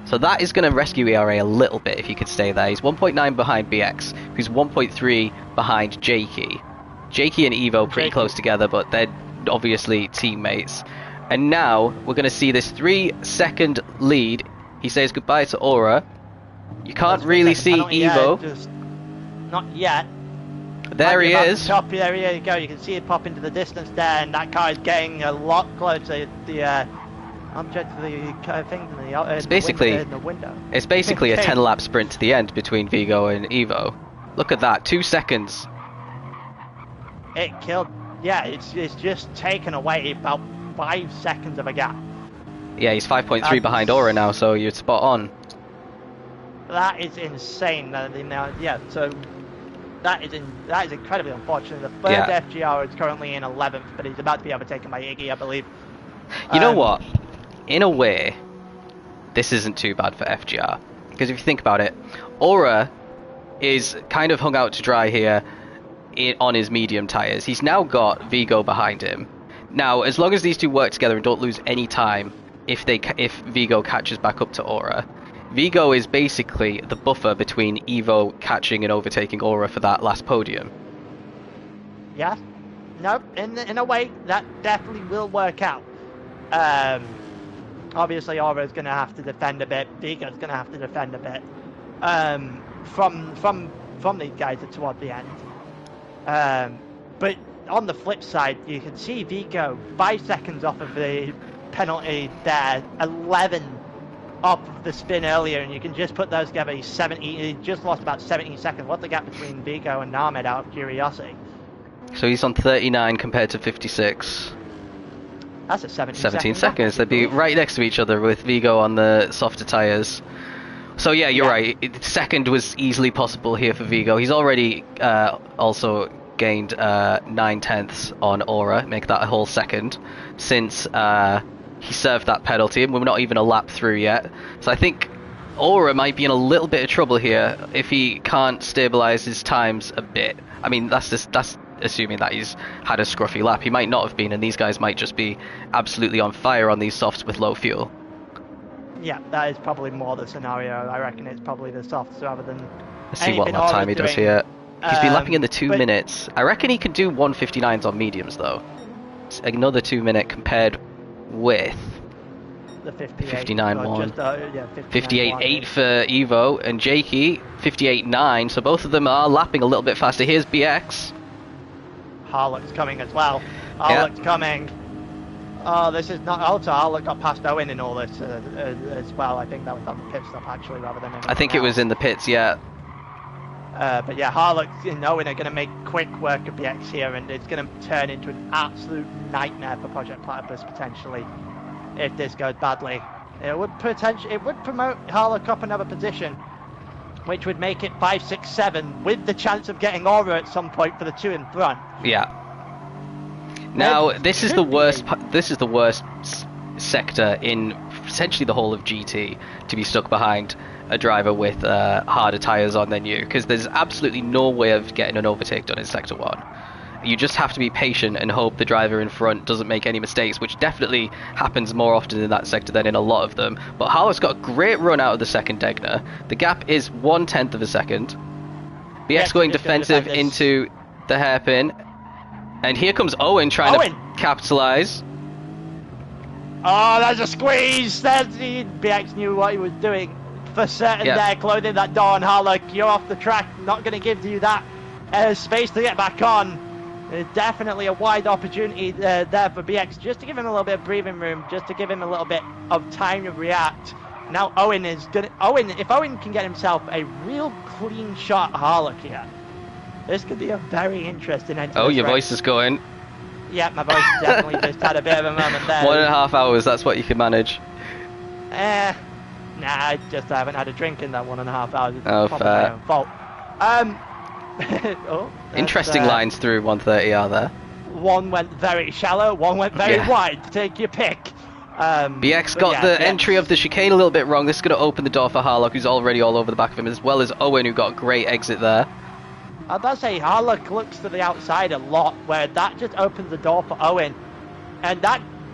So that is going to rescue ERA a little bit if he could stay there. He's 1.9 behind BX, who's 1.3 behind Jakey. Jakey and Evo pretty Jakey. close together, but they're obviously teammates. And now we're going to see this 3-second lead. He says goodbye to Aura. You can't really see Evo. Not yet. There he About is. the top, there you go. You can see it pop into the distance there, and that car is getting a lot closer. The object of the thing in the It's basically in the window. It's basically a Okay. 10-lap sprint to the end between Vigo and Evo. Look at that, 2 seconds. It killed. Yeah, it's just taken away about 5 seconds of a gap. Yeah, he's 5.3 behind Aura now, so you're spot on. That is insane. Yeah, so that is incredibly unfortunate. The third Yeah. FGR is currently in 11th, but he's about to be overtaken by Iggy, I believe. You know what? In a way, this isn't too bad for FGR. Because if you think about it, Aura is kind of hung out to dry here on his medium tyres. He's now got Vigo behind him. Now, as long as these two work together and don't lose any time, if Vigo catches back up to Aura, Vigo is basically the buffer between Evo catching and overtaking Aura for that last podium. Yeah. No, in a way, that definitely will work out. Obviously, Aura's going to have to defend a bit. Vigo's going to have to defend a bit. From these guys toward the end. But on the flip side, you can see Vigo 5 seconds off of the penalty there, 11 off of the spin earlier, and you can just put those together. He just lost about 17 seconds. What's the gap between Vigo and Ahmed, out of curiosity? So he's on 39 compared to 56. That's a 17 seconds. They'd be right next to each other with Vigo on the softer tyres. So yeah, you're right. Second was easily possible here for Vigo. He's already also gained 9/10 on Aura, make that a whole second, since he served that penalty, and we're not even a lap through yet. So I think Aura might be in a little bit of trouble here if he can't stabilize his times a bit. I mean, that's assuming that he's had a scruffy lap. He might not have been, and these guys might just be absolutely on fire on these softs with low fuel. Yeah, that is probably more the scenario. I reckon it's probably the softs rather than. Let's see what lap time he does here. He's been lapping in the 2 but- minutes. I reckon he could do 1:59s on mediums though. It's another 2 minute compared with The 58. 59.1. Yeah, 58.8 for Evo and Jakey, 58.9. So both of them are lapping a little bit faster. Here's BX. Harlock's coming as well. Harlock's coming. Oh, this is not. Also, Harlock got past Owen in all this as well. I think that was on the pit stop actually, rather than. I think it was in the pits, yeah. But yeah, Harlock and Owen are going to make quick work of BX here, and it's going to turn into an absolute nightmare for Project Platypus potentially if this goes badly. It would promote Harlock up another position, which would make it 5, 6, 7 with the chance of getting Aura at some point for the 2 in front. Yeah. Now this is the worst. This is the worst sector in essentially the whole of GT to be stuck behind a driver with harder tyres on than you, because there's absolutely no way of getting an overtake done in Sector 1. You just have to be patient and hope the driver in front doesn't make any mistakes, which definitely happens more often in that sector than in a lot of them. But Harlock's got a great run out of the second Degner. The gap is 1/10 of a second. BX going defensive into the hairpin. And here comes Owen trying to capitalise. Oh, there's a squeeze! BX knew what he was doing for certain there, clothing that door on Harlock. You're off the track, not going to give you that space to get back on. Definitely a wide opportunity there for BX, just to give him a little bit of breathing room, just to give him a little bit of time to react. Now Owen is gonna. If Owen can get himself a real clean shot Harlock here, this could be a very interesting end to Oh, this your race. voice is going. Yeah, my voice definitely just had a bit of a moment there. 1.5 hours, that's what you can manage. Nah, I just haven't had a drink in that 1.5 hours. It's Oh, probably fair. my own fault. Interesting lines through 130 are there. One went very shallow, one went very wide. Take your pick. BX got the entry of the chicane a little bit wrong. This is going to open the door for Harlock, who's already all over the back of him, as well as Owen, who got a great exit there. I was about to say, Harlock looks to the outside a lot, where that just opens the door for Owen. And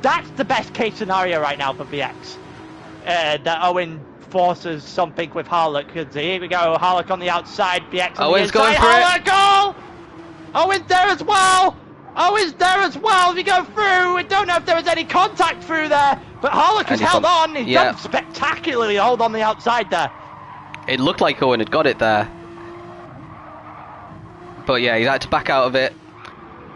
that's the best case scenario right now for BX. That Owen forces something with Harlock. Because here we go, Harlock on the outside, BX on Owen's the inside. going for Harlock, goal! Owen's there as well! Owen's there as well. We go through. We don't know if there was any contact through there, but Harlock has held on. He's done spectacularly to hold on the outside there. It looked like Owen had got it there. But yeah, he's had to back out of it.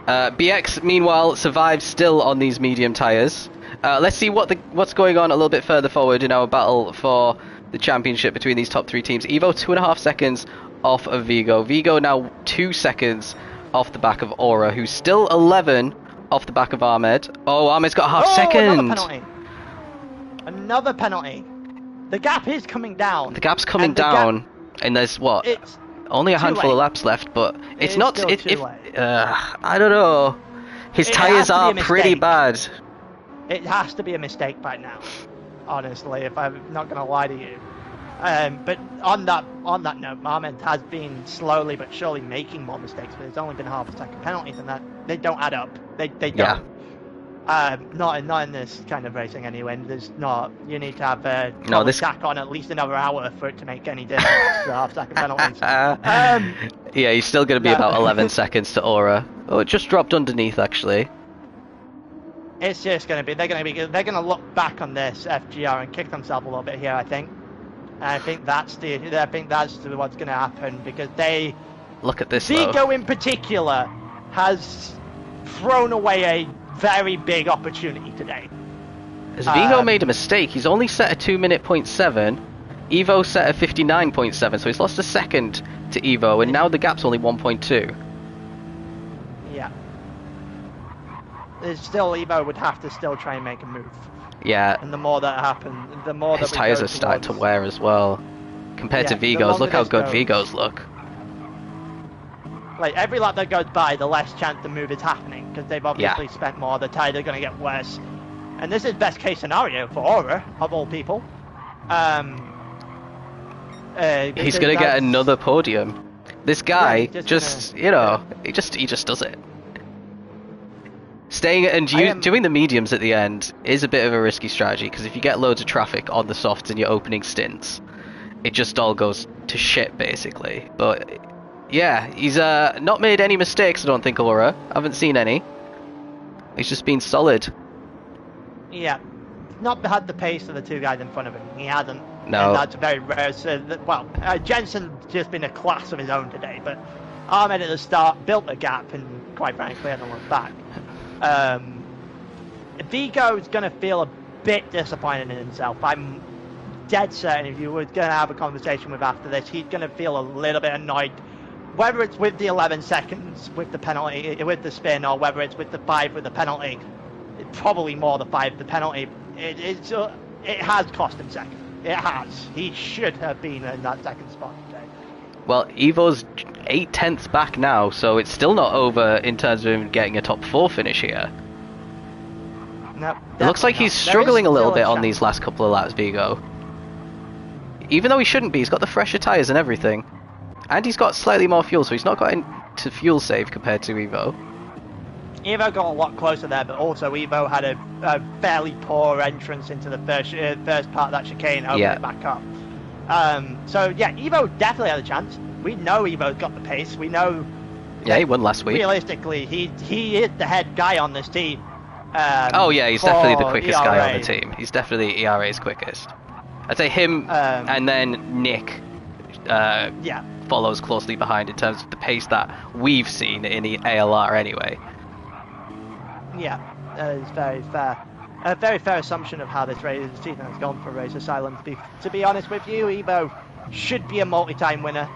BX, meanwhile, survives still on these medium tyres. Let's see what's going on a little bit further forward in our battle for the championship between these top three teams. Evo 2.5 seconds off of Vigo. Vigo now 2 seconds off the back of Aura, who's still 11 off the back of Ahmed. Oh, Ahmed's got a half second. Another penalty. Another penalty. The gap is coming down. The gap's coming down, and there's what? It's only a handful of laps left, but it's not. I don't know. His tyres are pretty bad. It has to be a mistake by now, honestly, if I'm not going to lie to you. But on that note, Ahmed has been slowly but surely making more mistakes, but there's only been half a second penalties, and that they don't add up. They don't. Yeah. Not in this kind of racing anyway. There's not. You need to have tack on at least another hour for it to make any difference. The half-second penalties. Yeah, he's still going to be about 11 seconds to Aura. Oh, it just dropped underneath actually. It's just going to be. They're going to look back on this FGR and kick themselves a little bit here. I think. And I think that's what's going to happen, because they. Look at this. Vigo in particular has thrown away a very big opportunity today. Has Vigo made a mistake? He's only set a 2:07. Evo set a 59.7, so he's lost a second to Evo, and now the gap's only 1.2. Yeah. There's still, Evo would have to still try and make a move. Yeah. And the more that happens, the more his tyres are starting to wear as well. Compared to Vigo's, look how good Vigo's look. Like, every lap that goes by, the less chance the move is happening, because they've obviously spent more, the tyres are going to get worse. And this is best case scenario for Aura, of all people. He's going to get another podium. This guy Yeah, he just does it. Staying and doing the mediums at the end is a bit of a risky strategy, because if you get loads of traffic on the softs in your opening stints, it just all goes to shit basically. But yeah, he's not made any mistakes, I don't think, Aura. I haven't seen any. He's just been solid. Yeah, not had the pace of the two guys in front of him. He hasn't. No. And that's very rare. So Jensen's just been a class of his own today, but Ahmed at the start built a gap and quite frankly hasn't looked back. Vigo's going to feel a bit disappointed in himself. I'm dead certain if you were going to have a conversation with after this, he's going to feel a little bit annoyed. Whether it's with the 11 seconds with the penalty, with the spin, or whether it's with the 5 with the penalty, probably more the 5 the penalty. It has cost him second. It has. He should have been in that second spot today. Well, Evo's 8/10ths back now, so it's still not over in terms of him getting a top 4 finish here. No, It looks like he's struggling a little bit on these last couple of laps, Vigo. Even though he shouldn't be, he's got the fresher tyres and everything. And he's got slightly more fuel, so he's not got into fuel save compared to Evo. Evo got a lot closer there, but also Evo had a fairly poor entrance into the first part of that chicane, opening it back up. So yeah, Evo definitely had a chance. We know Evo's got the pace. We know. Yeah, he won last week. Realistically, he is the head guy on this team. Oh yeah, he's definitely the quickest guy on the team. He's definitely ERA's quickest. I'd say him and then Nick follows closely behind in terms of the pace that we've seen in the ALR anyway. Yeah, it's very fair. A very fair assumption of how this season has gone for Race Asylum. To be honest with you, Evo should be a multi-time winner.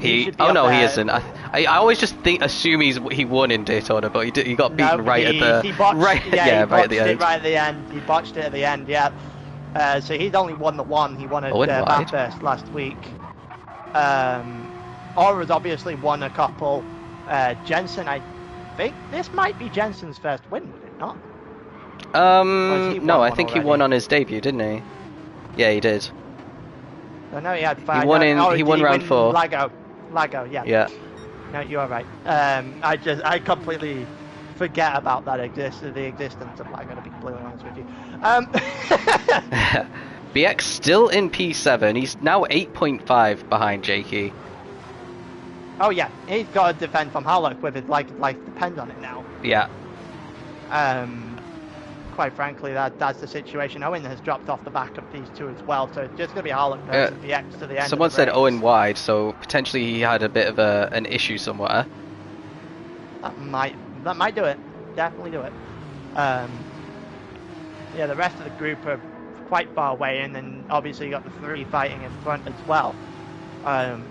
He isn't. I always just assume he won in Daytona, but he got beaten right at the right at the end. Right at the end. He botched it at the end. Yeah. So he's only won the one. He won at Bathurst last week. Aura's obviously won a couple. Jensen, I think this might be Jensen's first win, would it not? No, I think he won on his debut, didn't he? Yeah, he did. I know he had 5. He won round 4. Lago, yeah. Yeah. No, you are right. I completely forget about the existence of Lago, to be completely honest with you. BX still in P7. He's now 8.5 behind Jakey. Oh yeah, he's got to defend from Harlock with his life depends on it now. Yeah. Quite frankly, that's the situation. Owen has dropped off the back of these two as well, so it's just going to be Harlock versus VX to the end. Someone said Owen wide, so potentially he had a bit of an issue somewhere. That might do it. Definitely do it. Yeah, the rest of the group are quite far away, and then obviously you got the 3 fighting in front as well.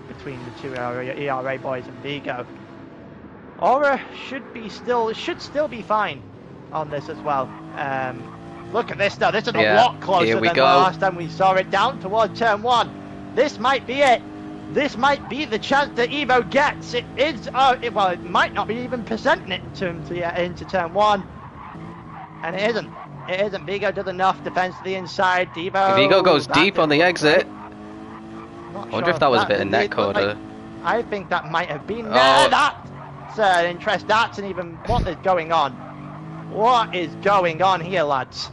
Between the two ERA boys and Vigo. Aura should still be fine on this as well. Look at this though. This is a lot closer than the last time we saw it, down towards turn 1. This might be it. This might be the chance that Evo gets. It is. Well, it might not be even presenting it to him to get into turn 1, and it isn't. It isn't. Vigo does enough defense to the inside. Vigo goes deep on the exit. I wonder if that was a bit of net coda. I think that might have been. That's an interest. That's an even. What is going on? What is going on here, lads?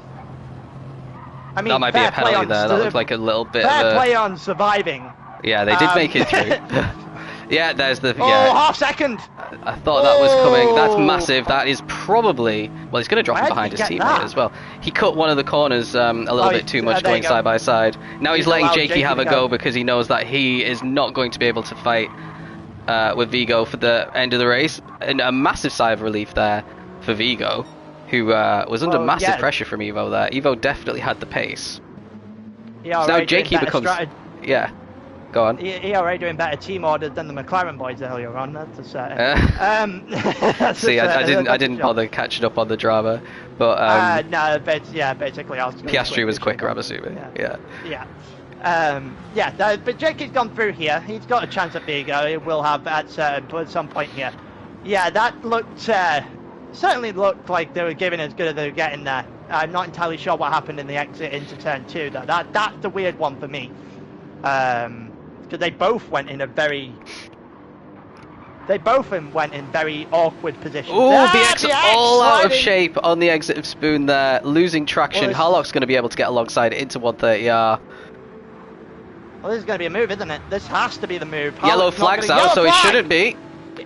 I mean, that might be a penalty there. That looked like a little bit fair of a... play on surviving. Yeah, they did make it through. Yeah, there's the... Oh, half second! I thought that was coming. That's massive. That is probably... Well, he's going to drop him behind his teammate as well. He cut one of the corners a little bit too much going side by side. Now he's letting Jakey have a go because he knows that he is not going to be able to fight with Vigo for the end of the race. And a massive sigh of relief there for Vigo, who was under massive pressure from Evo there. Evo definitely had the pace. Yeah, so now Jakey becomes... Yeah. Go on. ERA doing better team orders than the McLaren boys earlier on. That's a certain. See, I didn't bother catching up on the drama, but no, but yeah, basically, Piastri was quicker, I'm assuming. But Jakey's gone through here. He's got a chance at Vigo. He will have at some point here. Yeah, that looked certainly looked like they were giving as good as they were getting there. I'm not entirely sure what happened in the exit into turn 2 though. That's the weird one for me. Because they both went in very awkward positions. Ooh, BX all out of sliding. shape on the exit of Spoon there, losing traction. Well, Harlock's going to be able to get alongside into 130R. Well, this is going to be a move, isn't it? This has to be the move. Yellow Harlock's not flag's gonna- out, so Yellow it flag! shouldn't be.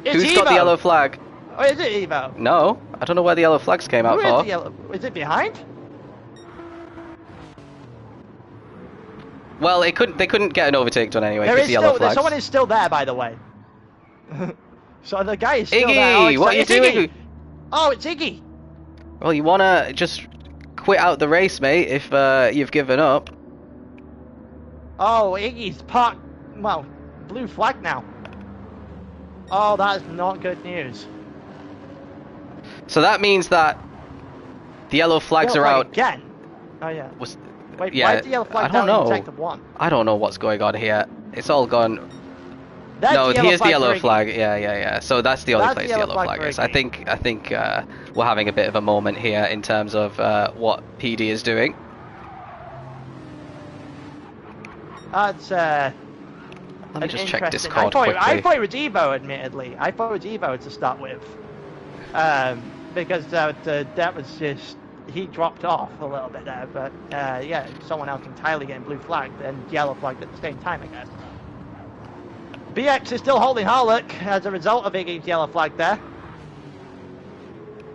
It's Who's got the Evo. yellow flag? Oh, is it Evo? No, I don't know where the yellow flags came out Who is for. the yellow? Is it behind? Well, they couldn't get an overtake done anyway There because is the yellow still, flags. someone is still there, by the way. So the guy is still Iggy, there. Oh, what are you it's doing? Iggy. Oh, it's Iggy. Well, you wanna just quit out the race, mate, if you've given up. Oh, Iggy's parked. Well, blue flag now. Oh, that is not good news. So that means that the yellow flags Yellow are flag out. again. Oh yeah. Wait, Yeah, why is the yellow flag I don't down in know. sector 1? I don't know what's going on here. It's all gone. That's No, the here's the for yellow Iggy. flag. Yeah. So that's the only That's place the the yellow yellow flag flag for is. I Iggy. think we're having a bit of a moment here in terms of what PD is doing. That's Let me just check interesting. Discord I quickly. thought it was Evo, admittedly. I thought it was Evo to start with. Because that was just... He dropped off a little bit there, but yeah, someone else entirely getting blue flagged and yellow flagged at the same time, I guess. BX is still holding Harlock as a result of Iggy's yellow flag there.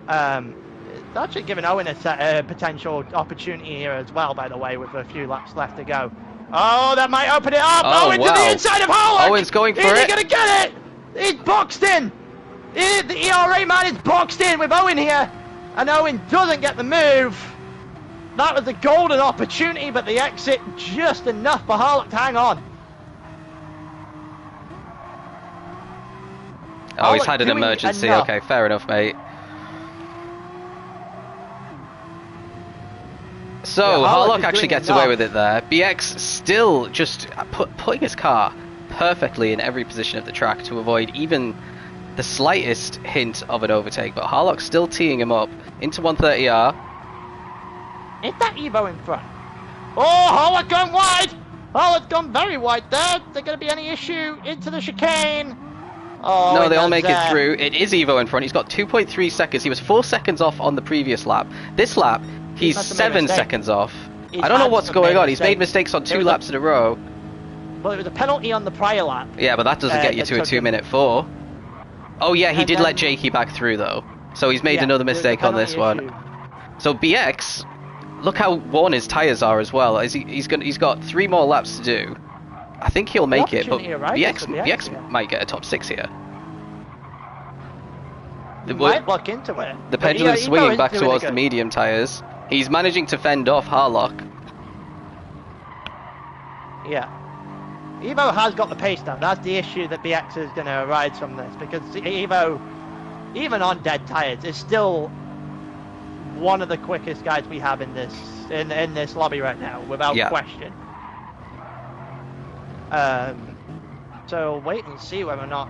It's actually giving Owen a potential opportunity here as well, by the way, with a few laps left to go. Oh, that might open it up! Oh, Owen to wow. the inside of Harlock! Owen's going for Is he it. gonna get it? He's boxed in! The ERA man is boxed in with Owen here! And Owen doesn't get the move. That was a golden opportunity, but the exit just enough for Harlock to hang on. Oh, he's Harlock had an doing emergency. enough. Okay, fair enough, mate. So, Yeah, Harlock Harlock is actually doing gets enough. away with it there. BX still just putting his car perfectly in every position of the track to avoid even the slightest hint of an overtake. But Harlock's still teeing him up into 130R. Is that Evo in front? Oh, Harlock gone wide! Harlock's gone very wide there. Is there going to be any issue into the chicane? Oh, No, it they all does, make it through. It is Evo in front. He's got 2.3 seconds. He was 4 seconds off on the previous lap. This lap, he's must have made a 7 mistake. seconds off. He's I don't know had what's to going make a on. He's made mistake. mistakes on It 2 was laps in a row. Well, it was a penalty on the prior lap. Yeah, but that doesn't get you it to a took him- 2-minute 4. Oh yeah, he And did then- let Jakey back through though. So he's made Yeah, another there was a mistake on this penalty one. issue. So BX, look how worn his tyres are as well. He's got 3 more laps to do. I think he'll make it, but opportunity arises for BX, yeah. might get a top 6 here. He might look into it. The But pendulum's Evo swinging is back doing it towards the good. medium tyres. He's managing to fend off Harlock. Yeah. Evo has got the pace now. That's the issue that BX is going to arise from this, because Evo, even on dead tyres, is still one of the quickest guys we have in this in this lobby right now, without Yeah. question. So wait and see whether or not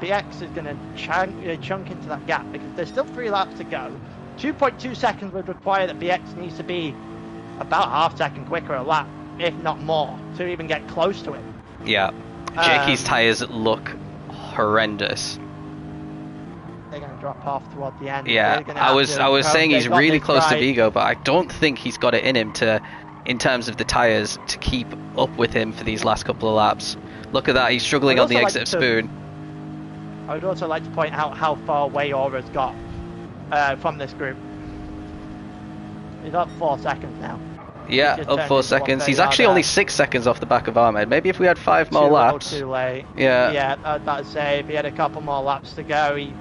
BX is going to chunk into that gap, because there's still 3 laps to go. 2.2 seconds would require that BX needs to be about half second quicker a lap, if not more, to even get close to it. Yeah. Jakey's tyres look horrendous. They're going to drop off toward the end. Yeah, They're gonna I have was to saying hope he's they got really this close to right. Vigo, but I don't think he's got it in him to, in terms of the tyres, to keep up with him for these last couple of laps. Look at that, he's struggling I'd on the also exit like of to- Spoon. I would also like to point out how far away Aura's got from this group. He's up 4 seconds now. Yeah, just up turned 4 into seconds. He's 130 actually only there. 6 seconds off the back of Ahmed. Maybe if we had 5 more Too little, laps. too late. Yeah. Yeah, I was about to say, if he had a couple more laps to go, he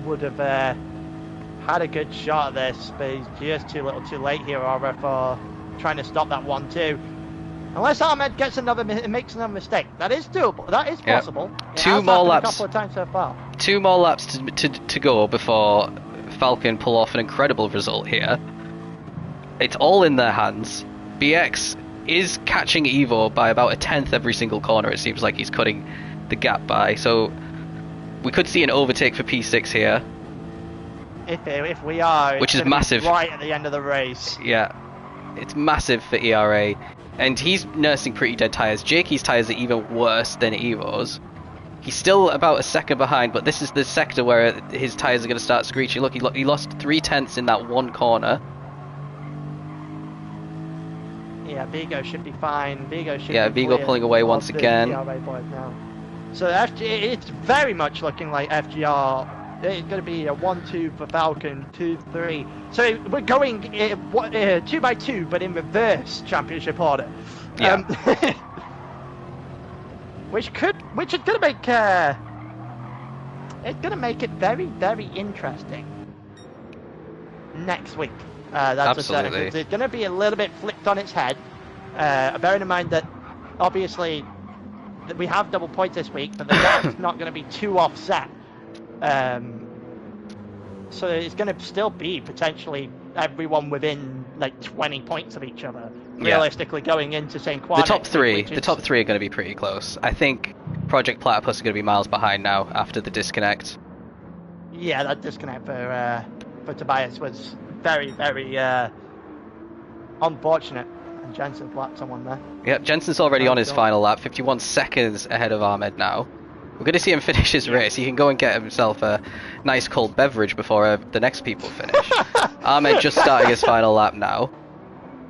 would have had a good shot at this, but he's just too little too late here, Aura, for trying to stop that 1-2. Unless Ahmed gets makes another mistake. That is doable. That is Yeah. possible. It 2 has more happened laps. a couple of times so far. 2 more laps to go before Falcon pull off an incredible result here. It's all in their hands. BX is catching Evo by about a 10th every single corner. It seems like he's cutting the gap by. So we could see an overtake for P6 here. If we are, Which it's is gonna be massive. right at the end of the race. Yeah, it's massive for ERA. And he's nursing pretty dead tyres. Jakey's tyres are even worse than Evo's. He's still about a second behind, but this is the sector where his tyres are going to start screeching. Look, he lost 3/10 in that one corner. Yeah, Vigo should be fine. Vigo should Yeah, be Vigo clear pulling away of once the again. DRA boys now. So it's very much looking like FGR. It's going to be a 1-2 for Falcon, 2-3. So we're going 2 by 2, but in reverse championship order. Yeah. Which is going to make it's going to make it very, very interesting next week. That's Absolutely. it's going to be a little bit flipped on its head. Bearing in mind that obviously that we have double points this week, but the gap's not going to be too offset. So it's going to still be potentially everyone within like 20 points of each other, realistically going into St. Croix. The top three are going to be pretty close. I think Project Platypus are going to be miles behind now after the disconnect. Yeah, that disconnect for Tobias was very, very unfortunate. And Jensen flapped someone there. Yep, Jensen's already on his final lap, 51 seconds ahead of Ahmed now. We're going to see him finish his race. He can go and get himself a nice cold beverage before the next people finish. Ahmed just starting his final lap now.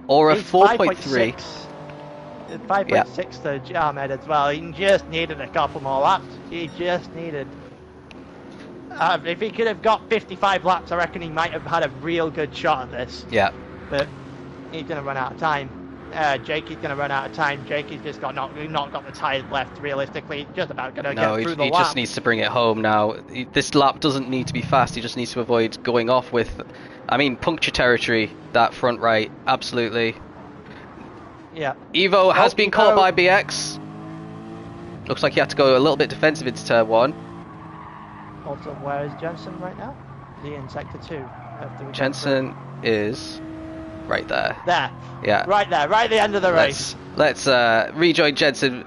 Or a 4.3. 5.6 to Ahmed as well. He just needed a couple more laps. He just needed... if he could have got 55 laps, I reckon he might have had a real good shot at this. Yeah. But he's going to run out of time. Jakey's going to run out of time. Jakey's just not got the tyres left, realistically. Just about going to get through the lap. No, he just needs to bring it home now. This lap doesn't need to be fast. He just needs to avoid going off with, I mean, puncture territory, that front right. Absolutely. Yeah. Evo has been caught by BX. Looks like he had to go a little bit defensive into turn 1. Also, where is Jensen right now? Is he in sector 2? Jensen is right there. There. Yeah. Right there, right at the end of the race. Let's rejoin Jensen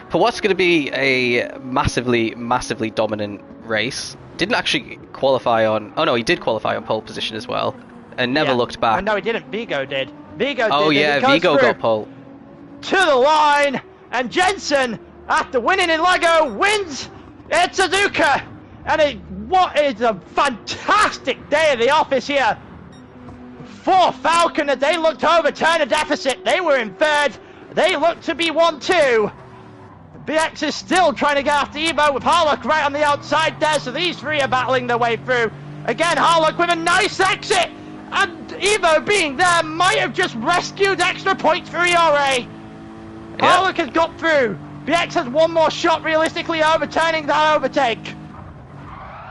for what's going to be a massively, massively dominant race. Didn't actually qualify on... Oh no, he did qualify on pole position as well. And never looked back. Oh, no, he didn't. Vigo did. Vigo did. Oh yeah, Vigo got pole. To the line! And Jensen, after winning in Lego, wins at Suzuka! And what is a fantastic day at the office here for Falcon as they looked to overturn a deficit. They were in third. They look to be 1-2. BX is still trying to get after Evo with Harlock right on the outside there, so these three are battling their way through. Again, Harlock with a nice exit, and Evo being there might have just rescued extra points for ERA. Yep. Harlock has got through. BX has one more shot realistically overturning that overtake.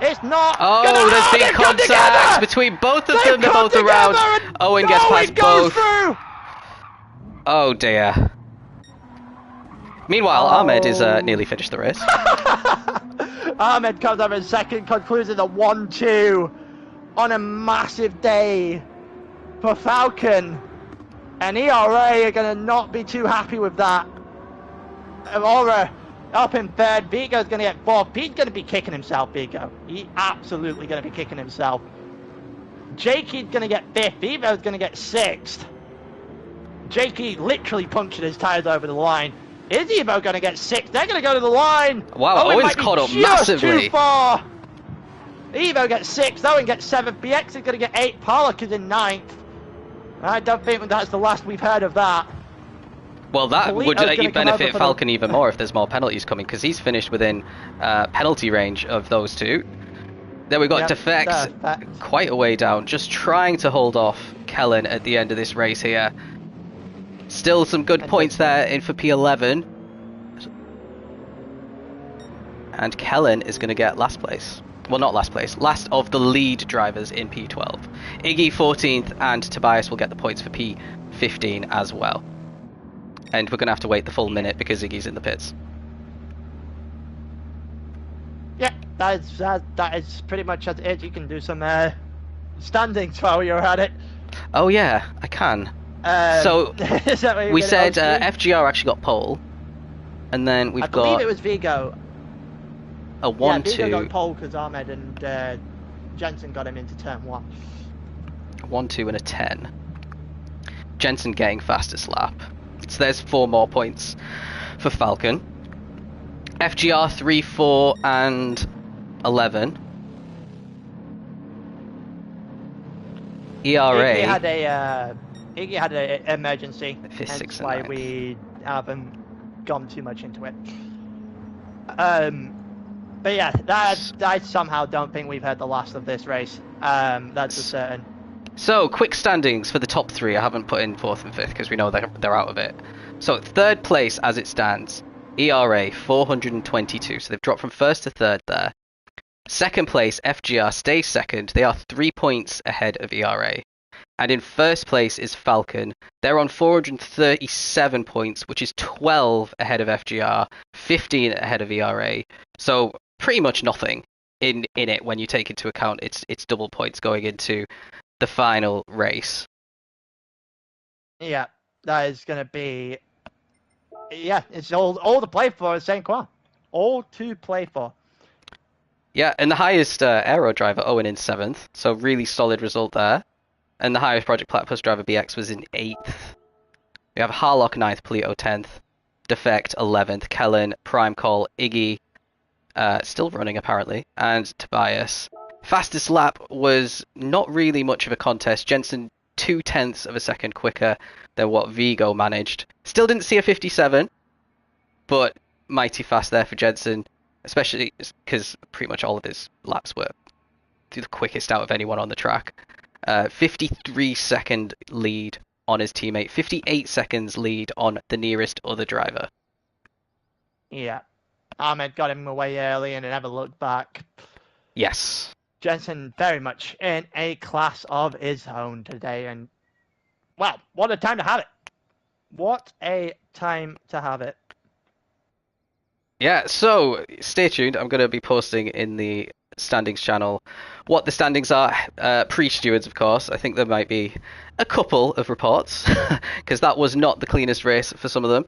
It's not. Oh, there's been contact between both of them. They're both around. Owen gets past both. Through. Oh dear. Meanwhile, Ahmed is nearly finished the race. Ahmed comes over in second, concludes in a 1-2 on a massive day for Falcon. And ERA are going to not be too happy with that. Aura up in third. Vigo's going to get fourth. He's going to be kicking himself, Vigo. He's absolutely going to be kicking himself. Jakey's going to get fifth. Evo's going to get sixth. Jakey literally punctured his tyres over the line. Is Evo going to get sixth? They're going to go to the line. Wow, Owen's caught up massively. Too far. Evo gets sixth. Owen gets seventh. BX is going to get eighth. Pollock is in ninth. I don't think that's the last we've heard of that. Well, that would benefit Falcon even more if there's more penalties coming, because he's finished within penalty range of those two. Then we've got Defects quite a way down, just trying to hold off Kellen at the end of this race here. Still some good points there in for P11. And Kellen is going to get last place. Well, not last place, last of the lead drivers in P12. Iggy 14th, and Tobias will get the points for P15 as well. And we're going to have to wait the full minute because Iggy's in the pits. Yeah, that is pretty much as it is. You can do some standings while you're at it. Oh yeah, I can. So we said FGR actually got pole, and then we've got... I believe it was Vigo. A 1-2. Yeah, Vigo got pole because Ahmed and Jensen got him into turn 1. 1-2 and a 10. Jensen getting fastest lap. So there's 4 more points for Falcon. FGR 3, 4, and 11. ERA. Iggy had an emergency, Fifth, hence sixth, and why ninth. we haven't gone too much into it. But yeah, I somehow don't think we've heard the last of this race. That's for certain. So, quick standings for the top 3. I haven't put in 4th and 5th because we know they're out of it. So, 3rd place as it stands, ERA 422. So they've dropped from 1st to 3rd there. 2nd place, FGR stays 2nd. They are 3 points ahead of ERA. And in 1st place is Falcon. They're on 437 points, which is 12 ahead of FGR, 15 ahead of ERA. So pretty much nothing in it when you take into account it's double points going into the final race. Yeah, that is going to be... Yeah, it's all to play for at St. Croix. All to play for. Yeah, and the highest Aero driver, Owen, in 7th. So really solid result there. And the highest Project Platypus driver, BX, was in 8th. We have Harlock 9th, Polito 10th, Defect 11th, Kellen, Prime Call, Iggy, still running apparently, and Tobias. Fastest lap was not really much of a contest. Jensen 0.2 of a second quicker than what Vigo managed. Still didn't see a 57, but mighty fast there for Jensen, especially because pretty much all of his laps were the quickest out of anyone on the track. 53-second lead on his teammate, 58 seconds lead on the nearest other driver. Yeah. Ahmed got him away early and never looked back. Yes. Jensen very much in a class of his own today, and well, what a time to have it. What a time to have it. Yeah, so stay tuned. I'm going to be posting in the standings channel what the standings are, pre-stewards of course. I think there might be a couple of reports because that was not the cleanest race for some of them.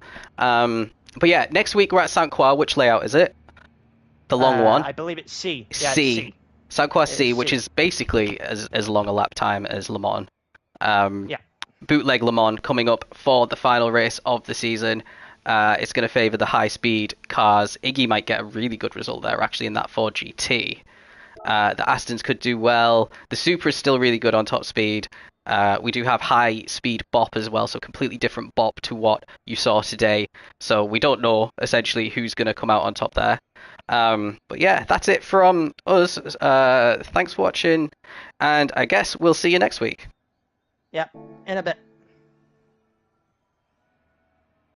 But yeah, next week we're at Saint Croix. Which layout is it? The long one? I believe it's C. Yeah, C. it's C. Saint Croix C, It's which C. is basically as long a lap time as Le Mans. Yeah. Bootleg Le Mans coming up for the final race of the season. It's going to favour the high-speed cars. Iggy might get a really good result there, actually, in that Ford GT. The Astons could do well. The Supra is still really good on top speed. We do have high-speed bop as well, so completely different bop to what you saw today. So we don't know, essentially, who's going to come out on top there. But yeah, that's it from us. Thanks for watching, and I guess we'll see you next week. Yeah, in a bit.